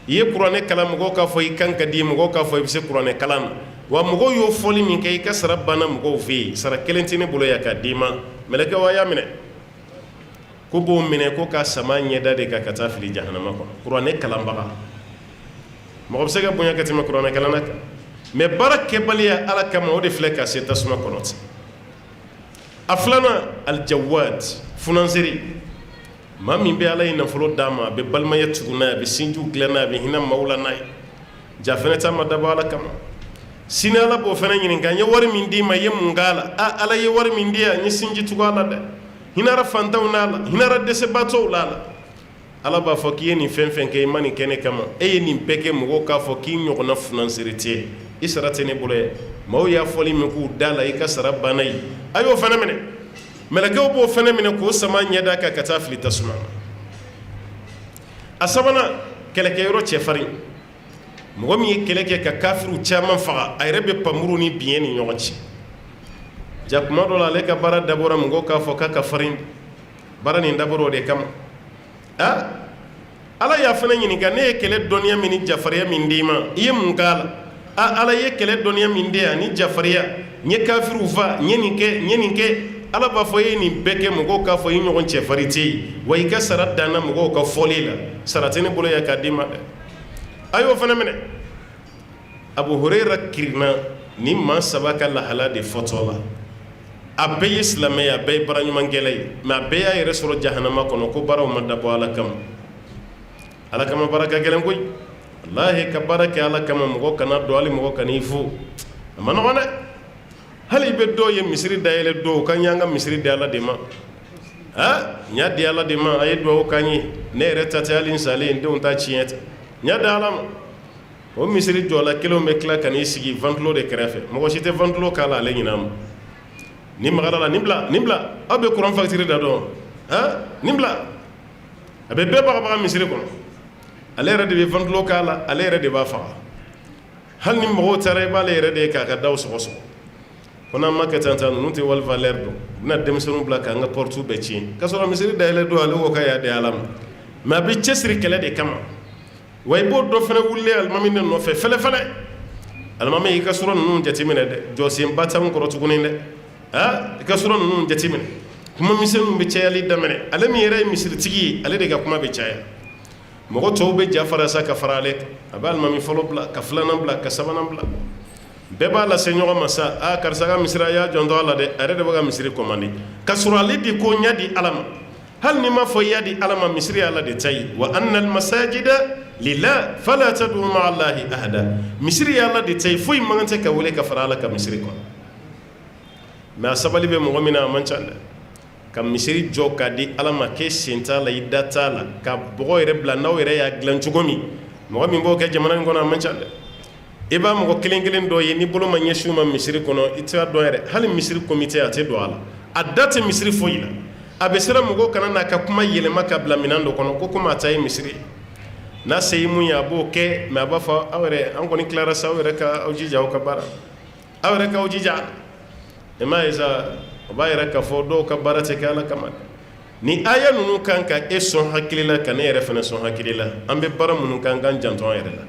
i ye kuranɛ kalan mɔgɔw k'a fɔ i kan ka di mɔgɔw k'a fɔ i bɛ se kuranɛ kalan na wa mɔgɔw y'o fɔli min kɛ i ka sara banna mɔgɔw fɛ yen sara kelen tɛ ne bolo yan k'a d'i ma mɛlɛkɛw a y'a minɛ ko b'o minɛ ko k'a sama ɲɛda de kan ka taa fili jahanama kɔnɔ kuranɛ kalanbaga mɔgɔ bɛ se ka bonya ka tɛmɛ kuranɛ kalanna kan mɛ baara kɛbaliya ala kama o de filɛ ka se tasuma kɔnɔ ten a 2nan aljawad funanseri maa min bɛ ala ye nafolo d'a ma a bɛ balimaya tugu n'a ye a bɛ sinjiw dilan n'a ye a bɛ hinɛ maaw la n'a ye ja fɛnɛ ta ma dabɔ ala kama sini ala b'o fɛnɛ ɲininka n ye wari min d'i ma i ye mun k'a la ala ye wari min di yan n ye sinji tugu a la dɛ hinɛra fantanw n'a la hinɛra dɛsɛbaatɔw la ala b'a fɔ k'i ye nin fɛn fɛn kɛ i ma nin kɛ ne kama e ye nin bɛɛ kɛ mɔgɔw k'a fɔ k'i ɲɔgɔnna funanseri tɛ i sara tɛ ne bolo yɛ maaw y'a fɔli min k'u da la i ka sara banna ye a y'o fɛnɛ minɛ mɛlɛkɛw b'o fɛnɛ minɛ k'o sama ɲɛda kan ka taa fili tasuma na a 3nan kɛlɛkɛyɔrɔ cɛfarin mɔgɔ min ye kɛlɛ kɛ ka kafiriw caman faga a yɛrɛ bɛ pamuru ni biɲɛ ni ɲɔgɔn cɛ ja kuma dɔ la ale ka baara dabɔra mɔgɔw k'a fɔ k'a ka farin baara nin dabɔra o de kama ala y'a fɛnɛ ɲininka ne ye kɛlɛ dɔnniya min ni jafariya min d'i ma i ye mun k'a la ala ye kɛlɛ dɔnniya min di yan ni jafariya n ye kafiriw fa n ye nin kɛ ala b'a fɔ e ye nin bɛɛ kɛ mɔgɔw k'a fɔ i ɲɔgɔn cɛfari tɛ yen wa i ka sara danna mɔgɔw ka fɔli la sara tɛ ne bolo yan k'a d'i ma dɛ a y'o fɛnɛ minɛ Abu Hurayra kirinna ni maa 3 ka lahala de fɔtɔ la a bɛɛ ye silamɛ ye a bɛɛ ye baara ɲumankɛla ye mɛ a bɛɛ y'a yɛrɛ sɔrɔ jahanama kɔnɔ ko baaraw ma dabɔ ala kama baara ka gɛlɛn koyi walahi ka baara kɛ ala kama mɔgɔ kana dɔn hali mɔgɔ kan'i fo a ma nɔgɔn dɛ hali i bɛ dɔw ye misiri dayɛlɛ dɔw kan y'an ka misiri di ala de ma n y'a di ala de ma a ye duwawu k'an ye ne yɛrɛ ta tɛ hali n salen n denw ta tiɲɛ tɛ n y'a di ala ma o misiri jɔla kelenw bɛ tila ka n'i sigi ventilo de kɛrɛfɛ mɔgɔ si tɛ ventilo k'a la ale ɲin'a ma ni magara la nin bila aw bɛ kuran facture da dɔn nin bila a bɛ bɛɛ bagabaga misiri kɔnɔ ale yɛrɛ de bɛ ventilo k'a la ale yɛrɛ de b'a faga hali ni mɔgɔw taara i b'ale yɛrɛ de ye k'a ka daw sɔgɔsɔgɔ ko n'an ma kɛ tan ninnu tɛ wali valeur dɔn u bɛna denmisɛnninw bila k'an ka portes bɛɛ tiɲɛ k'a sɔrɔ misiri dayɛlɛ don ale ko k'a y'a di ala ma mɛ a bɛ cɛsiri kɛlɛ de kama wa i b'o dɔ fana wulilen alimami de nɔfɛ fɛlɛfɛlɛ alimami i ka sura ninnu jateminɛ dɛ jɔsenba t'an kɔrɔ tuguni dɛ i ka sura ninnu jateminɛ kuma misɛnninw bɛ cayali daminɛ ale min yɛrɛ ye misiritigi ye ale de ka kuma bɛ caya mɔgɔ tɔw bɛ ja fara sa ka fara ale kan a bɛ alimami fɔlɔ bila ka filanan bila ka sabanan bila bɛɛ b'a lase ɲɔgɔn ma sa karisa ka misiri a y'a jɔntɔ a la dɛ a yɛrɛ de bɛ ka misiri commandé ka sɔrɔ ale de ko ɲa di ala ma hali ni ma fɔ i y'a di ala ma misiri ala de ta ye wa anna almasajida lillah fala tad'u ma'a allahi ahada misiri ye ala de ta ye foyi man tɛ ka wele ka fara ala ka misiri kɔnɔ mais a sabali bɛ mɔgɔ min na a man ca dɛ ka misiri jɔ k'a di ala ma k'e sen t'a la i da t'a la ka bɔgɔ yɛrɛ bila n'aw yɛrɛ y'a dilan cogo min mɔgɔ min b'o kɛ jamana in kɔnɔ a man ca dɛ i b'a mɔgɔ kelen kelen dɔ ye ni bolo ma ɲɛsin ma misiri kɔnɔ i tɛ a dɔn yɛrɛ hali misiri comité a tɛ don a la a da tɛ misiri foyi la a bɛ siran mɔgɔw kana n'a ka kuma yɛlɛma ka bila minɛn dɔ kɔnɔ ko komi a ta ye misiri ye n'a se ye mun ye a b'o kɛ mais a b'a fɔ aw yɛrɛ an kɔni tilara sa aw yɛrɛ ka aw jija aw ka baara aw yɛrɛ k'aw jija i m'a ye sa o b'a yɛrɛ k'a fɔ dɔw ka baara tɛ kɛ ala kama ni aya ninnu kan ka e sɔn hakili la ka ne yɛrɛ fana sɔn hakili la an bɛ baara minnu kan k'an janto an yɛrɛ la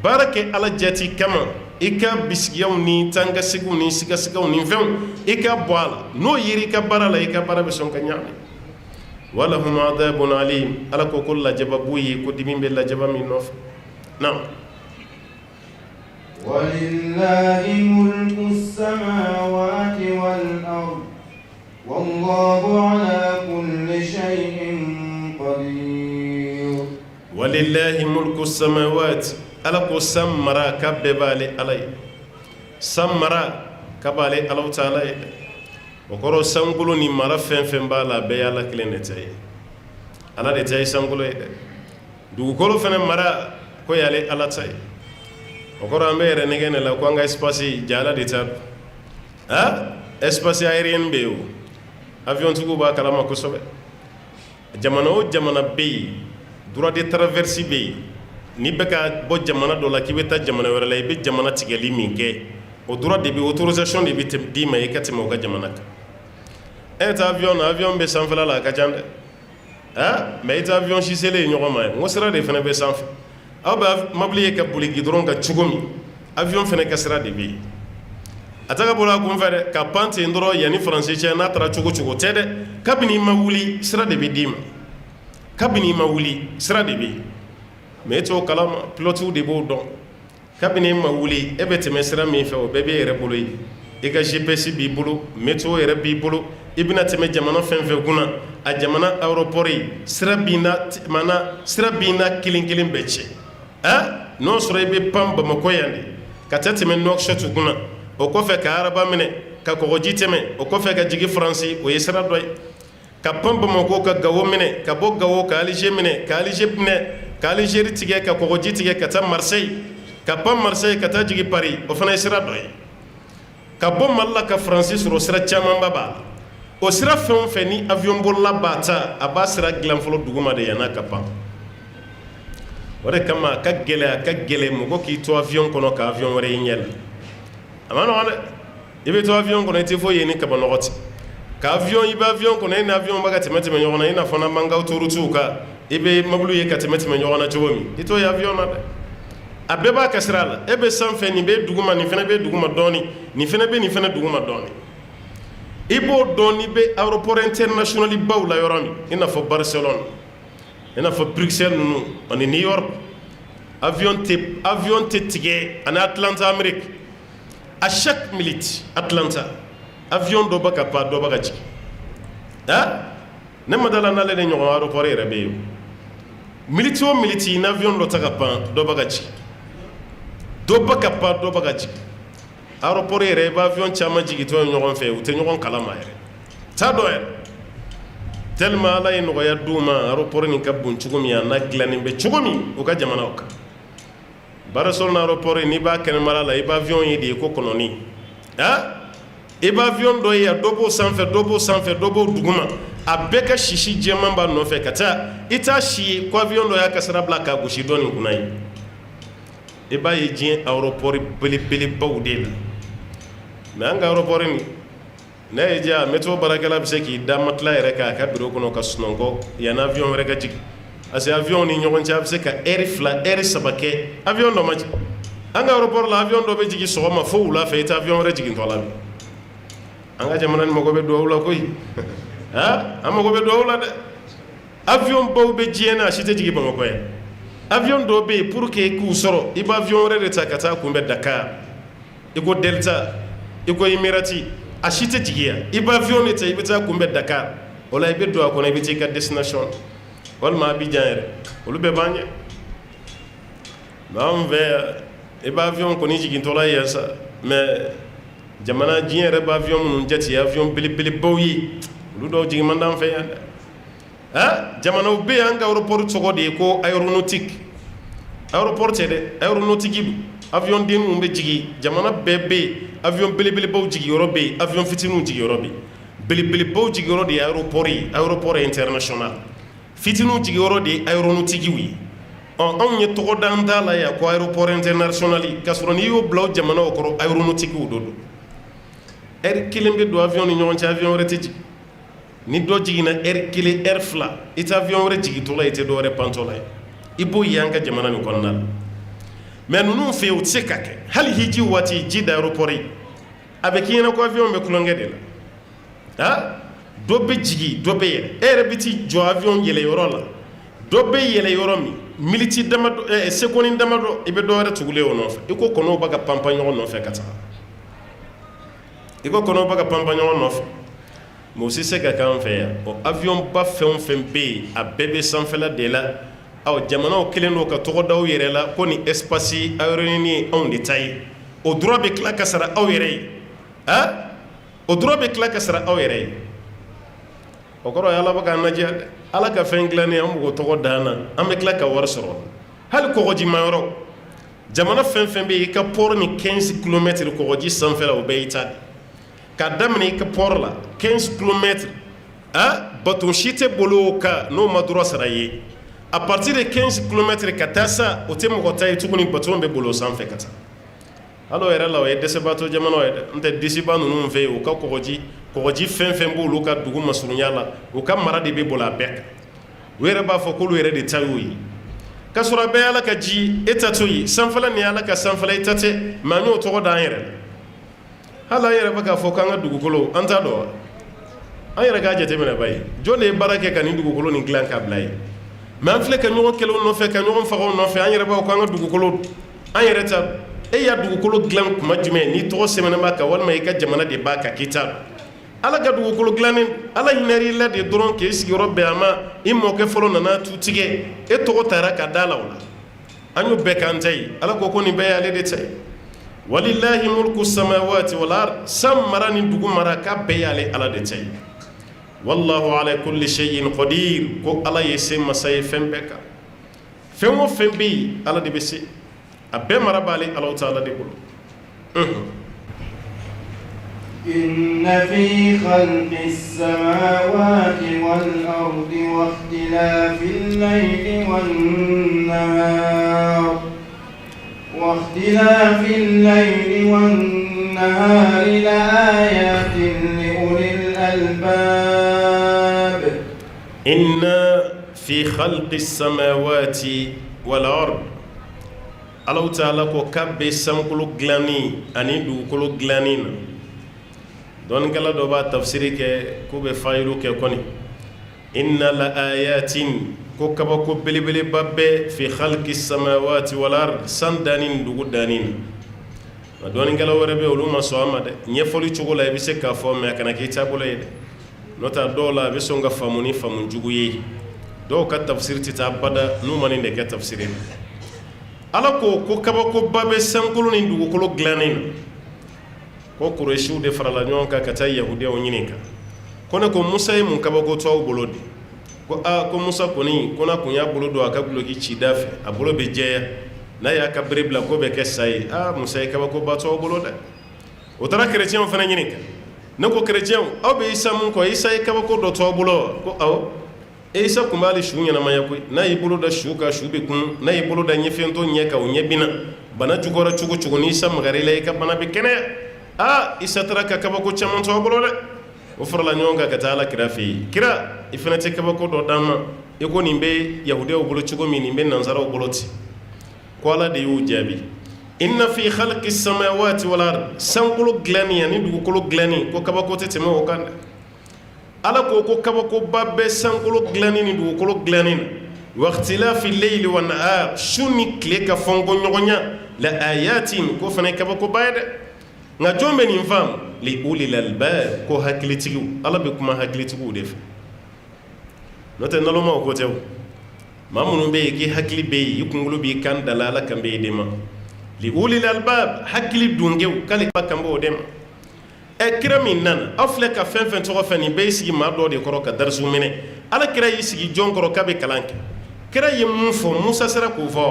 baara kɛ ala jati kama i ka bisigiyaw ni tangasegiw ni sigasigaw ni fɛnw i ka bɔ a la n'o yeri i ka baara la i ka baara bɛ sɔn ka ɲaami walahum adabun alim ala ko ko lajaba b'u ye ko dimi bɛ lajaba min nɔfɛ na ولله ملك السماوات والأرض والله على كل شيء قدير ولله ملك السماوات ala ko san mara ka bɛɛ b'ale ala ye san mara ka b'ale alaw taala ye o kɔrɔ sankolo ni mara fɛn fɛn b'a la a bɛɛ ye ala kelen de ta ye ala de ta ye sankolo ye dɛ dugukolo fɛnɛ mara ko y'ale ala ta ye o kɔrɔ an bɛ yɛrɛ nɛgɛ ne la ko an ka espace ja ala de ta don espace aérien bɛ yen o avion tigiw b'a kalama kosɛbɛ jamana o jamana bɛ yen droit de traversée bɛ yen ni bɛ ka bɔ jamana dɔ la k'i bɛ taa jamana wɛrɛ la i bɛ jamana tigɛli min kɛ o droit de bɛ autorisation de bɛ d'i ma i ka tɛmɛ o ka jamana kan e ta avion na avion bɛ sanfɛla la a ka ca dɛ mais i ta avion si selen ɲɔgɔn ma ye n ko sira de fana bɛ sanfɛ aw bɛ mobili ye ka boli gidɔrɔn kan cogo min avion fana ka sira de bɛ yen a ta ka boli a kun fɛ dɛ ka pan ten dɔrɔn yanni faransi cɛ n'a taara cogo cogo tɛ dɛ kabini i ma wuli sira de bɛ d'i ma kabini i ma wuli sira de bɛ yen mais e t'o kalama pilotiw de b'o dɔn kabini e ma wuli e bɛ tɛmɛ sira min fɛ o bɛɛ b'e yɛrɛ bolo ye i ka GPS b'i bolo météo yɛrɛ b'i bolo i bɛna tɛmɛ jamana fɛn fɛn kunna a jamana aéroport ye sira b'i na kelen kelen bɛɛ cɛ n'o sɔrɔ i bɛ pan Bamakɔ yan de ka taa tɛmɛ Nouakchott kunna o kɔfɛ ka araba minɛ ka kɔgɔji tɛmɛ o kɔfɛ ka jigin Faransi o ye sira dɔ ye ka pan Bamakɔ ka Gawo minɛ ka bɔ Gawo ka Alger minɛ ka Alger minɛ ka Algérie tigɛ ka kɔgɔji tigɛ ka taa Marseille ka pan Marseille ka taa jigin Paris o fana ye sira dɔ ye ka bɔ Mali la ka Faransi sɔrɔ sira camanba b'a la o sira fɛn o fɛn ni avion bolila b'a ta a b'a sira dilan fɔlɔ duguma de yan'a ka pan o de kama a ka gɛlɛ mɔgɔ k'i to avion kɔnɔ ka avion wɛrɛ y'i ɲɛ la a ma nɔgɔn dɛ i bɛ to avion kɔnɔ i tɛ foyi ye ni kabanɔgɔ tɛ ka avion i bɛ avion kɔnɔ e ni avion bɛ ka tɛmɛ ɲɔgɔn na i n'a fɔ n'an b'an ka autoroutes kan i bɛ mobili ye ka tɛmɛ ɲɔgɔn na cogo min i t'o ye avion na dɛ a bɛɛ b'a ka sira la e bɛ sanfɛ nin bɛ duguma nin fana bɛ duguma dɔɔni nin fana bɛ nin fana duguma dɔɔni i b'o dɔn n'i bɛ aéroport international baw la yɔrɔ min i n'a fɔ Barcelone i n'a fɔ Bruxelles ninnu ani New York avion tɛ tigɛ ani Atlanta Amérique à chaque minute Atlanta avion dɔ bɛ ka pan dɔ bɛ ka jigin ne ma dala n'ale de ɲɔgɔn aéroport yɛrɛ bɛ yen minute o minute ni avion dɔ ta ka pan dɔ bɛ ka jigin dɔ bɛ ka pan dɔ bɛ ka jigin aéroport yɛrɛ i bɛ avion caman jigintɔ ye ɲɔgɔn fɛ u tɛ ɲɔgɔn kalama yɛrɛ t'a dɔn yɛrɛ tellement ala ye nɔgɔya d'u ma aéroport nin ka bon cogo min a n'a dilannen bɛ cogo min u ka jamanaw kan Barcelone aéroport n'i b'a kɛnɛmala la i bɛ avion ye de ko kɔnɔni i bɛ avion dɔ ye dɔ b'o sanfɛ dɔ b'o sanfɛ dɔ b'o duguma a bɛɛ ka sisi jɛman b'a nɔfɛ ka taa i t'a si ye ko avion dɔ y'a ka sira bila k'a gosi dɔ nin kunna ye i b'a ye diɲɛ aéroport belebelebaw de la mais an ka aéroport nin n'a ye diya météo baarakɛla bɛ se k'i da matelas yɛrɛ k'a ka bureau kɔnɔ ka sunɔgɔ yanni avion wɛrɛ ka jigin parce que avion ni ɲɔgɔn cɛ a bɛ se ka heure 2 heure 3 kɛ avion dɔ ma jigin an ka aéroport la avion dɔ bɛ jigin sɔgɔma fo wula fɛ i tɛ avion wɛrɛ jigintɔ la bi an ka jamana ni mago bɛ duwawu la koyi an mago bɛ duwawu la dɛ avion baw bɛ diɲɛ na a si tɛ jigin Bamakɔ yan avion dɔw bɛ yen pour que k'u sɔrɔ i bɛ avion wɛrɛ de ta ka taa kunbɛn Dakar i ko Delta i ko Emirati a si tɛ jigin yan i bɛ avion de ta i bɛ taa kunbɛn Dakar o la i bɛ don a kɔnɔ i bɛ taa i ka destination walima Abidjan yɛrɛ olu bɛɛ b'an ɲɛ mais anw fɛ yan i bɛ avion kɔni jigintɔla yan sa mais jamana diɲɛ yɛrɛ bɛ avion minnu jate avion belebelebaw ye olu dɔw jigin man d'an fɛ yan dɛ jamanaw bɛ yan an ka aéroport tɔgɔ de ye ko aéronautique aéroport tɛ dɛ aéronautique don avion den minnu bɛ jigin jamana bɛɛ bɛ yen avion belebelebaw jigiyɔrɔ bɛ yen avion fitininw jigiyɔrɔ bɛ yen belebelebaw jigiyɔrɔ de ye aéroport ye aéroport international fitininw jigiyɔrɔ de ye aéronautique ye anw ye tɔgɔ d'an t'a la yan ko aéroport international k'a sɔrɔ n'i y'o bila o jamanaw kɔrɔ aéronautique o don heure kelen bɛ don avion ni ɲɔgɔn cɛ avion wɛrɛ tɛ jigin ni dɔ jiginna heure kelen heure fila i tɛ avion wɛrɛ jigintɔ la i tɛ dɔ wɛrɛ pantɔ la i b'o ye an ka jamana nin kɔnɔna la mais ninnu fɛ yen o tɛ se ka kɛ hali hiji waati ji da aéroport ye a bɛ k'i ɲɛna ko avion bɛ kulonkɛ de la dɔ bɛ jigin dɔ bɛ yɛlɛ e yɛrɛ bɛ t'i jɔ avion yɛlɛyɔrɔ la dɔ bɛ yɛlɛ yɔrɔ min miniti damadɔ sekondi damadɔ i bɛ dɔ wɛrɛ tugulen o nɔfɛ i ko kɔnɔw bɛ ka panpan ɲɔgɔn nɔfɛ ka taga i ko kɔnɔw bɛ ka panpan ɲɔgɔn nɔfɛ mais o si se ka k'an fɛ yan o avion ba fɛn o fɛn bɛ yen a bɛɛ bɛ sanfɛla de la jamanaw kelen don ka tɔgɔ da aw yɛrɛ la ko nin espace aérienne ye anw de ta ye o droit bɛ tila ka sara aw yɛrɛ ye o droit bɛ tila ka sara aw yɛrɛ ye o kɔrɔ ye ala bɛ k'an lajɛ dɛ ala ka fɛn dilannen an b'o tɔgɔ da an na an bɛ tila ka wari sɔrɔ hali kɔgɔjimayɔrɔ jamana fɛn fɛn bɛ yen i ka port ni 15 kilomètres kɔgɔji sanfɛla o bɛɛ y'i ta de k'a daminɛ i ka port la 15 kilomètres baton si tɛ bolo o kan n'o ma droit sara i ye à partir de 15 kilomètres ka taa sa o tɛ mɔgɔ ta ye tuguni baton bɛ bolo o sanfɛ ka taa hali o yɛrɛ la o ye dɛsɛbaatɔ jamanaw ye dɛ n tɛ disiba ninnu fɛ yen o ka kɔgɔji fɛn fɛn b'olu ka dugu masurunya la u ka mara de bɛ bolo a bɛɛ kan u yɛrɛ b'a fɔ k'olu yɛrɛ de ta y'o ye k'a sɔrɔ a bɛɛ y'ala ka ji e ta t'o ye sanfɛla nin y'ala ka sanfɛla i ta tɛ mais an y'o tɔgɔ da an yɛrɛ la hali an yɛrɛ bɛ k'a fɔ k'an ka dugukolo an t'a dɔn wa an yɛrɛ k'a jateminɛ ba ye jɔn de ye baara kɛ ka nin dugukolo nin dilan k'a bila ye mais an filɛ ka ɲɔgɔn kɛlɛw nɔfɛ ka ɲɔgɔn fagaw nɔfɛ an yɛrɛ b'a fɔ k'an ka dugukolo an yɛrɛ ta e y'a dugukolo dilan kuma jumɛn n'i tɔgɔ sɛbɛnnen b'a kan walima i ka jamana de b'a kan k'i ta ala ka dugukolo dilannen ala hinɛr'i la de dɔrɔn k'i sigiyɔrɔ bɛn a ma i mɔkɛ fɔlɔ nana tu tigɛ e tɔgɔ taara ka da la o la an y'o bɛɛ k'an ta ye ala ko nin bɛɛ y'ale de ta ye walilahi mulku samawati wal ard san mara ni dugu mara k'a bɛɛ y'ale ala de ta ye wallahu ala kulli shay'in qadir ko ala ye se masa ye fɛn bɛɛ kan fɛn o fɛn bɛ yen ala de bɛ se a bɛɛ mara b'ale ala ta'ala de bolo إن في خلق السماوات والأرض واختلاف الليل والنهار لآيات لأولي الألباب إن في خلق السماوات والأرض الله تعالى ko kabbe sankolo glani ani dugukolo glani na dɔnnikɛla dɔ b'a tafsiri kɛ k'u bɛ fayilu kɛ kɔni inna la ayatin ko kabako belebeleba bɛ fi khalqi samawati wal ard san dani ni dugu dani na dɔnnikɛla wɛrɛ bɛ olu ma sɔn a ma dɛ ɲɛfɔli cogo la i bɛ se k'a fɔ mais a kana k'i taabolo ye dɛ n'o tɛ dɔw la a bɛ sɔn ka faamu ni faamu jugu ye dɔw ka tafsiri tɛ taa bada n'u ma nin de kɛ tafsiri la ala ko kabakoba bɛ sankolo ni dugukolo dilannen na ko Kuresiw de farala ɲɔgɔn kan ka taa Yahudiyaw ɲininka ko ne ko Musa ye mun kabako to aw bolo de ko ko Musa kɔni ko n'a kun y'a bolo don a ka guloki ci da fɛ a bolo bɛ jɛya n'a y'a ka bere bila ko bɛ kɛ sa ye Musa ye kabakoba to aw bolo dɛ o taara kerecɛnw fana ɲininka ne ko kerecɛnw aw bɛ Isa mun kɔ Isa ye kabako dɔ to aw bolo wa ko awɔ Isa tun b'ale su ɲɛnamaya koyi n'a y'i bolo da su kan su bɛ kun n'a y'i bolo da ɲɛfɛntɔ ɲɛ kan o ɲɛ binna bana jugɔra cogo cogo ni Isa magar'i la i ka bana bɛ kɛnɛya Isa taara ka kabako caman to a bolo dɛ o farala ɲɔgɔn kan ka taa ala kira fɛ yen kira i fana tɛ kabako dɔ d'an ma i ko nin bɛ Yahudiyaw bolo cogo min nin bɛ nansaraw bolo ten ko ala de y'o jaabi inna fi khalqi samawati wal ard sankolo glani ani dugukolo glani ko kabako te teme o kan ala ko kabako babbe sankolo glani ni dugukolo glani wa ikhtilafi al-layli wan nahar shuni kleka fongo nyogonya la ayatin ko fane kabako bayde nga jombe ni fam li ulil albab ko haklitigu ala be kuma haklitigu def note naloma ko tew mamunu be ki hakli be yikungulu bi kan dalala kan be dema li ulil albab hakli dungew kale kan bo dem e kramin nan afleka fen to fani be sigi ma do de koro ka darsu mene ala kira yi sigi jonkoro kabe kalanke kira yi mun fo musa sara ko fo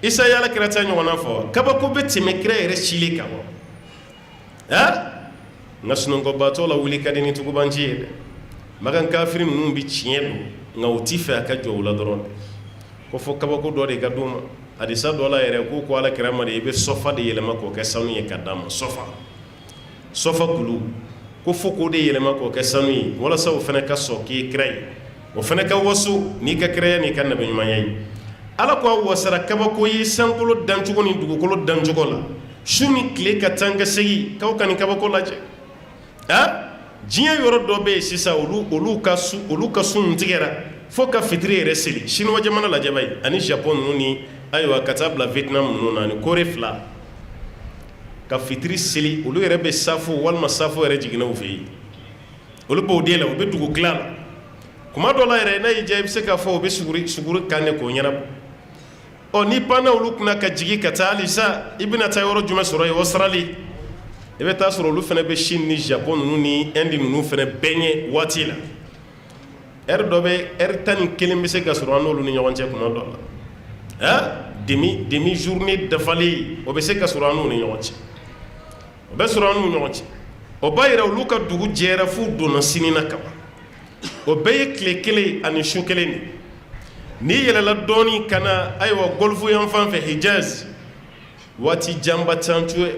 isa yala kira ta nyona fo kaba ko be time kira ere chili ka bo ha ngasno ko batola wuli kadini tugo banji magan kafirin num bi ciedo ngawti fa ka jowla doron ko fo kaba ko do de gaduma hadisa do la ere ko ala kirama de be sofa de yelema ko ke sanu ye kadam sofa kulu ko fo ko de yelema ko ke sanu yi wala saw fene ka so ki kray o fene ka wasu ni ka kray ni kan nabi mayay ala ko wasara kaba ko yi sankulo danjugo ni dugukolo danjugo la shuni kle ka tanga segi kaw kan kaba ko laje ha jiya yoro do be sisa olu ka sun tigera fo ka fitri reseli shinwa jamana la jabay ani japon nuni aywa katabla vietnam nuna ni kore fla ka fitri seli olu yere be safu walma safu yere jigina u fi olu bo de la o be dugu klala kuma do la yere na yije se ka fo be suguri kanne ko nyana o ni pana olu kuna ka jigi katali sa ibina tayoro juma soro yo australie e be ta soro olu fene be Chine ni Japon nuni Inde nunu fene benye watila dobe tan kelim be se ka soro anolu ni nyawance kuma do la demi journée de fali o be se ka soro anu ni nyawance o be soro anu nyawance o bayira olu ka dugu jera fu dona sinina kaba o be kle ani shukele ni yelela doni kana aywa golfu yan fan fe Hijaz wati jamba tantue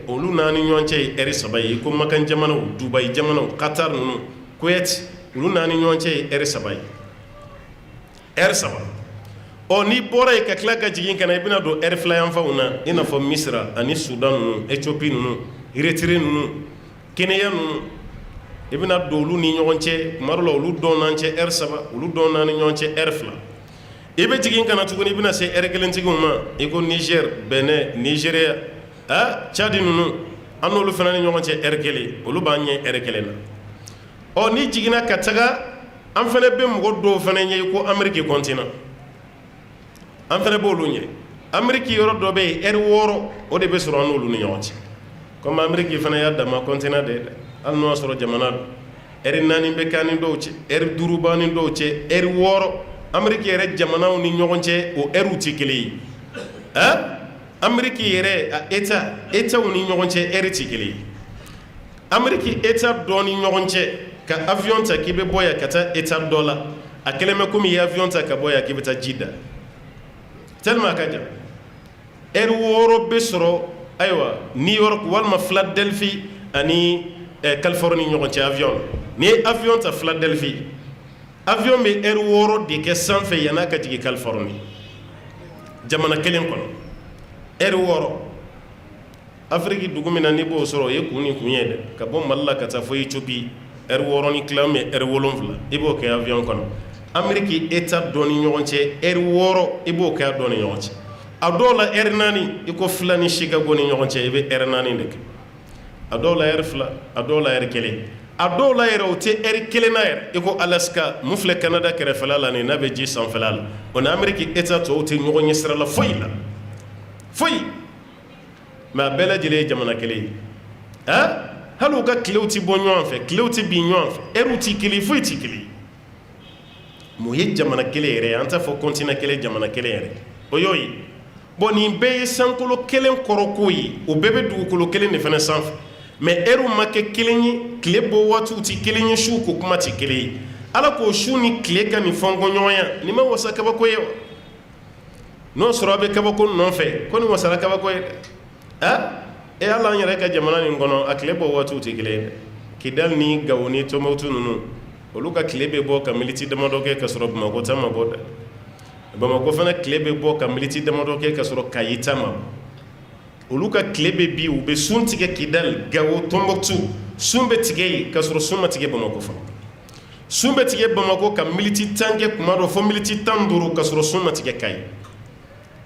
olu nani nyonche eri sabayi ko makan jamana Dubai jamana Qatar nunu Kuwait olu nani nyonche eri sabayi o ni bora ka klaka jigin kana ibina do air fly fa una ina fo Misra ani Sudan nunu Ethiopia nunu Eritrea nunu Kenya nunu ibina do olu ni nyonche marlo olu donanche air saba olu donani nyonche air fly ibe jigin kana tuguni bina se erkelen tiguma iko Niger Benin Nigeria Chad nunu anolu fanani nyonche erkele olu banye erkelena o ni jigina kataga am fene be mgo do fene nye ko Amerique continent am fene bo lu nye Amerique yoro do be woro o de be soro anolu ni nyonche comme Amerique fene ya dama continent de al no soro jamana nani be kanin do ci durubani do ci woro Amerique yere jamanaw ni ñogonce o eruti kele Amerique yere eta ni ñogonce eriti kele Amerique eta do ni ñogonce ka avion ta kibe boya kata eta dola a keleme comme ya avion ta ka boya kibe ta jida tellement kaja woro be soro aywa New York walma Philadelphia ani Californie ñogonce avion ni avion ta Philadelphia avion be woro de ke sanfe yana ka tigi Californie jamana kelen kono woro Afrique dugumina ni bo soro ye kuni kunyede ka bo malla ka ta fo Ethiopie woro ni clame wolonfla ibo ke avion kono Amerique état doni ñogonce woro ibo ke doni ñogonce adola nani iko flani Chicago ni ñogonce ibe nani ndek adola fla adola kele adola yero te kelena iko Alaska mufle Canada kere falala ni nabe ji san falala on Amerique état to te ñogonye sira la foyla ma bela jile jamana kele halu ka kleuti bonyo anfe kleuti binyo anfe eruti kili foyti kili mo ye jamana kele re anta fo continent kele jamana kele re oyoyi boni be sankolo kelen korokoyi o bebe dugukolo kelen ne fana sanfe mais make kelenyi klebo watu ti kelenyi shu ko kuma ti kele ala ko shu ni kle ka ni fongo nyoya ni ma wasa kaba ko ye no sorobe kaba ko non fe ko ni wasa kaba ko ye e ala nyere ka jamana ni ngono aklebo watu ti kele kidal ni gawoni to mawtu nunu oluka klebe bo ka militi de modoke ka soro ma ko tama boda ba ma ko fana klebe bo ka militi de modoke ka soro kayitama olu ka tile bɛ bi u bɛ sun tigɛ Kidal Gao Tombouctou sun bɛ tigɛ yen ka sɔrɔ sun ma tigɛ Bamako fɔlɔ sun bɛ tigɛ Bamako ka miniti 10 kɛ kuma dɔ fo miniti 15 ka sɔrɔ sun ma tigɛ Kayi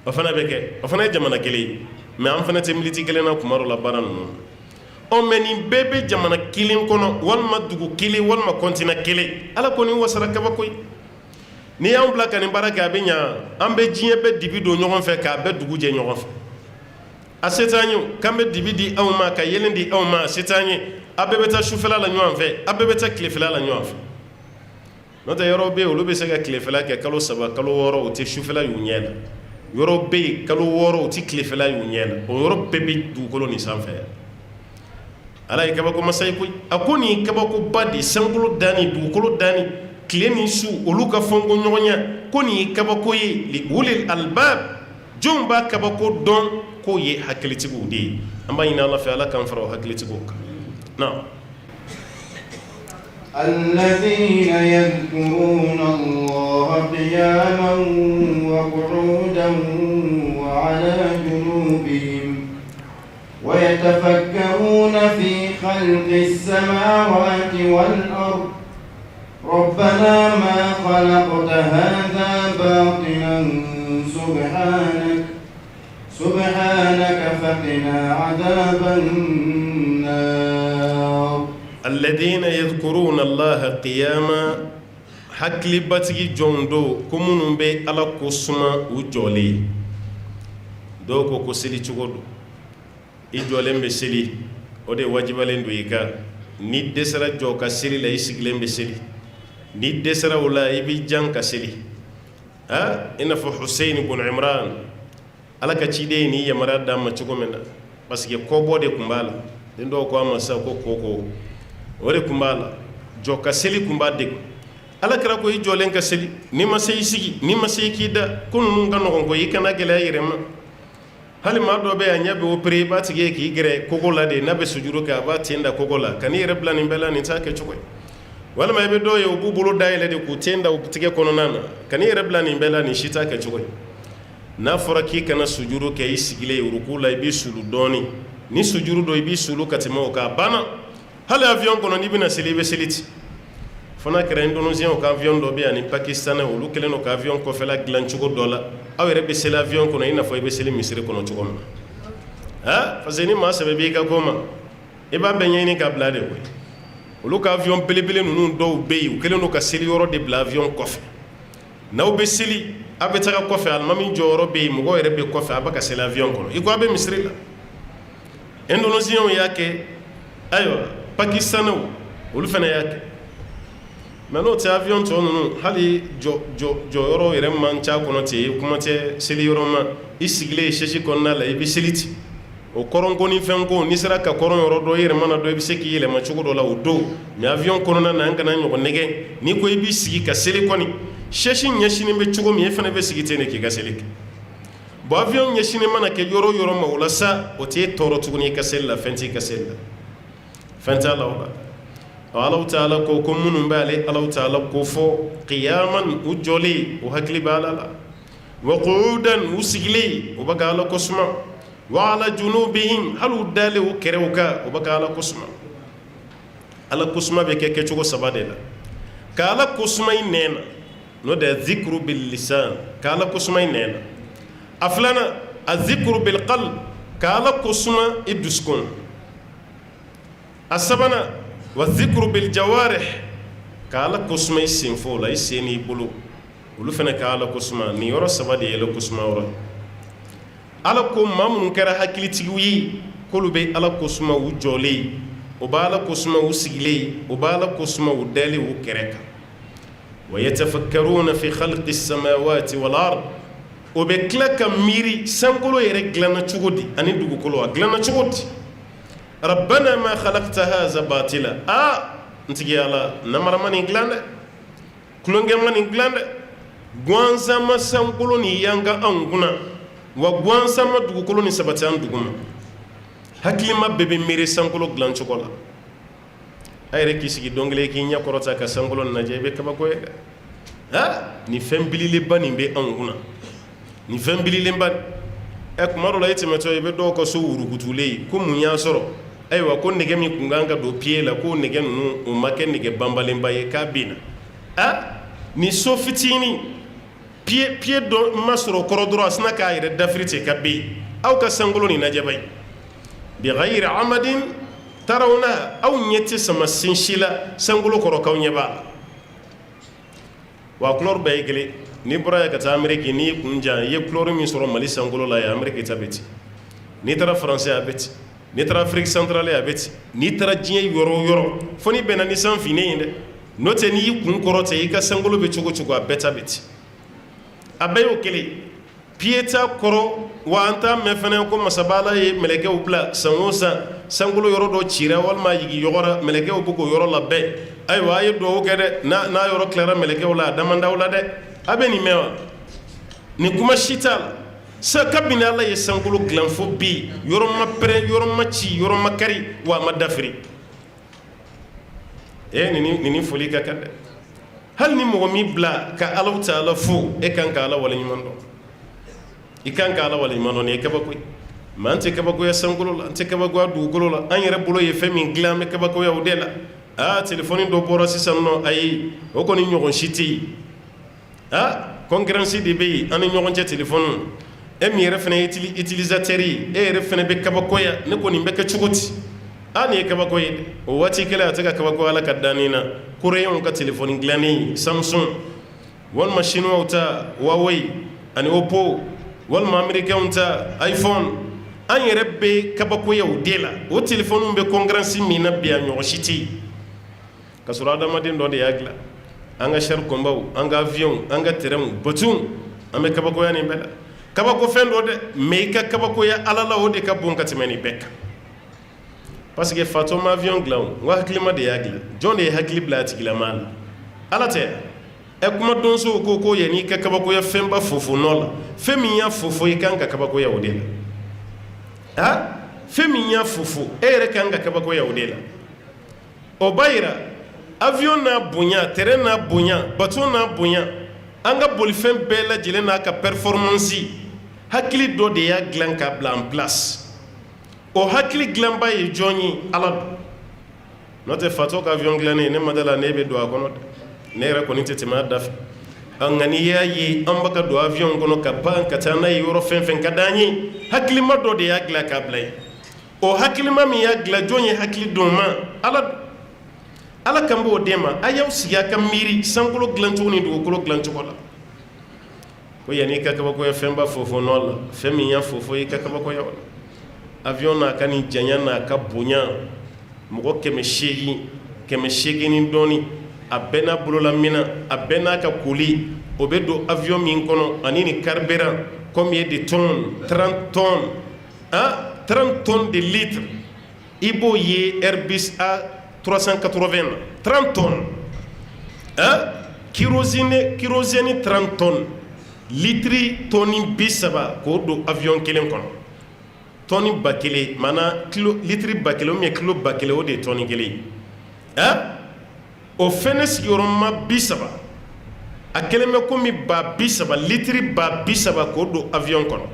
o fana bɛ kɛ o fana ye jamana kelen ye mais an fana tɛ miniti kelen na kuma dɔ la baara ninnu mais nin bɛɛ bɛ jamana kelen kɔnɔ walima dugu kelen walima continent kelen Ala ko nin wasara kabako ye ni y'anw bila ka nin baara kɛ a bɛ ɲa an bɛ diɲɛ bɛɛ dibi don ɲɔgɔn fɛ k'a bɛɛ dugu jɛ ɲɔgɔn fɛ a se t'an ye k'an bɛ dibi di aw ma ka yelen di aw ma a se t'an ye a bɛɛ bɛ taa sufɛla la ɲɔgɔn fɛ a bɛɛ bɛ taa tilefɛla la ɲɔgɔn fɛ n'o tɛ yɔrɔ bɛ yen olu bɛ se ka tilefɛla kɛ kalo 3 kalo 6 u tɛ sufɛla y'u ɲɛ la yɔrɔ bɛ yen kalo 6 u tɛ tilefɛla y'u ɲɛ la o yɔrɔ bɛɛ bɛ dugukolo nin sanfɛ Ala ye kabako masa ye koyi a ko nin kabako ba de sankolo danni dugukolo danni tile ni su olu ka fɔnko ɲɔgɔnya ko nin ye kabako ye li ulil albab jɔnw b'a kabako dɔn k'o ye hakilitigiw de ye an b'a ɲini Ala fɛ Ala k'an fara o hakilitigiw kan na الذين يذكرون الله قياما وقعودا وعلى جنوبهم ويتفكرون في خلق السماوات والأرض ربنا ما خلقت هذا باطلا سبحانك فقنا عذاب النار الذين يذكرون الله قياما hakili batigi jɔn do ko minnu bɛ Ala ko suma u jɔlen dɔw ko seli cogo do i jɔlen bɛ seli o de wajibalen do i kan ni dɛsɛra jɔ ka seli la i sigilen bɛ seli ni dɛsɛra o la i bɛ jan ka seli i n'a fɔ Husein ibn Imran Ala ka ciden ni yamaruya d'a ma cogo min na parce que kɔbɔ de tun b'a la den dɔw ko a ma sisan ko koko o de tun b'a la jɔ ka seli tun b'a degun Ala kɛra ko i jɔlen ka seli ni ma se i sigi ni ma se i k'i da ko ninnu ka nɔgɔn ko i kana gɛlɛya i yɛrɛ ma hali maa dɔ bɛ yan ɲɛ bɛ opéré i b'a tigi ye k'i gɛrɛ kogo la de n'a bɛ sujuru kɛ a b'a ten da kogo la ka n'i yɛrɛ bila nin bɛɛ la nin t'a kɛ cogo ye walima i bɛ dɔw ye u b'u bolo dayɛlɛ de k'u ten da u tigɛ kɔnɔna na ka n'i yɛrɛ bila nin bɛɛ la nin si t'a kɛ cogo ye n'a fɔra k'i kana sujuru kɛ i sigilen ruku la i b'i sulu dɔɔni ni sujuru do i b'i sulu ka tɛmɛ o kan a banna hali avion kɔnɔ n'i bɛna seli i bɛ seli ten fana kɛra indonésien ka avion dɔ bɛ yan ni pakistanais olu kɛlen don ka avion kɔfɛla dilan cogo dɔ la aw yɛrɛ bɛ seli avion kɔnɔ i n'a fɔ i bɛ seli misiri kɔnɔ cogo min na parce que ni maa sɛbɛ b'i ka ko ma i b'a bɛɛ ɲɛɲini ka bila de koyi olu ka avion belebele ninnu dɔw bɛ yen u kɛlen don ka seli yɔrɔ de bila avion kɔfɛ n'aw bɛ seli a bɛ taga kɔfɛ alimami jɔyɔrɔ bɛ yen mɔgɔw yɛrɛ bɛ kɔfɛ a bɛ ka seli avion kɔnɔ i ko a bɛ misiri la indonésien y'a kɛ ayiwa pakistanais olu fana y'a kɛ mais n'o tɛ avion tɔ ninnu hali jɔyɔrɔ yɛrɛ man ca kɔnɔ ten i kuma tɛ seli yɔrɔ ma i sigilen sɛsi kɔnɔna la i bɛ seli ten o kɔrɔnko ni fɛnko n'i sera ka kɔrɔn yɔrɔ dɔ i yɛrɛ mana dɔn i bɛ se k'i yɛlɛma cogo dɔ la o don mais avion kɔnɔna na an kana ɲɔgɔn nɛgɛn n'i ko i b'i sigi ka seli kɔni sɛsi ɲɛsinen bɛ cogo min e fana bɛ sigi ten de k'i ka seli kɛ bon avion ɲɛsinen mana kɛ yɔrɔ yɔrɔ ma o la sa o t'e tɔɔrɔ tuguni i ka seli la fɛn t'i ka seli la fɛn t'a la o la Allahu Ta'ala ko minnu bɛ ale Allahu Ta'ala ko fɔ qiyaman u jɔlen u hakili bɛ Ala la wa qu'udan u sigilen u bɛ ka Ala kosuma wa ala junubihim hali u dalen u kɛrɛw kan u bɛ ka Ala kosuma Ala kosuma bɛ kɛ kɛcogo 3 de la ka Ala kosuma i nɛn na n'o de ye zikru bil lisan ka Ala kosuma i nɛn na a filanan a zikru bil qalb ka Ala kosuma i dusukun a sabanan wa zikru bil jawarih ka Ala kosuma i senfo la i sen n'i bolo olu fana ka Ala kosuma nin yɔrɔ 3 de ye Ala kosuma yɔrɔ Ala ko maa minnu kɛra hakilitigiw ye k'olu bɛ Ala kosuma u jɔlen u bɛ Ala kosuma u sigilen u bɛ Ala kosuma u dalen u kɛrɛ kan wa yatafakkaruna fi khalqi samawati wal ard o bɛ tila ka miiri sankolo yɛrɛ dilanna cogo di ani dugukolo a dilanna cogo di rabbana ma khalaqta hadha batila ntigi Ala namara ma nin dilan dɛ kulonkɛ ma nin dilan dɛ gansan ma sankolo ni yanga anw kunna wa gansan ma dugukolo ni sabati an duguma hakili ma bɛɛ bɛ miiri sankolo dilan cogo la a yɛrɛ k'i sigi don kelen k'i ɲɛ kɔrɔta ka sankolo lajɛ i bɛ kabako ye dɛ nin fɛn bililenba nin bɛ anw kunna nin fɛn bililenba kuma dɔ la i tɛmɛtɔ i bɛ dɔw ka so wurukutulen ko mun y'a sɔrɔ ayiwa ko nɛgɛ min kun kan ka don pied la ko nɛgɛ ninnu o ma kɛ nɛgɛ banbalenba ye k'a bɛ na ni so fitinin pied dɔ ma sɔrɔ kɔrɔ dɔrɔn a sina k'a yɛrɛ dafiri ten ka bɛ aw ka sankolo nin lajɛ ba ye bi ghayri amadin tarawna aw ɲɛ tɛ sama sinsi la sankolo kɔrɔ k'aw ɲɛ b'a la wa couleur bɛɛ ye kelen n'i bɔra yan ka taa Amérique n'i y'i kun jan i ye couleur min sɔrɔ Mali sankolo la yan Amérique ta bɛ ten n'i taara France a bɛ ten n'i taara Afrique centrale a bɛ ten n'i taara diɲɛ yɔrɔ o yɔrɔ fo n'i bɛnna ni san finnen ye dɛ n'o tɛ n'i y'i kun kɔrɔ ten i ka sankolo bɛ cogo cogo a bɛɛ ta bɛ ten a bɛɛ y'o kelen pied t'a kɔrɔ wa an t'a mɛn fɛnɛ ko masabala ye mɛlɛkɛw bila san o san sankolo yɔrɔ dɔ cira walima yigi yɔgɔra mɛlɛkɛw bɛ k'o yɔrɔ labɛn ayiwa a ye duwawu kɛ dɛ n'a yɔrɔ tilara mɛlɛkɛw la a damandaw la dɛ a bɛ nin mɛn wa nin kuma si t'a la sa kabini Ala ye sankolo dilan fo bi yɔrɔ ma pɛrɛn yɔrɔ ma ci yɔrɔ ma kari wa a ma dafiri nin foli ka kan dɛ hali ni mɔgɔ min bila ka Alahu Taala fo e kan ka Ala waleɲuman dɔn i kan ka Ala waleɲuman dɔn nin ye kabako ye mais an tɛ kabakoya sankolo la an tɛ kabakoya dugukolo la an yɛrɛ bolo ye fɛn min dilan an bɛ kabakoya o de la téléphone dɔ bɔra sisan nɔ ayi o kɔni ɲɔgɔn si tɛ yen concurrence de bɛ yen an ni ɲɔgɔn cɛ téléphone e min yɛrɛ fana ye utilisateur ye e yɛrɛ fana bɛ kabakoya ne kɔni bɛ kɛ cogo di nin ye kabako ye dɛ o waati kɛlɛ a tɛ ka kabako Ala ka danni na koreɲɛnw ka téléphone dilanni Samsung walima chinois ta Huawei ani Oppo walima américain ta iPhone an yɛrɛ bɛ kabakoya o de la o téléphone bɛ concurrence min na bi a ɲɔgɔn si tɛ yen ka sɔrɔ adamaden dɔ de y'a dilan an ka char combaw an ka avion an ka terrain bateau an bɛ kabakoya nin bɛɛ la kabako fɛn dɔ dɛ mais i ka kabakoya Ala la o de ka bon ka tɛmɛ nin bɛɛ kan parce que fatɔ ma avion dilan o n ko hakilima de y'a dilan jɔn de ye hakili bila a tigilama la Ala tɛ kuma donso ko yanni i ka kabakoya fɛnba fofo nɔ la fɛn min y'a fofo i kan ka kabakoya o de la fɛn min y'a fofo e yɛrɛ kan ka kabakoya o de la o b'a yira avion n'a bonya terrain n'a bonya bateau n'a bonya an ka bolifɛn bɛɛ lajɛlen n'a ka performance hakili dɔ de y'a dilan k'a bila en place o hakili dilanba ye jɔn ye Ala don n'o tɛ fatɔ ka avion dilannen ne ma da la ne bɛ don a kɔnɔ dɛ ne yɛrɛ kɔni tɛ tɛmɛ a da fɛ nka n'i y'a ye an bɛ ka don avion kɔnɔ ka pan ka taa n'a ye yɔrɔ fɛn fɛn ka d'an ye hakilima dɔ de y'a dilan k'a bila yen o hakilima min y'a dilan jɔn ye hakili don ma Ala don Ala kan b'o d'e ma a y'aw sigi a ka miiri sankolo dilancogo ni dugukolo dilancogo la ko yanni i ka kabakoya fɛnba fofo nɔ la fɛn min y'a fofo i ka kabakoya o la avion n'a ka nin janya n'a ka bonya mɔgɔ 800 ni dɔɔni a bɛɛ n'a bolola mina a bɛɛ n'a ka koli o bɛ don avion min kɔnɔ ani ni carburant combien de tonnes 30 tonnes 30 tonnes de litres i b'o ye Airbus A380 na 30 tonnes kérosène 30 tonnes litri tonni 30 k'o don avion kelen kɔnɔ tonni 1000 maana litri 1000 ou bien kilo 1000 o de ye tonni kelen ye o fɛnɛ sigiyɔrɔma 30 a kelen bɛ komi 30,000 litri 30,000 k'o don avion kɔnɔ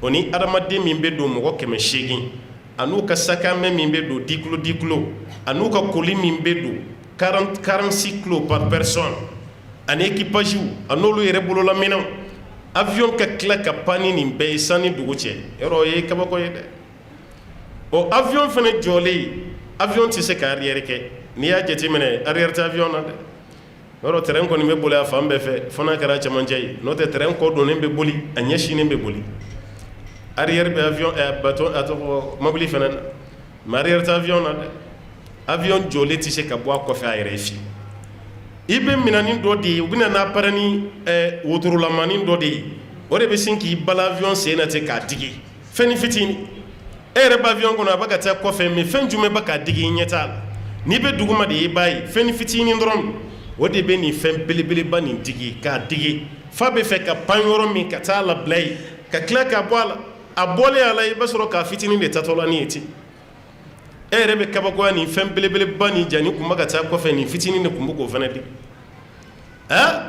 o ni adamaden min bɛ don mɔgɔ 800 an'u ka sakamɛ min bɛ don 10 kilo an'u ka koli min bɛ don 46 kilos par personne ani équipage an'olu yɛrɛ bolola minɛnw avion ka tila ka panni nin bɛɛ ye sanni dugu cɛ yɔrɔ o ye kabako ye dɛ o avion fɛnɛ jɔlen avion tɛ se ka arrière kɛ n'i y'a jateminɛ arrière tɛ avion na dɛ yɔrɔ terrain kɔni bɛ boli a fan bɛɛ fɛ fo n'a kɛra cɛmancɛ ye n'o tɛ terrain kɔ donnen bɛ boli a ɲɛsinnen bɛ boli arrière bɛ avion bateau a tɔgɔ mobili fɛnɛ na mais arrière tɛ avion na dɛ avion jɔlen tɛ se ka bɔ a kɔfɛ a yɛrɛ ye fiyewu i bɛ minɛnin dɔ de ye u bɛna n'a pɛrɛn ni wotorolamanin dɔ de ye o de bɛ sin k'i bala avion sen na ten k'a digi fɛnnin fitinin e yɛrɛ bɛ avion kɔnɔ a bɛ ka taa kɔfɛ mais fɛn jumɛn bɛ k'a digi i ɲɛ t'a la n'i bɛ duguma de i b'a ye fɛnnin fitinin dɔrɔn o de bɛ nin fɛn belebeleba nin digi k'a digi f'a bɛ fɛ ka pan yɔrɔ min ka taa labila yen ka tila k'a bɔ a la a bɔlen a la i bɛ sɔrɔ k'a fitinin de tatɔ la ni ye ten e yɛrɛ bɛ kabakoya nin fɛn belebeleba nin ja ni kun bɛ ka taa kɔfɛ nin fitinin de kun bɛ k'o fɛnɛ digi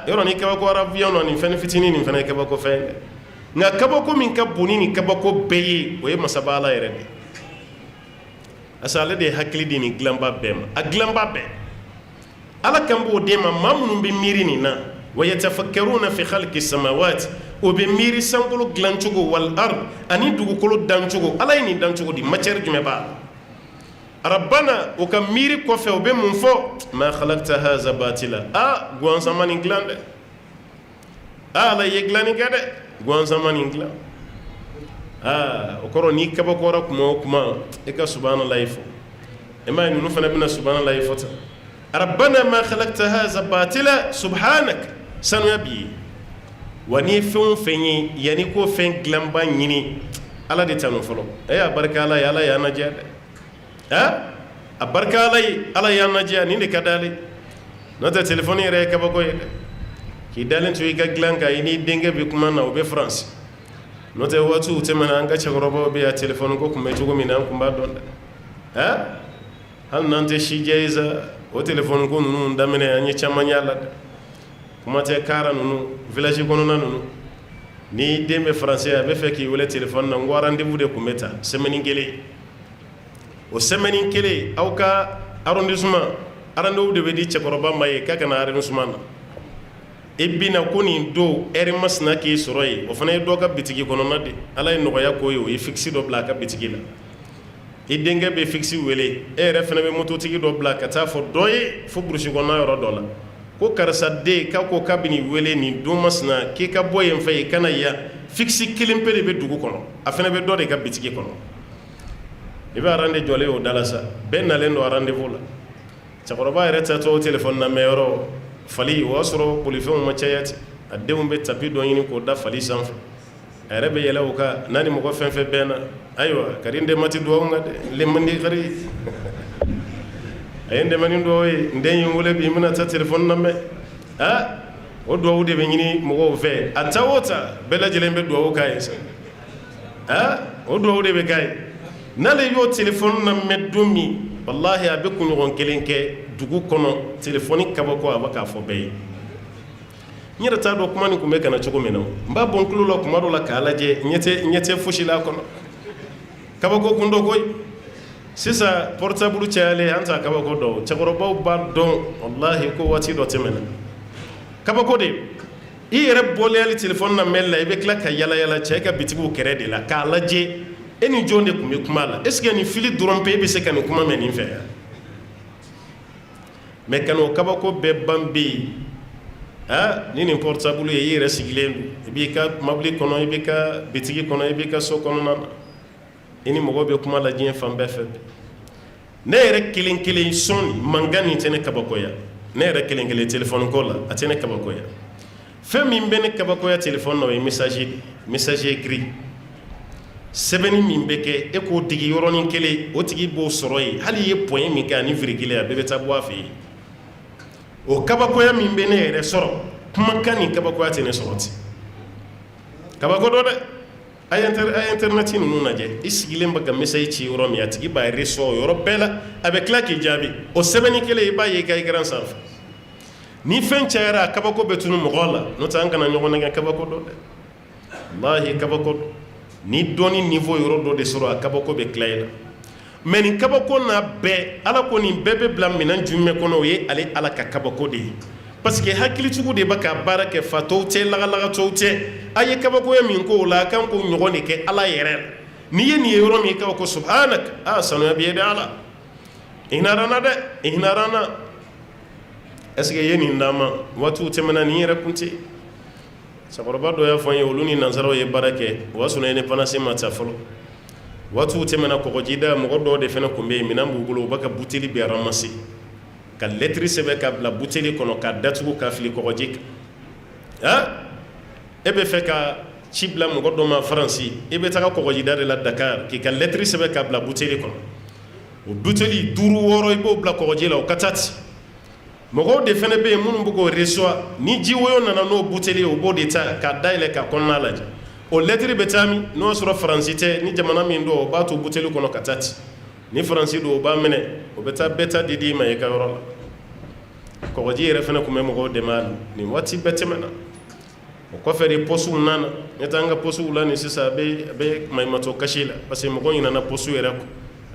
yɔrɔ ni kabakoyara avion na nin fɛn fitinin nin fɛnɛ ye kabako fɛn dɛ nga kabako min ka boni ni kabako beye o ye masaba ala yɛrɛ de asa ale de hakili di ni glanba bɛɛ ma a glanba bɛɛ ala kan b'o de ma maa minnu bɛ miiri nin na wa yatafakkaruna fi khalqi samawati o bɛ miiri sankolo dilancogo wal ard ani dugukolo dancogo ala ye nin dancogo di matière jumɛn b'a la rabbana o ka miiri kɔfɛ o bɛ mun fɔ ma khalaqta haza batila guansama nin dilan dɛ ala ye dilanni kɛ dɛ guansama nin dilan o kɔrɔ n'i kabakɔra kuma o kuma i ka subhanallahi fɔ i m'a ye ninnu fana bɛna subhanallahi fɔ tan rabbana ma khalaqta haza batila subhanak sanuya b'i ye wa n'i ye fɛn o fɛn ye yanni k'o fɛn dilanba ɲini ala de tanu fɔlɔ a barika ala ye ala y'an ladiya dɛ a barika ala ye ala y'an ladiya nin de ka d'ale n'o tɛ telefɔni yɛrɛ ye kabako ye dɛ k'i dalen to i ka dilan kan i n'i denkɛ bɛ kuma na o bɛ faransi n'o tɛ waatiw tɛmɛna an ka cɛkɔrɔbaw bɛ yan telefɔni ko tun bɛ cogo min na an tun b'a dɔn dɛ hali n'an tɛ si jɛ ye sa o telefɔni ko ninnu daminɛ an ye caman y'a la dɛ kuma tɛ kaara ninnu village kɔnɔna ninnu ni den bɛ faransi a bɛ fɛ k'i wele telefɔni na n ko rendez-vous de tun bɛ ta semaine kelen o semaine kelen aw ka arrondissement rendez-vous de bɛ di cɛkɔrɔba ma ye k'a ka na arrondissement na i bɛna ko nin don heure masina k'i sɔrɔ yen o fana ye dɔ ka bitigi kɔnɔna de ala ye nɔgɔya k'o ye o ye fixe dɔ bila a ka bitigi la i denkɛ bɛ fixe wele e yɛrɛ fana bɛ mototigi dɔ bila ka taa fɔ dɔ ye fo burusi kɔnɔna yɔrɔ dɔ la ko karisa den k'a ko k'a bɛ nin wele nin don masina k'i ka bɔ yen fɛ yen kana yan fixe kelen pe de bɛ dugu kɔnɔ a fana bɛ dɔ de ka bitigi kɔnɔ i bɛ rendez jɔlen o da la sa bɛɛ nalen don rendez-vous la cɛkɔrɔba yɛrɛ tatɔ o téléphone lamɛn yɔrɔ fali o y'a sɔrɔ bolifɛnw ma caya ten a denw bɛ tapi dɔ ɲini k'o da fali sanfɛ a yɛrɛ bɛ yɛlɛ o kan n'a ni mɔgɔ fɛn fɛn bɛnna ayiwa ka di n den ma ti duwawu kan dɛ le man di kari a ye n dɛmɛ ni duwawu ye n den ye n wele bi n bɛna taa telefɔni lamɛn o duwawu de bɛ ɲini mɔgɔw fɛ a ta o ta bɛɛ lajɛlen bɛ duwawu k'a ye sa o duwawu de bɛ k'a ye n'ale y'o telefɔni lamɛn don min wallahi a bɛ kunɲɔgɔn kelen kɛ dugu kɔnɔ telefɔni kabako a bɛ k'a fɔ bɛɛ ye n yɛrɛ t'a dɔn kuma nin tun bɛ ka na cogo min na n b'a bɔ n tulo la kuma dɔ la k'a lajɛ ɲɛ tɛ fosi la a kɔnɔ kabako kun dɔ koyi sisan portable cayalen an t'a kabako dɔn cɛkɔrɔbaw b'a dɔn wallahi ko waati dɔ tɛmɛna kabako de i yɛrɛ bɔlen hali telefɔni lamɛnni la i bɛ tila ka yala yala cɛ ka bitigiw kɛrɛ de la k'a lajɛ e ni jɔn de tun bɛ kuma la est ce que nin fili dɔrɔn pe e bɛ se ka nin kuma mɛn nin fɛ yan mais kan'o kabako bɛɛ ban bɛ yen ni nin portable ye i yɛrɛ sigilen don i b'i ka mobili kɔnɔ i b'i ka bitigi kɔnɔ i b'i ka so kɔnɔna na i ni mɔgɔw bɛ kuma la diɲɛ fan bɛɛ fɛ ne yɛrɛ kelen kelen sɔnni mankan nin tɛ ne kabakoya ne yɛrɛ kelen kelen téléphone ko la a tɛ ne kabakoya fɛn min bɛ ne kabakoya téléphone na o ye message écrit sɛbɛnni min bɛ kɛ e k'o digi yɔrɔnin kelen o tigi b'o sɔrɔ yen hali i ye point min kɛ ani virgule a bɛɛ bɛ taa bɔ a fɛ yen o kabakoya min bɛ ne yɛrɛ sɔrɔ kumakan ni kabakoya tɛ ne sɔrɔ ten kabako dɔ dɛ a ye internet ninnu lajɛ i sigilen bɛ ka message ci yɔrɔ min a tigi b'a reçu o yɔrɔ bɛɛ la a bɛ tila k'i jaabi o sɛbɛnni kelen i b'a ye i ka écran sanfɛ ni fɛn cayara a kabako bɛ tunu mɔgɔ la n'o tɛ an kana ɲɔgɔn nɛgɛ kabako dɔ dɛ walahi kabako dɔ ni dɔnni niveau yɔrɔ dɔ de sɔrɔ a kabako bɛ tila i la mais nin kabako n'a bɛɛ ala ko nin bɛɛ bɛ bila minɛn jumɛn kɔnɔ o ye ale ala ka kabako de ye parce que hakilitigiw de bɛ ka baara kɛ fatɔw tɛ lagalagatɔw tɛ a ye kabakoya min k'o la a kan k'o ɲɔgɔn de kɛ ala yɛrɛ la n'i ye nin ye yɔrɔ min kabako subhanak sanuya b'i ye dɛ ala i hinɛra n na dɛ i hinɛra n na est ce que i ye nin d'an ma waatiw tɛmɛna nin yɛrɛ kun tɛ cɛkɔrɔba dɔ y'a fɔ n ye olu ni nansaraw ye baara kɛ o y'a sɔrɔ indépendance ma ta fɔlɔ waatiw tɛmɛna kɔgɔjida mɔgɔ dɔw de fana tun bɛ yen minɛn b'u bolo u b'a ka buteli bɛɛ ramasser ka lettre sɛbɛn ka bila buteli kɔnɔ ka datugu ka fili kɔgɔji kan e bɛ fɛ ka ci bila mɔgɔ dɔ ma faransi e bɛ taga kɔgɔjida de la Dakar k'i ka lettre sɛbɛn ka bila buteli kɔnɔ o buteli 5 6 i b'o bila kɔgɔji la o ka taa ten mɔgɔw de fana bɛ yen minnu bɛ k'o reçoit ni ji woyo nana n'o buteli ye o b'o de ta k'a dayɛlɛ ka kɔnɔna lajɛ o lettre bɛ taa min n'o y'a sɔrɔ faransi tɛ ni jamana min don o b'a to buteli kɔnɔ ka taa ten ni faransi don o b'a minɛ o bɛ taa bɛɛ ta di i ma i ka yɔrɔ la kɔgɔji yɛrɛ fana tun bɛ mɔgɔw dɛmɛ a la nin waati bɛɛ tɛmɛna o kɔfɛ de posu nana ne ta an ka posu la ni sisan a bɛ maɲumatɔ kasi la parce que mɔgɔw ɲinana posu yɛrɛ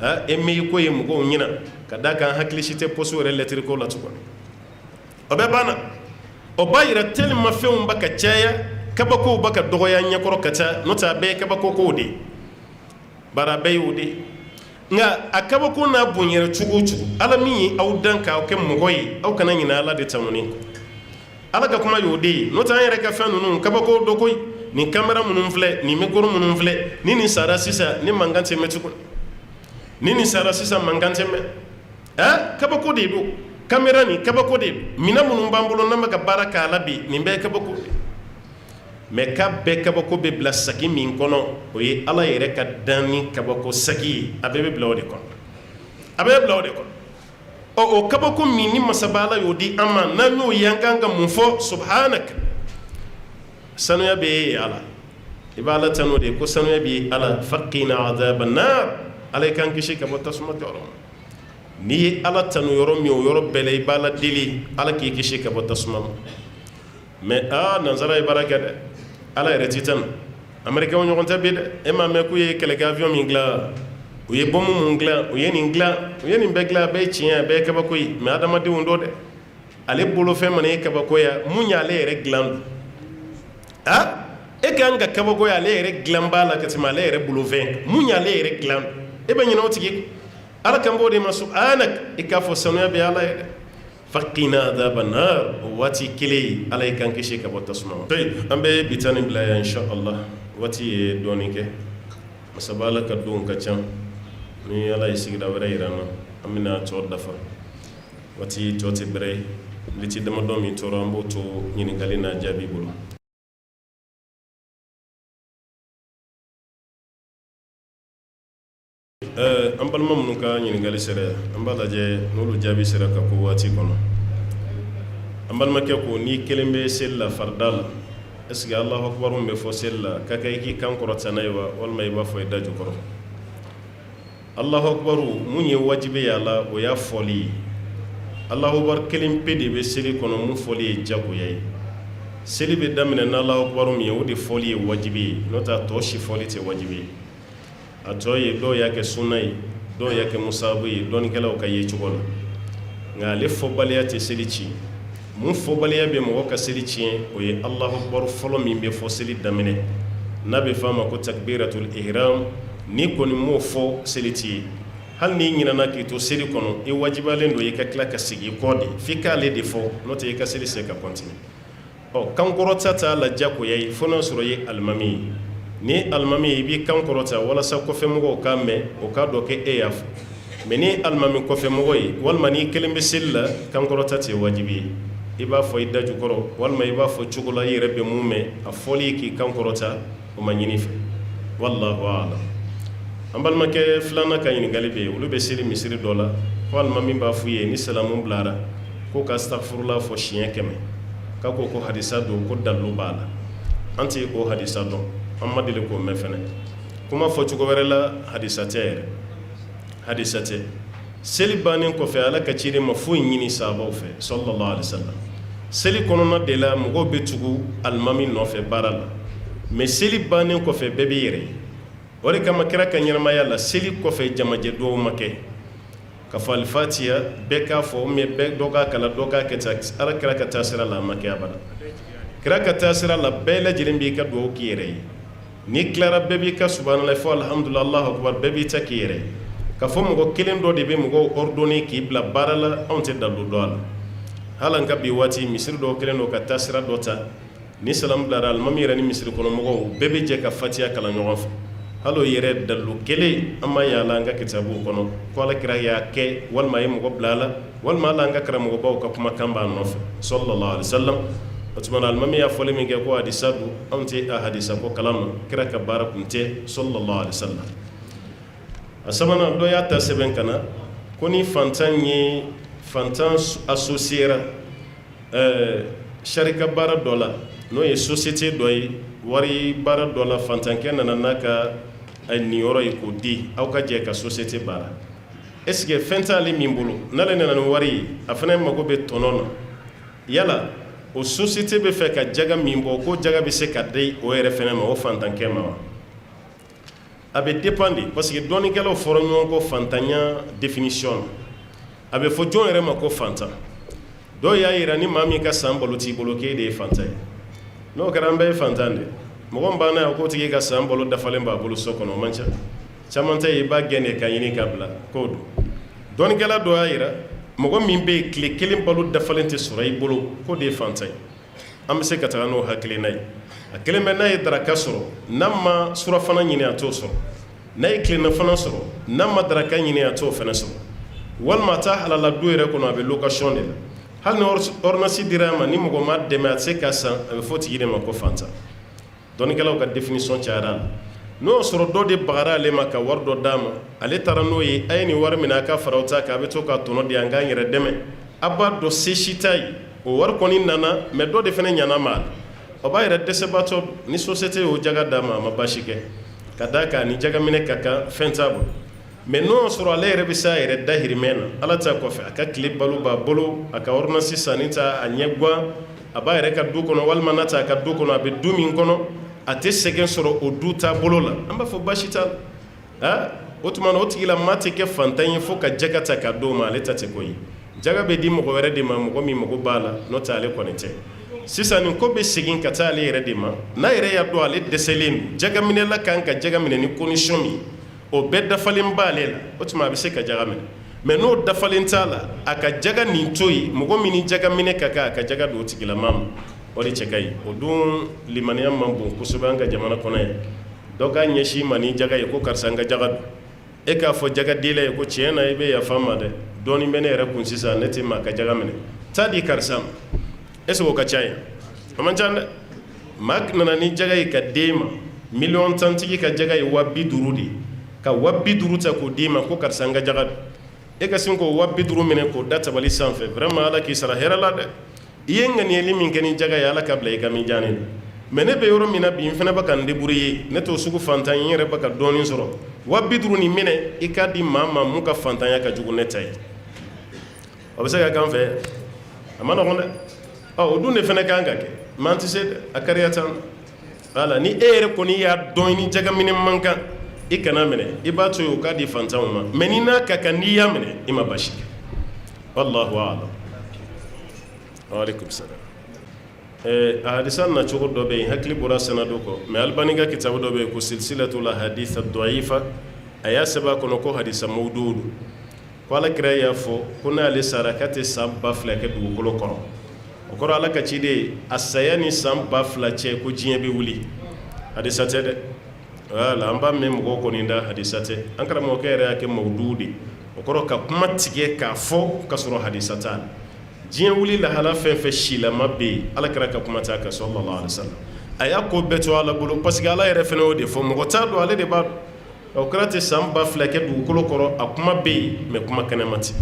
kɔ e mi ko ye mɔgɔw ɲina ka da kan hakili si tɛ posu yɛrɛ lɛtiri ko la tuguni o bɛɛ banna o b'a yira tellement fɛnw ba ka caya kabakow ba ka dɔgɔya ɲɛkɔrɔ ka taa n'o tɛ a bɛɛ ye kabako kow de bari a bɛɛ y'o de nka a kabako n'a bonyɛra cogo o cogo ala min ye aw dan k'aw kɛ mɔgɔ ye aw kana ɲinɛ ala de tanuni kɔ ala ka kuma y'o de ye n'o tɛ an yɛrɛ ka fɛn ninnu kabako dɔ koyi nin kamera minnu filɛ nin mikoro minnu filɛ ni nin sara sisan ni mankan tɛ mɛn tuguni ni nin sara sisan mankan tɛ mɛn kabako de don kamera nin kabako de don minɛn minnu b'an bolo n'an bɛ ka baara k'a la bi nin bɛɛ ye kabako de mais ka bɛɛ kabako bɛ bila sagi min kɔnɔ o ye ala yɛrɛ ka dan ni kabako sagi ye a bɛɛ bɛ bila o de kɔnɔ a bɛɛ bɛ bila o de kɔnɔ o kabako min ni masaba ala y'o di an ma n'an y'o ye an kan ka mun fɔ subhanaka sanuya bɛ ye ala i bɛ ala tanu de ko sanuya bɛ ye ala faqina adhaban nar ala i kan kisi ka bɔ tasuma jɔyɔrɔ ma n'i ye ala tanu yɔrɔ min o yɔrɔ bɛɛ la i b'a la deli ala k'i kisi ka bɔ tasuma ma mais nanzara ye baara kɛ dɛ ala yɛrɛ ti tanu américain ɲɔgɔn tɛ bi dɛ e m'a mɛn k'u ye kɛlɛkɛ avion min dilan u ye bombe mun dilan u ye nin dilan u ye nin bɛɛ dilan a bɛɛ ye tiɲɛ a bɛɛ ye kabako ye mais adamadenw dɔ dɛ ale bolofɛn mana ye kabako ye mun y'ale yɛrɛ dilan don e kan ka kabako ye ale yɛrɛ dilan b'a la ka tɛmɛ ale yɛrɛ bolofɛn kan mun y'ale yɛrɛ dilan don e bɛ ɲinɛ o tigi ala kan b'o de ma subhanak i k'a fɔ sanuya bɛ ala ye dɛ faqina adhaban nar o waati kelen ala y'i kan kisi ka bɔ tasuma ma an bɛ bitani bila yan inshallah waati ye dɔɔnin kɛ masaba ala ka don ka ca ni ala ye sigida wɛrɛ yira an na an bɛna tɔ dafa waati tɔ tɛ bɛrɛ ye liti damadɔ min tora an b'o to ɲininkali n'a jaabi bolo an balima minnu ka ɲininkali sera an b'a lajɛ n'olu jaabi sera ka ko waati kɔnɔ an balimakɛ ko n'i kelen bɛ seli la farida la est-ce que Allahu akbar bɛ fɔ seli la ka kɛ i k'i kan kɔrɔta n'a ye wa walima i b'a fɔ i da jukɔrɔ Allahu akbar mun ye wajibi ye a la o y'a fɔli ye Allahu akbar kelen pe de bɛ seli kɔnɔ mun fɔli ye jagoya ye seli bɛ daminɛ n'Allahu akbar min ye o de fɔli ye wajibi ye n'o tɛ a tɔ si fɔli tɛ wajibi ye a tɔ ye dɔw y'a kɛ sunna ye dɔw y'a kɛ musahabu ye dɔnnikɛlaw ka ye cogo la nka ale fɔbaliya tɛ seli ci mun fɔbaliya bɛ mɔgɔ ka seli tiɲɛ o ye Allahu akbar fɔlɔ min bɛ fɔ seli daminɛ n'a bɛ fɔ a ma ko takbiratul ihram ni kɔni m'o fɔ seli ti ye hali n'i ɲinɛna k'i to seli kɔnɔ i wajibalen don i ka tila ka segin i kɔ de f'i k'ale de fɔ n'o tɛ i ka seli se ka continuer kankɔrɔta t'a la diyagoya ye fo n'a sɔrɔ i ye alimami ye ni alimami ye i b'i kan kɔrɔta walasa kɔfɛmɔgɔw k'a mɛn o k'a dɔn k'e y'a fɔ mais ni alimami kɔfɛmɔgɔ ye walima n'i kelen bɛ seli la kan kɔrɔta tɛ wajibi ye i b'a fɔ i da jukɔrɔ walima i b'a fɔ cogo la i yɛrɛ bɛ mun mɛn a fɔli ye k'i kan kɔrɔta o ma ɲini fɛ wallahu a'lam an balimakɛ filanan ka ɲininkali bɛ yen olu bɛ seli misiri dɔ la walima min b'a f'u ye ni salamu bilara ko ka astaghfirullah fɔ siɲɛ 100 k'a ko hadisa don ko dalilu b'a la an tɛ o hadisa dɔn an ma deli k'o mɛn fɛnɛ kuma fɔ cogo wɛrɛ la hadisa tɛ yɛrɛ hadisa tɛ seli bannen kɔfɛ ala ka ciden ma foyi ɲini sahabaw fɛ sallallahu alaihi wasallam seli kɔnɔna de la mɔgɔw bɛ tugu alimami nɔfɛ baara la mais seli bannen kɔfɛ bɛɛ bɛ yɛrɛ ye o de kama kira ka ɲɛnamaya la seli kɔfɛ jamajɛ dɔw ma kɛ ka fɔ alifatiya bɛɛ k'a fɔ mais bɛɛ dɔ k'a kala dɔ k'a kɛ ta ala kira ka taa sira la a ma kɛ abada kira ka taa sira la bɛɛ lajɛlen b'i ka dugawu k'i yɛrɛ ye n'i tilara bɛɛ b'i ka subhanallah fɔ alhamdulillah Allahu akbar bɛɛ b'i ta k'i yɛrɛ ye ka fɔ mɔgɔ kelen dɔ de bɛ mɔgɔw ordonner k'i bila baara la anw tɛ dalu dɔn a la hali an ka bi waati misiri dɔw kelen don ka taa sira dɔ ta ni salamu bilara alimami yɛrɛ ni misiri kɔnɔ mɔgɔw bɛɛ bɛ jɛ ka fatiya kalan ɲɔgɔn fɛ hali o yɛrɛ dalu kelen an ma yala an ka kitabuw kɔnɔ ko alakira y'a kɛ walima a ye mɔgɔ bila a la walima hali an ka karamɔgɔbaw ka kumakan b'a nɔfɛ sallallahu alaihi wasallam o tuma na alimami y'a fɔli min kɛ ko hadisa don anw tɛ a hadisa ko kalama kira ka baara kun tɛ sallallahu alaihi wasallam a sabanan dɔ y'a ta sɛbɛn ka na ko ni fantan associera sharika baara dɔ la n'o ye société dɔ ye wari baara dɔ la fantankɛ nana n'a ka niyɔrɔ ye k'o di aw ka jɛ ka société baara est ce que fɛn t'ale min bolo n'ale nana ni wari ye a fana mago bɛ tɔnɔ na yala o société bɛ fɛ ka jaga min bɔ ko jaga bɛ se ka di o yɛrɛ fɛnɛ ma o fantankɛ ma wa a bɛ dépend de parce que dɔɔnikɛlaw fɔra ɲɔgɔn kɔ fantanya définition a bɛ fɔ jɔn yɛrɛ ma ko fantan dɔw y'a yira ni maa min ka san balo t'i bolo k'e de ye fantan ye n'o kɛra an bɛɛ ye fantan de mɔgɔ min b'a na yan k'o tigi ka san balo dafalen b'a bolo so kɔnɔ o man ca caman tɛ yen i b'a gɛn de ka ɲini ka bila k'o don dɔɔnikɛla dɔ y'a yira mɔgɔ min bɛ yen tile kelen balo dafalen tɛ sɔrɔ i bolo k'o de ye fantan ye an bɛ se ka taga n'o hakilina ye a kelen bɛ n'a ye daraka sɔrɔ n'a ma surafana ɲini a t'o sɔrɔ n'a ye tilennafana sɔrɔ n'a ma daraka ɲini a t'o fana sɔrɔ walima a t'a halala du yɛrɛ kɔnɔ a bɛ location de la hali ni ordonnance dira a ma ni mɔgɔ ma dɛmɛ a tɛ se ka san a bɛ fɔ tigi de ma ko fantan dɔɔnikɛlaw ka définition cayara la n'o y'a sɔrɔ dɔ de bagara ale ma ka wari dɔ d'a ma ale taara n'o ye a ye nin wari minɛ a ka fara o ta kan a bɛ to ka tɔnɔ di an k'an yɛrɛ dɛmɛ a b'a dɔn se si t'a ye o wari kɔni nana mais dɔ de fana ɲana ma o b'a yɛrɛ dɛsɛbaatɔ ni société y'o jaga d'a ma a ma baasi kɛ ka d'a kan ni jaga minɛ ka kan fɛn t'a bolo mais n'o y'a sɔrɔ ale yɛrɛ bɛ se a yɛrɛ dahirimɛ na ala ta kɔfɛ a ka tile balo b'a bolo a ka ordonnance sanni ta a ɲɛ guwan a b'a yɛrɛ ka du kɔnɔ walima n'a ta a ka du kɔnɔ a bɛ du min kɔnɔ a tɛ sɛgɛn sɔrɔ o du taabolo la an b'a fɔ baasi t'a la o tuma na o tigila maa tɛ kɛ fantan ye fo ka jaga ta ka d'o ma ale ta tɛ ko ye jaga bɛ di mɔgɔ wɛrɛ de ma mɔgɔ min mago b'a la n'o tɛ ale kɔni tɛ sisan nin ko bɛ segin ka taa ale yɛrɛ de ma n'a yɛrɛ y'a dɔn ale dɛsɛlen don jaga minɛla kan ka jaga minɛ ni condition min o bɛɛ dafalen b'ale la o tuma a bɛ se ka jaga minɛ mais n'o dafalen t'a la a ka jaga nin to yen mɔgɔ min ni jaga minɛ ka kan a ka jaga don o tigilama ma o de cɛ ka ɲi o dun limaniya man bon kosɛbɛ an ka jamana kɔnɔ yan dɔ k'a ɲɛsin ma ni jaga ye ko karisa an ka jaga don e k'a fɔ jaga dila ye ko tiɲɛ na i bɛ yafa n ma dɛ dɔɔnin bɛ ne yɛrɛ kun sisan ne tɛ maa ka jaga minɛ taa di karisa ma est-ce que o ka ca yan a man ca dɛ maa nana ni jaga ye ka d'e ma miliyɔn tantigi ka jaga ye 50,000 de ye ka 50,000 ta k'o d'i ma ko karisa an ka jaga don e ka sin k'o 50,000 minɛ k'o da tabali sanfɛ vraiment ala k'i sara hɛrɛ la dɛ i ye ŋaniyɛli min kɛ ni jaga ye ala ka bila i ka mijaani na mais ne bɛ yɔrɔ min na bi n fana bɛ ka n débrouiller ne t'o sugu fantan ye n yɛrɛ bɛ ka dɔɔnin sɔrɔ 50,000 nin minɛ i k'a di maa ma mun ka fantanya ka jugu ne ta ye o bɛ se ka k'an fɛ a ma nɔgɔn dɛ o dun de fana kan ka kɛ maa tɛ se dɛ a kariya t'an na voilà ni e yɛrɛ kɔni y'a dɔn ni jaga minɛ man kan i kana minɛ i b'a to yen o k'a di fantanw ma mais ni n'a ka kan n'i y'a minɛ i ma baasi kɛ wallahu a'lam waaleykum salaam a hadisa na cogo dɔ bɛ yen hakili bɔra sanadu kɔ mais Albani ka kitabu dɔ bɛ yen ko silsilatul ahadith ad-da'ifa a y'a sɛbɛn a kɔnɔ ko hadisa mawdu don ko alakira y'a fɔ ko n'ale sara k'a tɛ san 2000 kɛ dugukolo kɔrɔ o kɔrɔ ala ka ciden a saya ni san 2000 cɛ ko diɲɛ bɛ wuli hadisa tɛ dɛ wala an b'a mɛn mɔgɔw kɔni da hadisa tɛ an karamɔgɔkɛ yɛrɛ y'a kɛ mawdu de o kɔrɔ ka kuma tigɛ k'a fɔ ka sɔrɔ hadisa t'a la diɲɛ wuli lahala fɛn fɛn silama bɛ yen ala kɛra ka kuma ta kan sallallahu alaihi wasallam a y'a ko bɛɛ to ala bolo parce que ala yɛrɛ fɛnɛ y'o de fɔ mɔgɔ t'a dɔn ale de b'a dɔn o kɛra tɛ san 2000 kɛ dugukolo kɔrɔ a kuma bɛ yen mais kuma kɛnɛma tɛ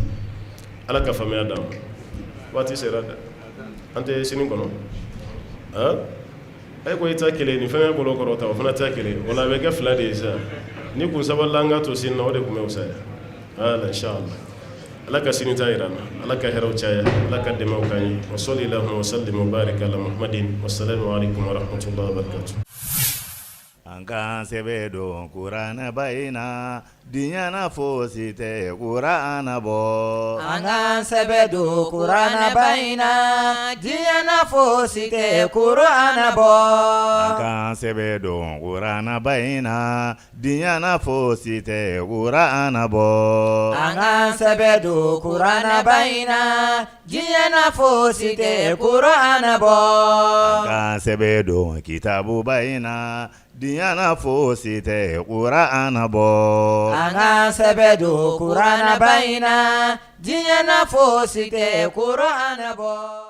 ala ka faamuya d'an ma waati sera dɛ an tɛ sini kɔnɔ a ko i ta kelen nin fɛnɛ bolo kɔrɔ ta o fana ta kelen wala a bɛ kɛ 2 de ye sisan ni kun sabalila an ka to sini na o de kun bɛ fisaya ala inshallah ala ka sini ta yira na ala ka hɛrɛw caya ala ka dɛmɛw k'an ye wa sallallahu wa sallim wa barik ala muhammadin wassalamu alaikum wa rahmatullahi wa barakatuh an k'an sɛbɛ don kuranɛ ba in na diɲɛna fosi tɛ kuranɛ bɔ an k'an sɛbɛ don kuranɛ ba in na diɲɛna fosi tɛ kuranɛ bɔ an k'an sɛbɛ don kuranɛ ba in na diɲɛna fosi tɛ kuranɛ bɔ an k'an sɛbɛ don kuranɛ ba in na diɲɛna fosi tɛ kuranɛ bɔ an k'an sɛbɛ don kitabu ba in na diɲɛna fosi tɛ kuranɛ bɔ an k'an sɛbɛ don kuranɛ ba in na diɲɛna fosi tɛ kuranɛ bɔ